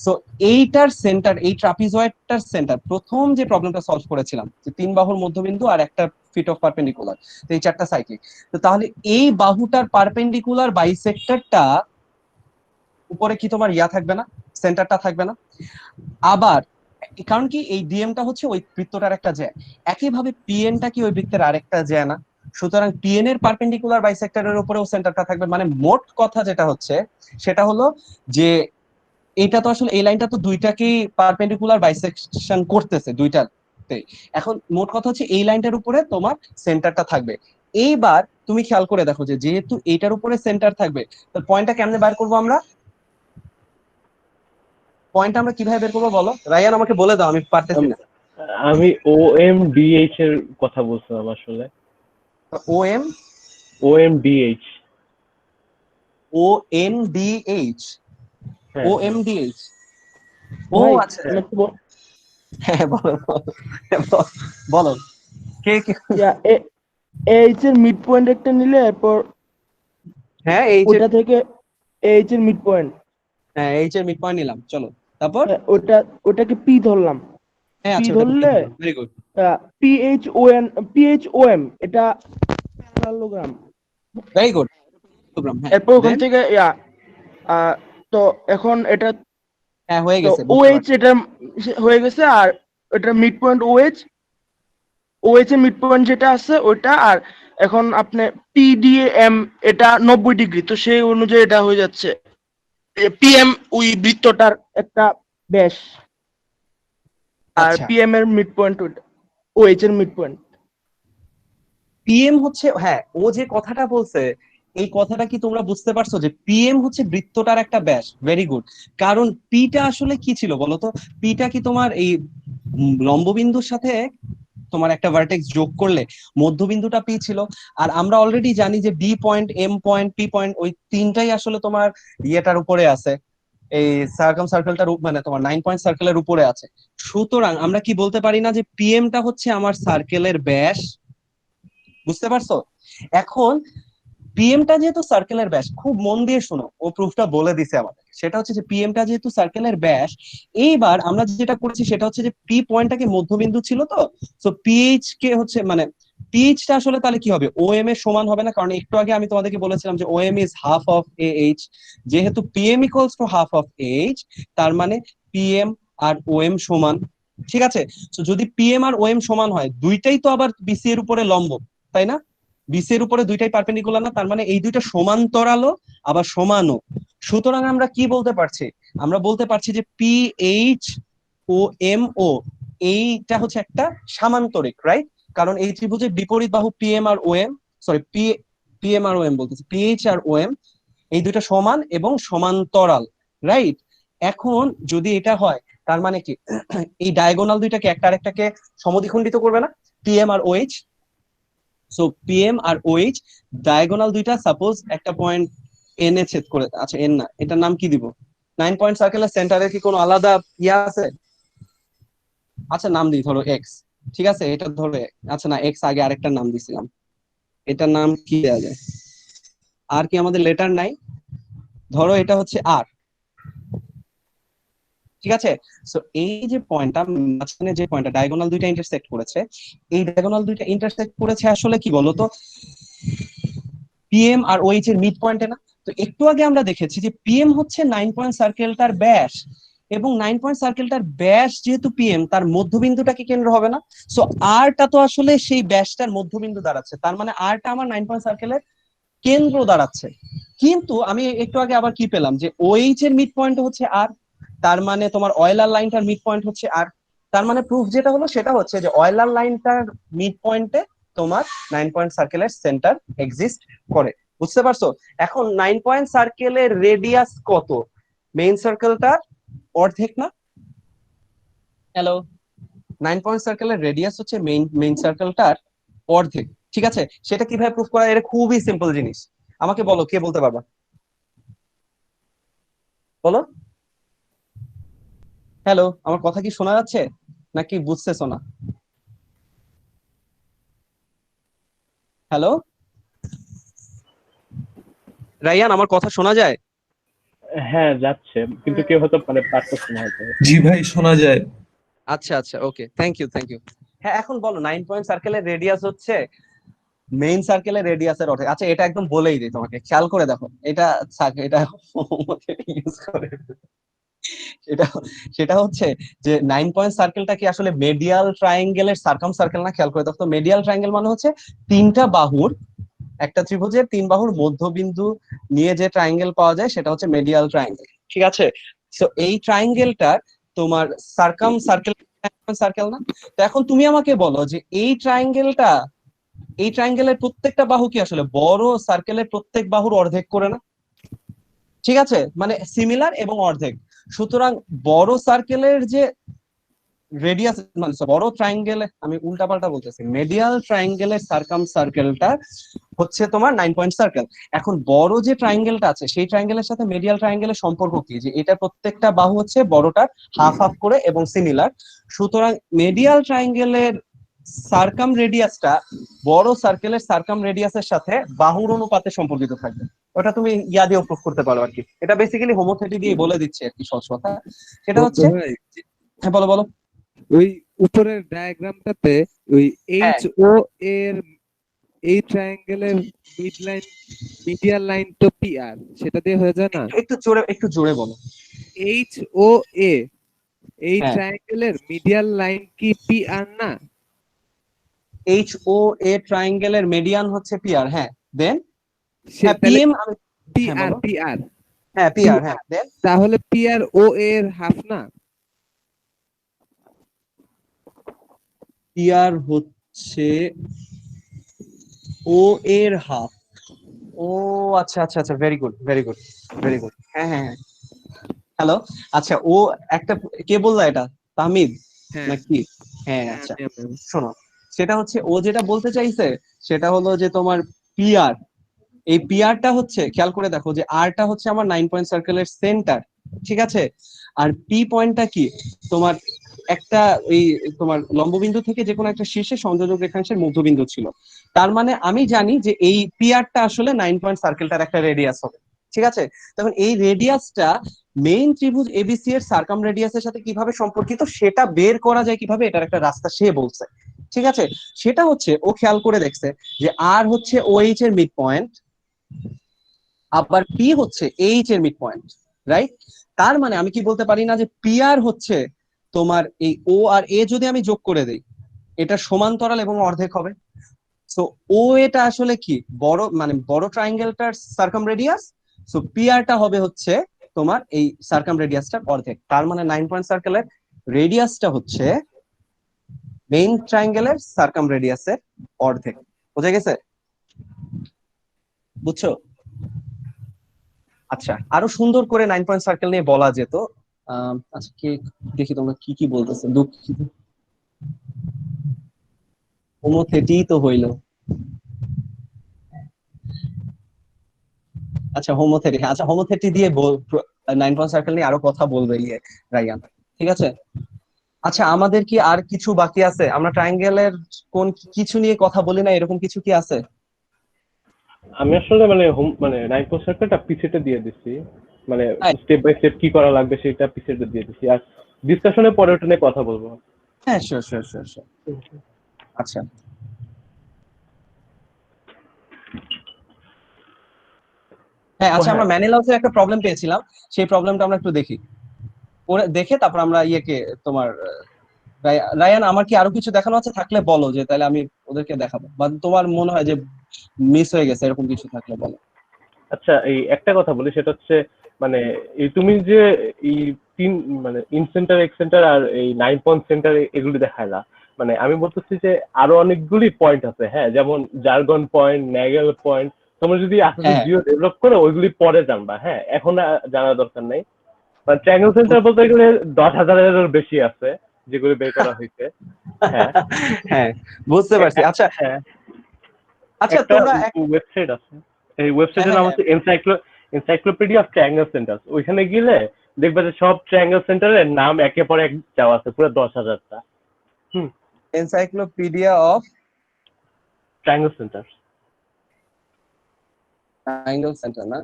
সো এইটার সেন্টার, এই ট্রাপিজয়েডটার সেন্টার, প্রথম যে প্রবলেমটা সলভ করেছিলাম যে 3 বাহুর মধ্যবিন্দু আর একটা ফিট অফ পারপেন্ডিকুলার, তো এই 4টা সাইক্লিক। তো তাহলে এই বাহুটার পারপেন্ডিকুলার বাইসেক্টরটা উপরে কি তোমার থাকবে না, সেন্টারটা থাকবে না? আবার কারণ কি এই ডিএমটা হচ্ছে ওই বৃত্তটার একটা জ্যা, একইভাবে পিএনটা কি ওই বৃত্তের আরেকটা জ্যা না? সুতরাং পিএন এর পারপেন্ডিকুলার বাইসেক্টরের উপরেও সেন্টারটা থাকবে। মানে মোট কথা যেটা হচ্ছে সেটা হলো যে এইটা তো আসলে এই লাইনটা তো দুইটাকেই পারপেন্ডিকুলার বাইসেকশন করতেছে দুইটাতে। এখন মোট কথা হচ্ছে এই লাইনটার উপরে তোমার সেন্টারটা থাকবে। এইবার তুমি খেয়াল করে দেখো যে যেহেতু এইটার উপরে সেন্টার থাকবে, তো পয়েন্টটা কেমনে বের করবো আমরা? পয়েন্ট আমরা কিভাবে বের করবো বলো? রায়ান আমাকে বলে দাও, আমি পারতেছি না। আমি OMDH এর কথা বলছিলাম আসলে। ও এম OMDH। OMDH। হ্যাঁ, OMDH। ও ভাই, আচ্ছা, হ্যাঁ বলো বলো কে কে? এইচ এর মিড পয়েন্ট একটা নিলে এরপর হ্যাঁ এইচ এর, ওটা থেকে এইচ এর মিড পয়েন্ট, হ্যাঁ এইচ এর মিড পয়েন্ট নিলাম, চলো তারপর। ওটাকে পি ধরলাম। হ্যাঁ পি আচ্ছা, ধরলে ভেরি গুড। PHOM এটা প্যারালোগ্রাম। Very good programme. হ্যাঁ এরপর ওখান থেকে তো এখন এটা হ্যাঁ হয়ে তো গেছে, OH এটা হয়ে গেছে, আর এটা মিড পয়েন্ট OH এর মিড পয়েন্ট যেটা আছে ওইটা, আর এখন আপনি PDM এটা 90 ডিগ্রি, তো সেই অনুযায়ী এটা হয়ে যাচ্ছে PM ওই বৃত্তটার একটা ব্যাস, আর আচ্ছা PM এর মিড পয়েন্ট ওইটা OH এর মিড পয়েন্ট। পিএম হচ্ছে, হ্যাঁ ও যে কথাটা বলছে এই কথাটা কি তোমরা বুঝতে পারছো যে পিএম হচ্ছে বৃত্তটার একটা ব্যাস? Very good. কারণ পিটা আসলে কি ছিল বলতো? পিটা কি তোমার এই লম্ববিন্দুর সাথে তোমার একটা ভার্টেক্স যোগ করলে মধ্যবিন্দুটা পি ছিল। আর আমরা অলরেডি জানি যে B point, M point, P point ওই তিনটাই আসলে তোমার ইয়েটার উপরে আছে, এই সার্কাম সার্কেলটার মানে তোমার 9 পয়েন্ট সার্কেলের উপরে আছে। সুতরাং আমরা কি বলতে পারি না যে পিএমটা হচ্ছে আমার সার্কেলের ব্যাস? বুঝতে পারছো? এখন পিএমটা যেহেতু সার্কেলের ব্যাস, খুব মন দিয়ে শোনো, ও প্রুফটা বলে দিছে আমাদের। সেটা হচ্ছে যে পিএমটা যেহেতু সার্কেলের ব্যাস, এইবার আমরা যেটা করেছি সেটা হচ্ছে যে পি পয়েন্টটাকে মধ্যবিন্দু ছিল, তো সো পিএইচ কে হচ্ছে মানে পিএইচটা আসলে তাহলে কি হবে? ওএম এর সমান হবে না? কারণ একটু আগে আমি তোমাদেরকে বলেছিলাম যে OM is half of H. যেহেতু PM equals to half of H, তার মানে পিএম আর ওএম সমান। ঠিক আছে, তো যদি পিএম আর ওএম সমান হয়, দুইটাই তো আবার বিসি এর উপরে লম্ব, তাই না? বিসি এর উপরে দুইটাই পারপেন্ডিকুলার না? তার মানে এই দুইটা সমান্তরালও আবার সমানও। সুতরাং আমরা কি বলতে পারছি? আমরা বলতে পারছি যে পিএইচ ও এম ও এইটা হচ্ছে একটা সামান্তরিক, রাইট? কারণ এই ত্রিভুজের বিপরীত বাহু পিএম আর ওএম, সরি পিএম আর ওএম বলতেছি, পিএইচ আর ওএম এই দুইটা সমান এবং সমান্তরাল, রাইট? এখন যদি এটা হয় তার মানে কি এই ডায়াগোনাল দুইটাকে একটা আরেকটাকে সমদ্বিখণ্ডিত করবে না? পিএম আর ওএইচ। সো পিএম আর ওএইচ ডায়াগোনাল দুইটা সাপোজ একটা পয়েন্ট এন এ ছেদ করে, আচ্ছা এন না, এটার নাম কি দিব? 9 পয়েন্ট সার্কেলের সেন্টারে কি কোনো আলাদা ইয়া আছে? আচ্ছা নাম দিই, ধরো এক্স। ঠিক আছে, এটা ধরো আচ্ছা না, এক্স আগে আরেকটা নাম দিছিলাম, এটার নাম কি দেওয়া যায়? আর কি আমাদের লেটার নাই? ধরো এটা হচ্ছে আর। ঠিক আছে, সো এই যে পয়েন্টটা মাঝখানে, যে পয়েন্টটা ডায়াগোনাল দুইটা ইন্টারসেক্ট করেছে, এই ডায়াগোনাল দুইটা ইন্টারসেক্ট করেছে আসলে কি বলতো? পিএম আর ওএইচ এর মিড পয়েন্টে না? তো একটু আগে আমরা দেখেছি যে পিএম হচ্ছে 9 পয়েন্ট সার্কেলটার ব্যাস, এবং 9 পয়েন্ট সার্কেলটার ব্যাস যেহেতু পিএম, তার মধ্যবিন্দুটা কি কেন্দ্র হবে না? সো আরটা তো আসলে সেই ব্যাসটার মধ্যবিন্দু দাঁড়াচ্ছে, তার মানে আরটা আমার 9 পয়েন্ট সার্কেলের কেন্দ্র দাঁড়াচ্ছে। কিন্তু আমি একটু আগে আবার কি পেলাম যে ওএইচ এর মিড পয়েন্ট হচ্ছে আর, তার মানে তোমার অয়েলার লাইনটার মিড পয়েন্ট হচ্ছে আর। তার মানে প্রুফ যেটা হলো সেটা হচ্ছে যে অয়েলার লাইনটার মিড পয়েন্টে তোমার 9 পয়েন্ট সার্কেলের সেন্টার এক্সিস্ট করে। বুঝতে পারছো? এখন 9 পয়েন্ট সার্কেলের রেডিয়াস কত? মেইন সার্কেলটার অর্ধেক না? হ্যালো, 9 পয়েন্ট সার্কেলের রেডিয়াস হচ্ছে মেইন সার্কেলটার অর্ধেক। ঠিক আছে, সেটা কিভাবে প্রুফ করা? এটা খুবই সিম্পল জিনিস। আমাকে বলো, কে বলতে পারবা? বলো। হ্যালো, আমার কথা কি শোনা যাচ্ছে নাকি বুঝতেছো না? হ্যালো রাইয়ান, আমার কথা শোনা যায়? হ্যাঁ যাচ্ছে, কিন্তু কেউ হয়তো মানে পারতেছে না হয়তো। জি ভাই শোনা যায়। আচ্ছা আচ্ছা, ওকে, থ্যাংক ইউ থ্যাংক ইউ। হ্যাঁ এখন বলো, 9 পয়েন্ট সার্কেলের রেডিয়াস হচ্ছে মেইন সার্কেলের রেডিয়াসের অর্ধেক। আচ্ছা এটা একদম বলেই দিই তোমাকে, খেয়াল করে দেখো, এটা ইউজ করে। সেটা সেটা হচ্ছে যে 9 পয়েন্ট সার্কেলটা কি আসলে মেডিয়াল ট্রায়াঙ্গেলের সার্কাম সার্কেল না? খেয়াল করে দেখো তো, মেডিয়াল ট্রায়াঙ্গেল মানে হচ্ছে তিনটা বাহুর, একটা ত্রিভুজের 3 বাহুর মধ্যবিন্দু নিয়ে যে ট্রায়াঙ্গেল পাওয়া যায় সেটা হচ্ছে মেডিয়াল ট্রায়াঙ্গেল, ঠিক আছে? তো এই ট্রায়াঙ্গেলটার তোমার সার্কাম সার্কেল সার্কেল না? তো এখন তুমি আমাকে বলো যে এই ট্রায়াঙ্গেলের প্রত্যেকটা বাহু কি আসলে বড় সার্কেলের প্রত্যেক বাহুর অর্ধেক করে না? ঠিক আছে, মানে সিমিলার এবং অর্ধেক। সুতরাং বড় সার্কেলের যে রেডিয়াস, মানে বড় ট্রায়াঙ্গেলে, আমি উল্টাপাল্টা বলতেছি, মেডিয়াল ট্রায়াঙ্গেলের সার্কাম সার্কেলটা হচ্ছে তোমার 9 পয়েন্ট সার্কেল। এখন বড় যে ট্রায়াঙ্গেলটা আছে সেই ট্রায়াঙ্গেলের সাথে মেডিয়াল ট্রায়াঙ্গেলের সম্পর্ক কি? যে এটা প্রত্যেকটা বাহু হচ্ছে বড়টার হাফ হাফ করে এবং সিমিলার। সুতরাং মেডিয়াল ট্রায়াঙ্গেলের সার্কাম রেডিয়াসটা বড় সার্কেলের সার্কাম রেডিয়াসের সাথে বাহুর অনুপাতে সম্পর্কিত থাকবে। ওটা তুমি ইয়া দিয়েও প্রুফ করতে পারো আর কি। এটা বেসিক্যালি হোমোথেটি দিয়ে বলে দিচ্ছে আর কি, সহজ কথা। সেটা হচ্ছে, ভাই, হ্যাঁ বলো বলো। ওই উপরের ডায়াগ্রামটাতে ওই হ্যাঁ। এইচ ও এর এই ট্রায়াঙ্গেলের মিডিয়াল লাইন তো পি আর, সেটা দিয়ে হয়ে যায় না? একটু জোরে বলো। এইচ ও এ এই হ্যাঁ। ট্রায়াঙ্গেলের মিডিয়াল লাইন কি পি আর না? এইচ ও এ ট্রায়াঙ্গেলের মিডিয়ান হচ্ছে পিআর, হ্যাঁ। দেন সে হ্যাঁ তাহলে পিএম, পি হ্যাঁ আর বলো। পি আর হ্যাঁ পিআর, হ্যাঁ। দেন তাহলে পি আর ও এর হাফ না? পিআর হচ্ছে ও এর হাফ। ও আচ্ছা আচ্ছা আচ্ছা, very good very good very good. হ্যাঁ হ্যাঁ হ্যাঁ, হ্যালো। আচ্ছা, ও একটা, কে বললা এটা, তাহমিদ হ্যাঁ নাকি? হ্যাঁ হ্যাঁ, আচ্ছা, আমি। শোনো, সেটা হচ্ছে ও যেটা বলতে চাইছে সেটা হলো যে তোমার পিআর, এই পিআরটা হচ্ছে, খেয়াল করে দেখো যে আরটা হচ্ছে আমার 9 পয়েন্ট সার্কেলের সেন্টার, ঠিক আছে? আর পি পয়েন্টটা কি? তোমার একটা এই তোমার লম্ববিন্দু থেকে যে কোনো একটা শীর্ষে সংযোজক রেখাংশের মধ্যবিন্দু ছিল। তার মানে আমি জানি যে এই পিআরটা আসলে 9 পয়েন্ট সার্কেলটার একটা রেডিয়াস হবে, ঠিক আছে? তখন এই রেডিয়াসটা মেইন ত্রিভুজ এবিসি এর সার্কাম রেডিয়াসের সাথে কিভাবে সম্পর্কিত সেটা বের করা যায় কিভাবে, এটার একটা রাস্তা সে বলছে, ঠিক আছে? সেটা হচ্ছে ও খেয়াল করে দেখছে যে আর হচ্ছে ওএইচ এর মিড পয়েন্ট, আবার পি হচ্ছে এইচ এর মিড পয়েন্ট, রাইট? তার মানে আমি কি বলতে পারি না যে পি আর হচ্ছে তোমার এই ও আর এ যদি আমি যোগ করে দেই এটা সমান্তরাল এবং অর্ধেক হবে। সো ও এটা আসলে কি বড়, মানে বড় ট্রায়াঙ্গেলটার সার্কাম রেডিয়াস। সো পি আরটা হবে হচ্ছে তোমার এই সার্কাম রেডিয়াসটার অর্ধেক। তার মানে 9 পয়েন্ট সার্কেলের রেডিয়াসটা হচ্ছে মেইন ট্রায়াঙ্গেলের সার্কাম রেডিয়াসের অর্ধেক। বোঝা গেছে? বুঝছো? আচ্ছা, আরো সুন্দর করে 9 পয়েন্ট সার্কেল নিয়ে বলা যেত। আচ্ছা, কি দেখি তোমরা কি কি বলতেছে। দুঃখিত, হোমোথেটি তো হইলো। আচ্ছা হোমোথেটি, আচ্ছা হোমোথেটি দিয়ে 9 পয়েন্ট সার্কেল নিয়ে আরো কথা বলবে ইয়ে রাইয়ান, ঠিক আছে? আচ্ছা, আমাদের কি আর কিছু বাকি আছে? আমরা ট্রায়াঙ্গেলের কোন কিছু নিয়ে কথা বলি না, এরকম কিছু কি আছে? আমি আসলে মানে 9 পয়েন্ট সার্কেলটা পিছেটা দিয়ে দিচ্ছি, মানে হ্যাঁ। স্টেপ বাই স্টেপ কি করা লাগবে সেটা পিছেটা দিয়ে দিচ্ছি, আর ডিসকাশনে পরে ওটা নিয়ে কথা বলবো। হ্যাঁ শিওর শিওর শিওর শিওর। আচ্ছা হ্যাঁ, আচ্ছা আমরা ম্যানিলাউসে একটা প্রবলেম পেয়েছিলাম, সেই প্রবলেমটা আমরা একটু দেখি, পরে দেখে তারপর আমরা ইয়েকে তোমার রায়ান, আমার কি আরো কিছু দেখানো আছে? থাকলে বলো, যে তাহলে আমি ওদেরকে দেখাবো, বা তোমার মনে হয় যে মিস হয়ে গেছে এরকম কিছু থাকলে বলো। আচ্ছা, এই একটা কথা বলি, সেটা হচ্ছে মানে এই তুমি যে এই তিন মানে ইন সেন্টার, এক্স সেন্টার আর এই 9 পয়েন্ট সেন্টার এগুলি দেখাইলা, মানে আমি বলতেছি যে আরো অনেকগুলি পয়েন্ট আছে, হ্যাঁ, যেমন জার্গন পয়েন্ট, ন্যাগেল পয়েন্ট। তোমরা যদি আসলে হ্যাঁ। জিও ডেভেলপ করো ওইগুলি পরে জানবা, হ্যাঁ, এখন জানার দরকার নেই। মানে ট্রায়াঙ্গেল সেন্টার বলতে গেলে 10,000-এরও বেশি আছে যেগুলি বের করা হয়েছে। হ্যাঁ হ্যাঁ বুঝতে পারছি। আচ্ছা হ্যাঁ, আচ্ছা একটা তোমরা ওয়েবসাইট আছে, এই ওয়েবসাইটের হ্যাঁ, নাম হচ্ছে এনসাইক্লোপিডিয়া অফ ট্রায়াঙ্গেল সেন্টার। ওইখানে গেলে দেখবে যে সব ট্রায়াঙ্গেল সেন্টারের নাম একে পরে এক দেওয়া আছে, পুরো 10,000টা encyclopedia of triangle centre. Triangle centre না?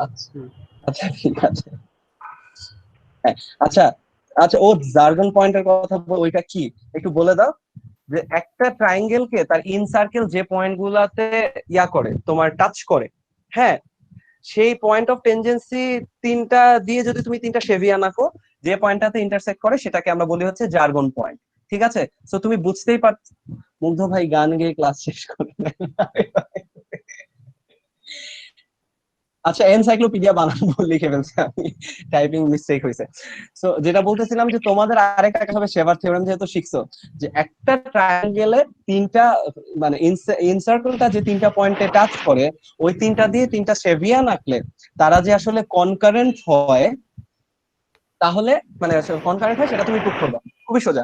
আচ্ছা আচ্ছা ঠিক আছে। হ্যাঁ আচ্ছা আচ্ছা, ও জার্গন পয়েন্টের কথা ওইটা কি একটু বলে দাও। যে একটা ট্রায়াঙ্গেলকে তার ইন সার্কেল যে পয়েন্ট গুলাতে ইয়া করে তোমার টাচ করে, হ্যাঁ, সেই পয়েন্ট অফ টেনজেন্সি তিনটা দিয়ে যদি তুমি তিনটা সেভিয়ান আঁকো, যে পয়েন্টটাতে ইন্টারসেক্ট করে সেটাকে আমরা বলি হচ্ছে জার্গন পয়েন্ট। ঠিক আছে, সো তুমি বুঝতেই পার। মুগ্ধ ভাই গান গেয়ে ক্লাস শেষ করে দেন। আচ্ছা, এনসাইক্লোপিডিয়া বানাবো লিখে ফেলছি আমি, টাইপিং মিস্টেক হয়েছে। সো যেটা বলতেছিলাম যে তোমাদের আরেকটা কাজ হবে, শেভার থিওরেম যেহেতু শিখছো, যে একটা ট্রায়াঙ্গেলে তিনটা মানে ইনসার্কেলটা যে তিনটা পয়েন্টে টাচ করে, ওই তিনটা দিয়ে তিনটা সেভিয়ান আঁকলে তারা যে আসলে কনকারেন্ট হয়, তাহলে মানে কনকারেন্ট হয় সেটা তুমি প্রুফ করবা। খুবই সোজা,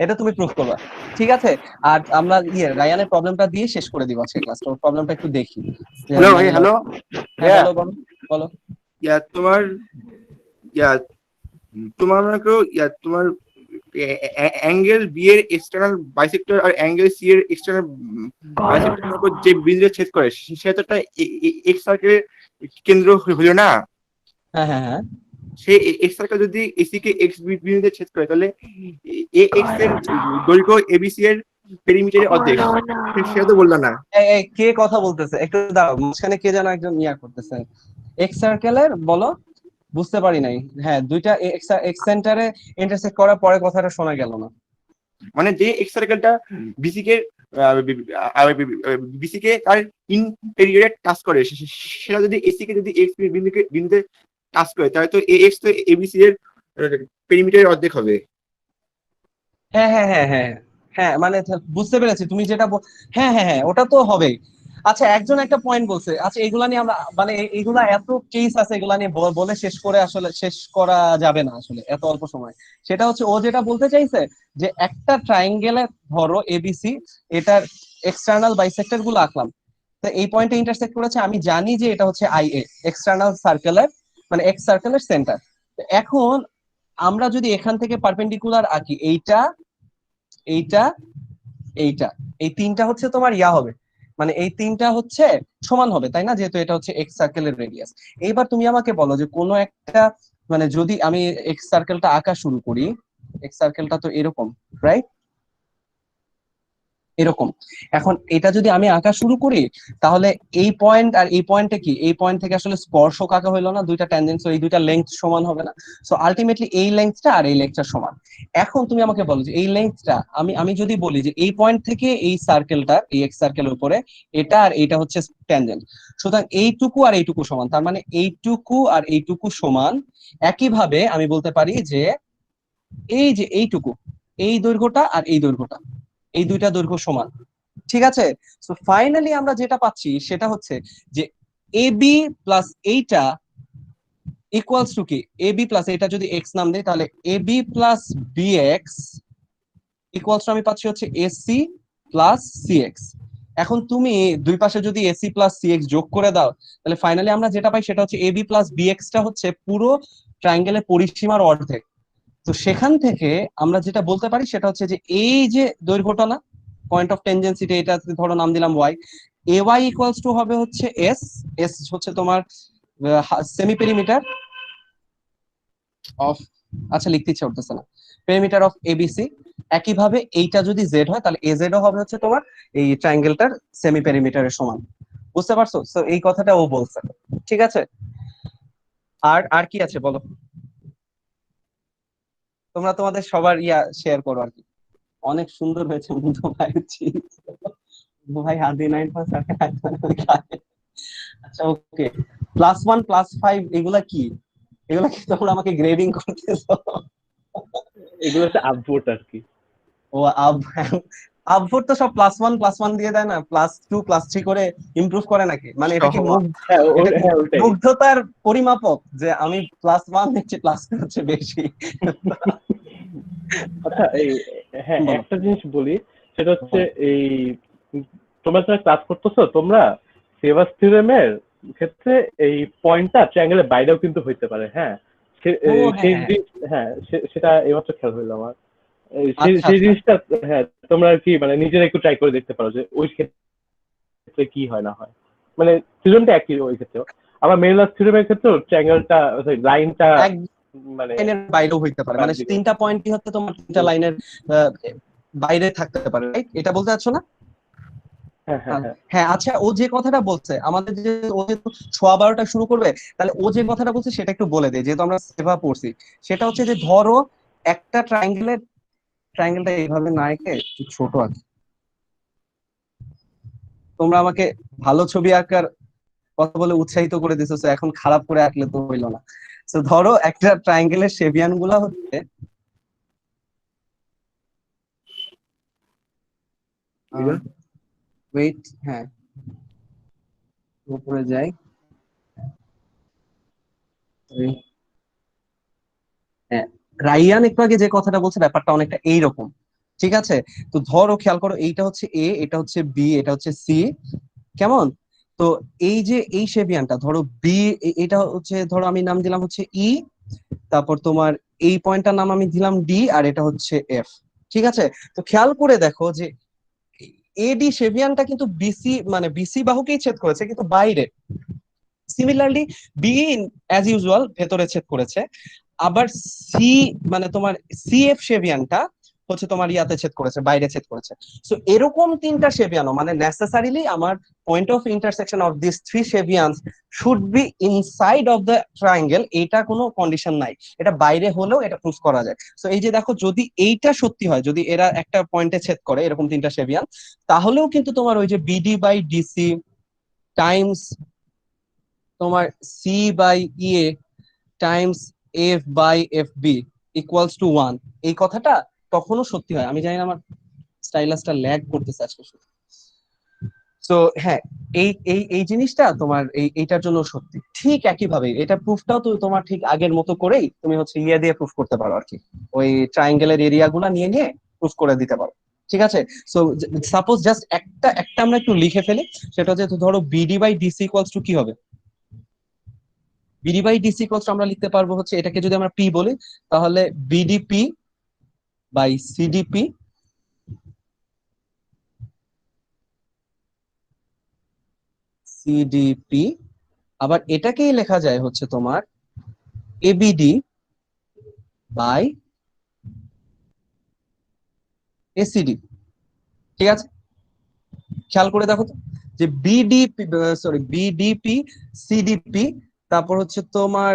এটা তুমি প্রুফ করবা। ঠিক আছে, আর আমরা রায়ানের প্রবলেমটা দিয়ে শেষ করে দিব আজকে ক্লাসটা। ওর প্রবলেমটা একটু দেখি। হ্যালো ভাই, হ্যালো। হ্যাঁ, বলো বলো বলো। তোমার তোমার মনে করো তোমার অ্যাঙ্গেল বি এর এক্সটার্নাল বাইসেক্টর আর অ্যাঙ্গেল সি এর এক্সটার্নাল বাইসেক্টর যে বিন্দুতে ছেদ করে, সেটা একটা এক্স সার্কেলের কেন্দ্র হলো না? হ্যাঁ হ্যাঁ হ্যাঁ, সেই এক্স সার্কেল যদি এসি কে এক্স বিন্দুতে ছেদ করে, তাহলে এ এক্স এর দৈর্ঘ্য এবিসি এর পেরিমিটারের অর্ধেক। সেটা তো বললাম না। কে কথা বলতেছে একটু দাঁড়াও, মাঝখানে কে যেন একজন ইয়া করতেছে। এক্স সার্কেলের বলো, বুঝতে পারি নাই। হ্যাঁ, দুইটা এক্স সেন্টারে ইন্টারসেক্ট করার পরে কথাটা শোনা গেল না। মানে যে এক্স সার্কেলটা বিসি কে তার ইন্টেরিয়রে টাচ করে, সেটা যদি এসি কে যদি এক্স বিন্দুতে টাচ করে, তাহলে তো এ এক্স তো এবিসি এর পেরিমিটারের অর্ধেক হবে। হ্যাঁ হ্যাঁ হ্যাঁ হ্যাঁ হ্যাঁ, মানে বুঝতে পেরেছি তুমি যেটা হ্যাঁ হ্যাঁ হ্যাঁ, ওটা তো হবেই। আচ্ছা, একজন একটা পয়েন্ট বলছে, আচ্ছা এগুলা নিয়ে আমরা মানে এগুলা এত কেস আছে, এগুলা নিয়ে বলে শেষ করে আসলে শেষ করা যাবে না আসলে এত অল্প সময়। সেটা হচ্ছে ও যেটা বলতে চাইছে যে একটা ট্রায়াঙ্গেলে ধরো এবিসি, এটার এক্সটার্নাল বাইসেক্টর গুলো আঁকলাম, তো এই পয়েন্টে ইন্টারসেক্ট করেছে, আমি জানি যে এটা হচ্ছে আইএ, এক্সটার্নাল সার্কেলের মানে এক্স সার্কেলের সেন্টার। এখন আমরা যদি এখান থেকে পারপেন্ডিকুলার আঁকি, এইটা এইটা এইটা, এই তিনটা হচ্ছে তোমার ইয়া হবে, মানে এই তিনটা হচ্ছে সমান হবে, তাই না? যেহেতু এটা হচ্ছে এক্স সার্কেলের রেডিয়াস। এইবার তুমি আমাকে বলো যে কোনো একটা মানে যদি আমি এক্স সার্কেলটা আঁকা শুরু করি, এক্স সার্কেলটা তো এরকম, রাইট? এরকম। এখন এটা যদি আমি আঁকা শুরু করি, তাহলে এই পয়েন্ট আর এই পয়েন্টে কি, এই পয়েন্ট থেকে আসলে স্পর্শক আঁকা হইলো না, দুইটা ট্যানজেন্ট, এই দুইটা লেংথ সমান হবে না। সো আলটিমেটলি এই লেংথটা আর এই লেংথটা সমান। এখন তুমি আমাকে বলো যে এই লেংথটা আমি যদি বলি যে এই পয়েন্ট থেকে এই সার্কেলটার, এই এক্স সার্কেলের উপরে এটা আর এইটা হচ্ছে ট্যানজেন্ট, সুতরাং এইটুকু আর এইটুকু সমান, তার মানে এইটুকু আর এইটুকু সমান। একইভাবে আমি বলতে পারি যে এই যে এইটুকু, এই দৈর্ঘ্যটা আর এই দৈর্ঘ্যটা, এই দুইটা দৈর্ঘ্য সমান। ঠিক আছে, সো ফাইনালি আমরা যেটা পাচ্ছি সেটা হচ্ছে যে এবি প্লাস এইটা ইকুয়ালস টু কি, এবি প্লাস এটা যদি এক্স নাম দেই, তাহলে AB plus BX equals to আমি পাচ্ছি হচ্ছে এসি প্লাস সিএক্স। এখন তুমি দুই পাশে যদি এসি প্লাস সিএক্স যোগ করে দাও, তাহলে ফাইনালি আমরা যেটা পাই সেটা হচ্ছে এবি প্লাস বিএক্সটা হচ্ছে পুরো ট্রায়াঙ্গেলের পরিসীমার অর্ধেক। তো সেখান থেকে আমরা যেটা বলতে পারি সেটা হচ্ছে যে এই যে দৈর্ঘ্যটা না, পয়েন্ট অফ টেনজেন্সিটা, এটা ধরো নাম দিলাম Y, A Y equals to হবে হচ্ছে এস, এস হচ্ছে তোমার সেমি পেরিমিটার অফ, আচ্ছা লিখতে ইচ্ছা করতেছে না, পেরিমিটার অফ এবিসি। একইভাবে এইটা যদি জেড হয়, তাহলে এজেড ও হবে হচ্ছে তোমার এই ট্রায়াঙ্গেলটার সেমি পেরিমিটারের সমান। বুঝতে পারছো? তো এই কথাটা ও বলছে। ঠিক আছে, আর আর কি আছে বলো, তোমরা তোমাদের সবার ইয়া শেয়ার করো আর কি। অনেক সুন্দর হয়েছে মুগ্ধ ভাই, ভাই হাদি 9.7। আচ্ছা ওকে, +1 +5 এগুলা কি, এগুলা কি তোমরা আমাকে গ্রেডিং করতেছো? এগুলো হচ্ছে আপভোট আর কি। ও আপভোট তো সব +1 দিয়ে দেয় না, +2 +3 করে ইমপ্রুভ করে নাকি? মানে এটা কি হ্যাঁ, এটা কি ওটাই। মুগ্ধতার পরিমাপক যে আমি +1 দিচ্ছি, +2 হচ্ছে বেশি? আচ্ছা হ্যাঁ, বলো। একটা জিনিস বলি, সেটা হচ্ছে এই তোমরা যারা ক্লাস করতেছো, তোমরা সেভাস থিওরেমের ক্ষেত্রে এই পয়েন্টটা ট্রায়াঙ্গেলের বাইরেও কিন্তু হইতে পারে। হ্যাঁ, সেই জিনিস, হ্যাঁ সেটা এইমাত্র খেয়াল হইলো আমার। সেই জিনিসটা হ্যাঁ তোমরা আর কি মানে নিজেরা একটু ট্রাই করে দেখতে পারো যে ওই ক্ষেত্রে কি হয় না হয়। মানে থিওরেমটা একই ওই ক্ষেত্রেও। আবার মেরিলাস থিওরেমের ক্ষেত্রেও ট্রায়াঙ্গেলটা লাইনটা মানে লাইনের বাইরেও হইতে পারে, মানে তিনটা পয়েন্টই হচ্ছে তোমার তিনটা লাইনের বাইরে থাকতে পারে, রাইট? এটা বলতে চাচ্ছ না? হ্যাঁ হ্যাঁ হ্যাঁ হ্যাঁ আচ্ছা, ও যে কথাটা বলছে আমাদের যে ও যেহেতু সোয়া 12টা শুরু করবে, তাহলে ও যে কথাটা বলছে সেটা একটু বলে দেয়, যেহেতু আমরা সেভা পড়ছি। সেটা হচ্ছে যে ধরো একটা ট্রায়াঙ্গেলটা এইভাবে না এঁকে একটু ছোট আছে। তোমরা আমাকে ভালো ছবি আঁকার কথা বলে উৎসাহিত করে দিছো, so এখন খারাপ করে আঁকলে তো হইলো না। তো ধরো একটা ট্রায়াঙ্গেলের শেভিয়ান গুলা হচ্ছে ওয়েট, হ্যাঁ উপরে যাই। হ্যাঁ, রাইয়ান একটু আগে যে কথাটা বলছে ব্যাপারটা অনেকটা এইরকম। ঠিক আছে, তো ধরো খেয়াল করো, এইটা হচ্ছে এ, এটা হচ্ছে বি, এটা হচ্ছে সি। কেমন? তো এই যে এই শেভিয়ানটা ধরো বি, এটা হচ্ছে ধরো আমি নাম দিলাম হচ্ছে ই, তারপর তোমার এই পয়েন্টটার নাম আমি দিলাম ডি, আর এটা হচ্ছে এফ। ঠিক আছে, তো খেয়াল করে দেখো যে এডি শেভিয়ানটা কিন্তু বিসি মানে বিসি বাহুকেই ছেদ করেছে কিন্তু বাইরে। সিমিলারলি বি অ্যাজ ইউজুয়াল ভেতরে ছেদ করেছে। আবার সি মানে তোমার সিএফ শেভিয়ানটা হচ্ছে তোমার ইয়াতে ছেদ করেছে, বাইরে ছেদ করেছে। সো এরকম তিনটা শেভিয়ানো মানে নেসেসারিলি আমার point of intersection of this three cevians should be inside of the triangle, এটা কোনো কন্ডিশন নাই, এটা বাইরে হলেও এটা প্রুফ করা যায়। সো এই যে দেখো, যদি এইটা সত্যি হয়, যদি এরা একটা পয়েন্টে ছেদ করে এরকম তিনটা শেভিয়ান, তাহলেও কিন্তু তোমার ওই যে বিডি বাই ডিসি টাইমস তোমার C by EA times F by F B equals to 1, এই কথাটা তখনও সত্যি হয়। আমি জানি না আমার স্টাইলাসটা ল্যাগ করতেছে আজকে শুধু। তো হ্যাঁ, এই এই এই জিনিসটা তোমার এইটার জন্য সত্যি। ঠিক একই ভাবে এটা প্রুফটাও তো তোমার ঠিক আগের মতো করেই তুমি হচ্ছে ইয়ে দিয়ে প্রুফ করতে পারো আর কি, ওই ট্রায়াঙ্গেলের এরিয়া গুলা নিয়ে নিয়ে প্রুফ করে দিতে পারো। ঠিক আছে, সো সাপোজ জাস্ট একটা একটা আমরা একটু লিখে ফেলি। সেটা হচ্ছে ধরো BD by DC equals to কি হবে? বিডি বাই ডিসি ইকুয়ালস আমরা লিখতে পারবো হচ্ছে, এটাকে যদি আমরা পি বলি তাহলে বিডিপি বাই সিডিপি সিডিপি। আবার এটাকেই লেখা যায় হচ্ছে তোমার এবিডি বাই এসিডি। ঠিক আছে, খেয়াল করে দেখো তো যে বিডিপি, সরি বিডিপি সিডিপি, তারপর হচ্ছে তোমার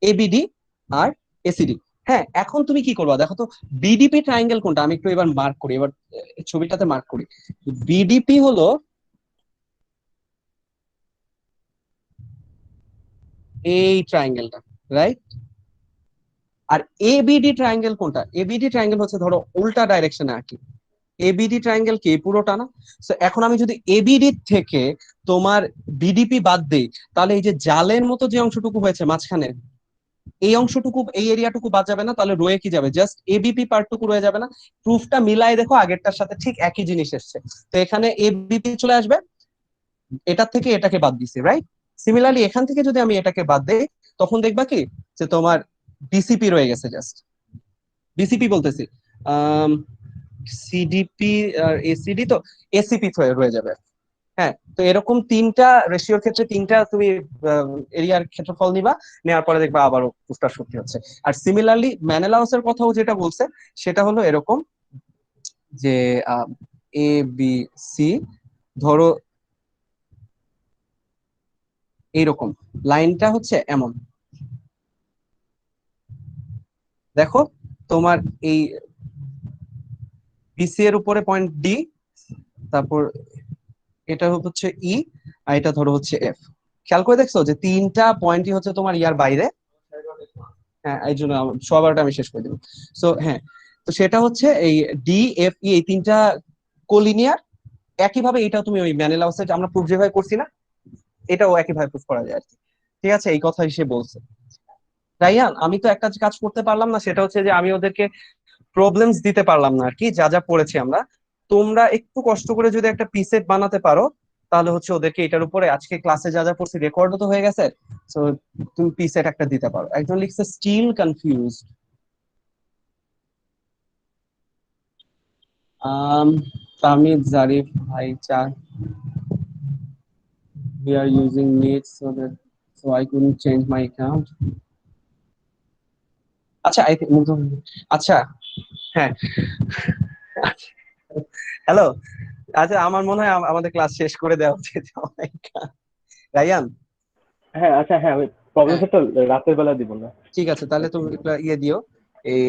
এবিডি আর এসিডি। হ্যাঁ, এখন তুমি কি করবা দেখো তো, বিডিপি ট্রায়াঙ্গেল কোনটা, আমি একটু এবার মার্ক করি, এবার ছবিটাতে মার্ক করি। বিডিপি হলো এই ট্রায়াঙ্গেলটা, রাইট? আর এবিডি ট্রায়াঙ্গেল কোনটা? এবিডি ট্রায়াঙ্গেল হচ্ছে ধরো উল্টা ডাইরেকশনে আঁকি, এবিডি ট্রায়াঙ্গেল কি পুরোটা না? তো এখন আমি যদি এবিডি থেকে তোমার বিডিপি বাদ দেই, তাহলে এই যে জালের মতো যে অংশটুকু হয়েছে মাঝখানে, এই অংশটুকু এই এরিয়াটুকু বাদ যাবে না, তাহলে রয়ে কি যাবে? জাস্ট এবিপি পার্টটুকু রয়ে যাবে না? প্রুফটা মিলাই দেখো, আগেরটার সাথে ঠিক একই জিনিস এসছে। তো এখানে এবিপি চলে আসবে, এটার থেকে এটাকে বাদ দিছি, রাইট? সিমিলারলি এখান থেকে যদি আমি এটাকে বাদ দেই, তখন দেখবা কি যে তোমার বিসিপি রয়ে গেছে, জাস্ট বিসিপি বলতেছি, সিডিপি আর এসিডি, তো এসিপি রয়ে যাবে। হ্যাঁ, তো এরকম তিনটা রেশিওর ক্ষেত্রে তিনটা তুমি এরিয়ার ক্ষেত্রফল নিবা, নেওয়ার পরে দেখবা আবারও প্রুফটা সত্যি হচ্ছে। আর সিমিলারলি ম্যানেলাউসের কথাও যেটা বলছে সেটা হলো এরকম যে এ বি সি, ধরো এইরকম লাইনটা হচ্ছে এমন, দেখো তোমার এই বিসি এর উপরে পয়েন্ট ডি, তারপর এটা হচ্ছে ই, আর এটা ধরো হচ্ছে এফ। খেয়াল করে দেখছো যে তিনটা পয়েন্টই হচ্ছে তোমার ইয়ার বাইরে। হ্যাঁ, এই জন্য সবারটা আমি শেষ করে দিব। সো হ্যাঁ, তো সেটা হচ্ছে এই ডি এফ ই, এই তিনটা কোলিনিয়ার। একইভাবে এটা তুমি ওই ম্যানেলাউসে আমরা প্রুফ যেভাবে করছি না, এটাও একইভাবে প্রুফ করা যায় আর কি। ঠিক আছে, এই কথাই সে বলছে। রাইয়ান, আমি তো একটা কাজ করতে পারলাম না, সেটা হচ্ছে যে আমি ওদেরকে প্রবলেমস দিতে পারলাম না আর কি, যা যা পড়েছি আমরা। তোমরা একটু কষ্ট করে যদি একটা পিসেট বানাতে পারো, তাহলে হচ্ছে ওদেরকে এটার উপরে আজকে ক্লাসে যা যা পড়ছি রেকর্ডও তো হয়ে গেছে, তো তুমি পিসেট একটা দিতে পারো। একজন লিখছে স্টিল কনফিউজড। তামিদ জারিফ ভাই চা, we are using Meet so I couldn't change my account. আচ্ছা আই থিঙ্ক, আচ্ছা হ্যাঁ, হ্যালো আচ্ছা আমার মনে হয় আমাদের ক্লাস শেষ করে দেওয়া উচিত। রায়ান, হ্যাঁ আচ্ছা হ্যাঁ আমি প্রবলেম হ্যাঁ সেটা রাতের বেলা দিব না। ঠিক আছে, তাহলে তুমি একটা ইয়ে দিও এই,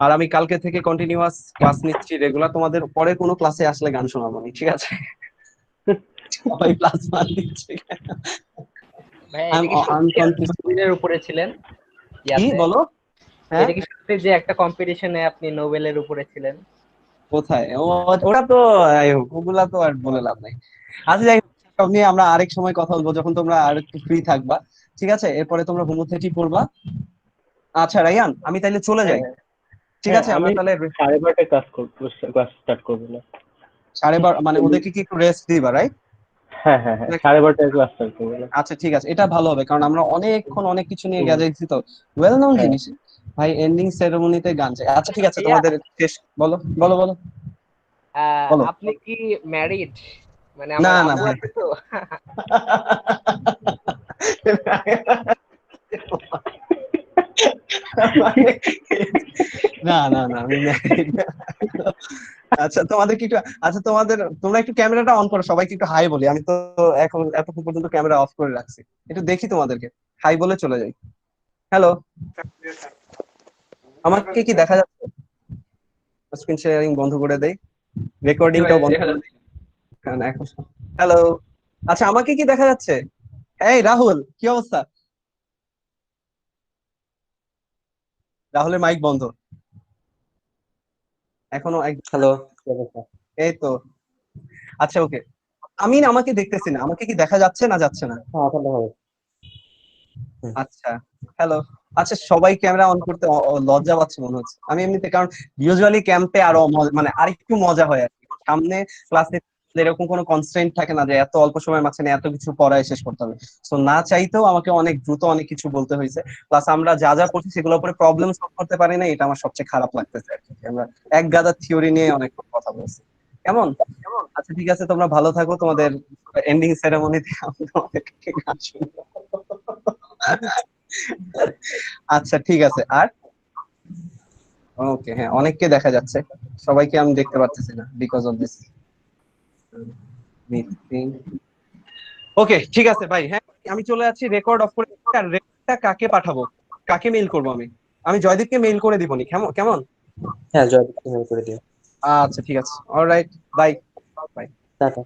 আর আমি কালকে থেকে কন্টিনিউয়াস ক্লাস নিচ্ছি রেগুলার, তোমাদের পরে কোনো ক্লাসে আসলে গান শোনাবো না, ঠিক আছে? সবাই প্লাস ওয়ান দিচ্ছে। ভাই আই এটা এম কি সত্যি আপনি আনকনফিউজড। নোবেলের উপরে ছিলেন কি ইয়াতে? বলো? হ্যাঁ, এটা কি সত্যি যে একটা কম্পিটিশনে আপনি নোবেলের উপরে ছিলেন? কোথায় ওটা তো যাই হোক, ওগুলা তো আর বলে লাভ নাই। আচ্ছা যাই হোক, সব নিয়ে আমরা আরেক সময় কথা বলবো যখন তোমরা আর একটু ফ্রি থাকবা, ঠিক আছে? এরপরে তোমরা হোমিওপ্যাথি পড়বা। আচ্ছা রায়ান, আমি তাইলে চলে হ্যাঁ যাই, হ্যাঁ ঠিক হ্যাঁ আছে? আমরা আমি তাহলে 12:30 ক্লাস করবো, ক্লাস স্টার্ট করবো না। 12:30 মানে ওদেরকে কি একটু রেস্ট দিবা, রাইট? হ্যাঁ হ্যাঁ হ্যাঁ 12:30 ক্লাস স্টার্ট করবো না। আচ্ছা ঠিক আছে, এটা ভালো হবে, কারণ আমরা অনেকক্ষণ অনেক কিছু নিয়ে হুম, গেছি তো, ওয়েল নোন হ্যাঁ জিনিস। ভাই এন্ডিং সেরেমনিতে গান চাই। আচ্ছা ঠিক আছে, ভাইয়া, তোমাদের শেষ, বলো বলো বলো বলো। আপনি কি ম্যারিড? মানে না আমার না আপু ভাই। আছে তো। না না না, আমি married না। আচ্ছা তোমাদের কি একটু, আচ্ছা তোমরা একটু ক্যামেরাটা অন করো, সবাইকে একটু হাই বলি। আমি তো এখন এতক্ষণ পর্যন্ত ক্যামেরা অফ করে রাখছি, একটু দেখি তোমাদেরকে, হাই বলে চলে যাই। হ্যালো, আমাকে কি দেখা যাচ্ছে? স্ক্রিন শেয়ারিং বন্ধ করে দেই, রেকর্ডিংটাও বন্ধ করে দিই। কারণ এখন হ্যালো, আচ্ছা আমাকে কি দেখা যাচ্ছে? এই রাহুল, কি অবস্থা? রাহুলের মাইক বন্ধ এখনো। হ্যালো, এই তো। আচ্ছা ওকে, আমি না, আমাকে দেখতেছি না, আমাকে কি দেখা যাচ্ছে না যাচ্ছে না? আচ্ছা, হ্যালো। আচ্ছা সবাই ক্যামেরা অন করতে লজ্জা পাচ্ছে মনে হচ্ছে। আমি এমনিতে, কারণ ইউজুয়ালি ক্যাম্পে আরো মানে আরেকটু মজা হয় আর কি। সামনে ক্লাসে এরকম কোনো কনস্ট্রেন্ট থাকে না যে এত অল্প সময়ের মাঝখানে এত কিছু পড়ায় শেষ করতে হবে। তো না চাইতেও আমাকে অনেক দ্রুত অনেক কিছু বলতে হয়েছে। প্লাস আমরা যা যা করছি সেগুলোর উপরে প্রবলেম সলভ করতে পারি না, এটা আমার সবচেয়ে খারাপ লাগতেছে আর কি। আমরা এক গাদা থিওরি নিয়ে অনেক কথা বলছি। কেমন? আচ্ছা ঠিক আছে, তোমরা ভালো থাকো, তোমাদের এন্ডিং সেরেমনিতে আমি তোমাদেরকে গান শুনবো। আচ্ছা ঠিক আছে। আর ওকে, হ্যাঁ অনেককে দেখা যাচ্ছে, সবাইকে আমি দেখতে পারতেছি না বিকজ অফ দিস মিটিং। ওকে ঠিক আছে ভাই, হ্যাঁ আমি চলে যাচ্ছি, রেকর্ড অফ করে দিচ্ছি। আর রেকর্ডটা কাকে পাঠাবো, কাকে মেইল করবো? আমি জয়দীপকে মেইল করে দিবনি, কেমন কেমন? হ্যাঁ জয়দীপকে মেল করে দিও। আচ্ছা ঠিক আছে, alright, bye bye. Tata.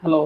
Hello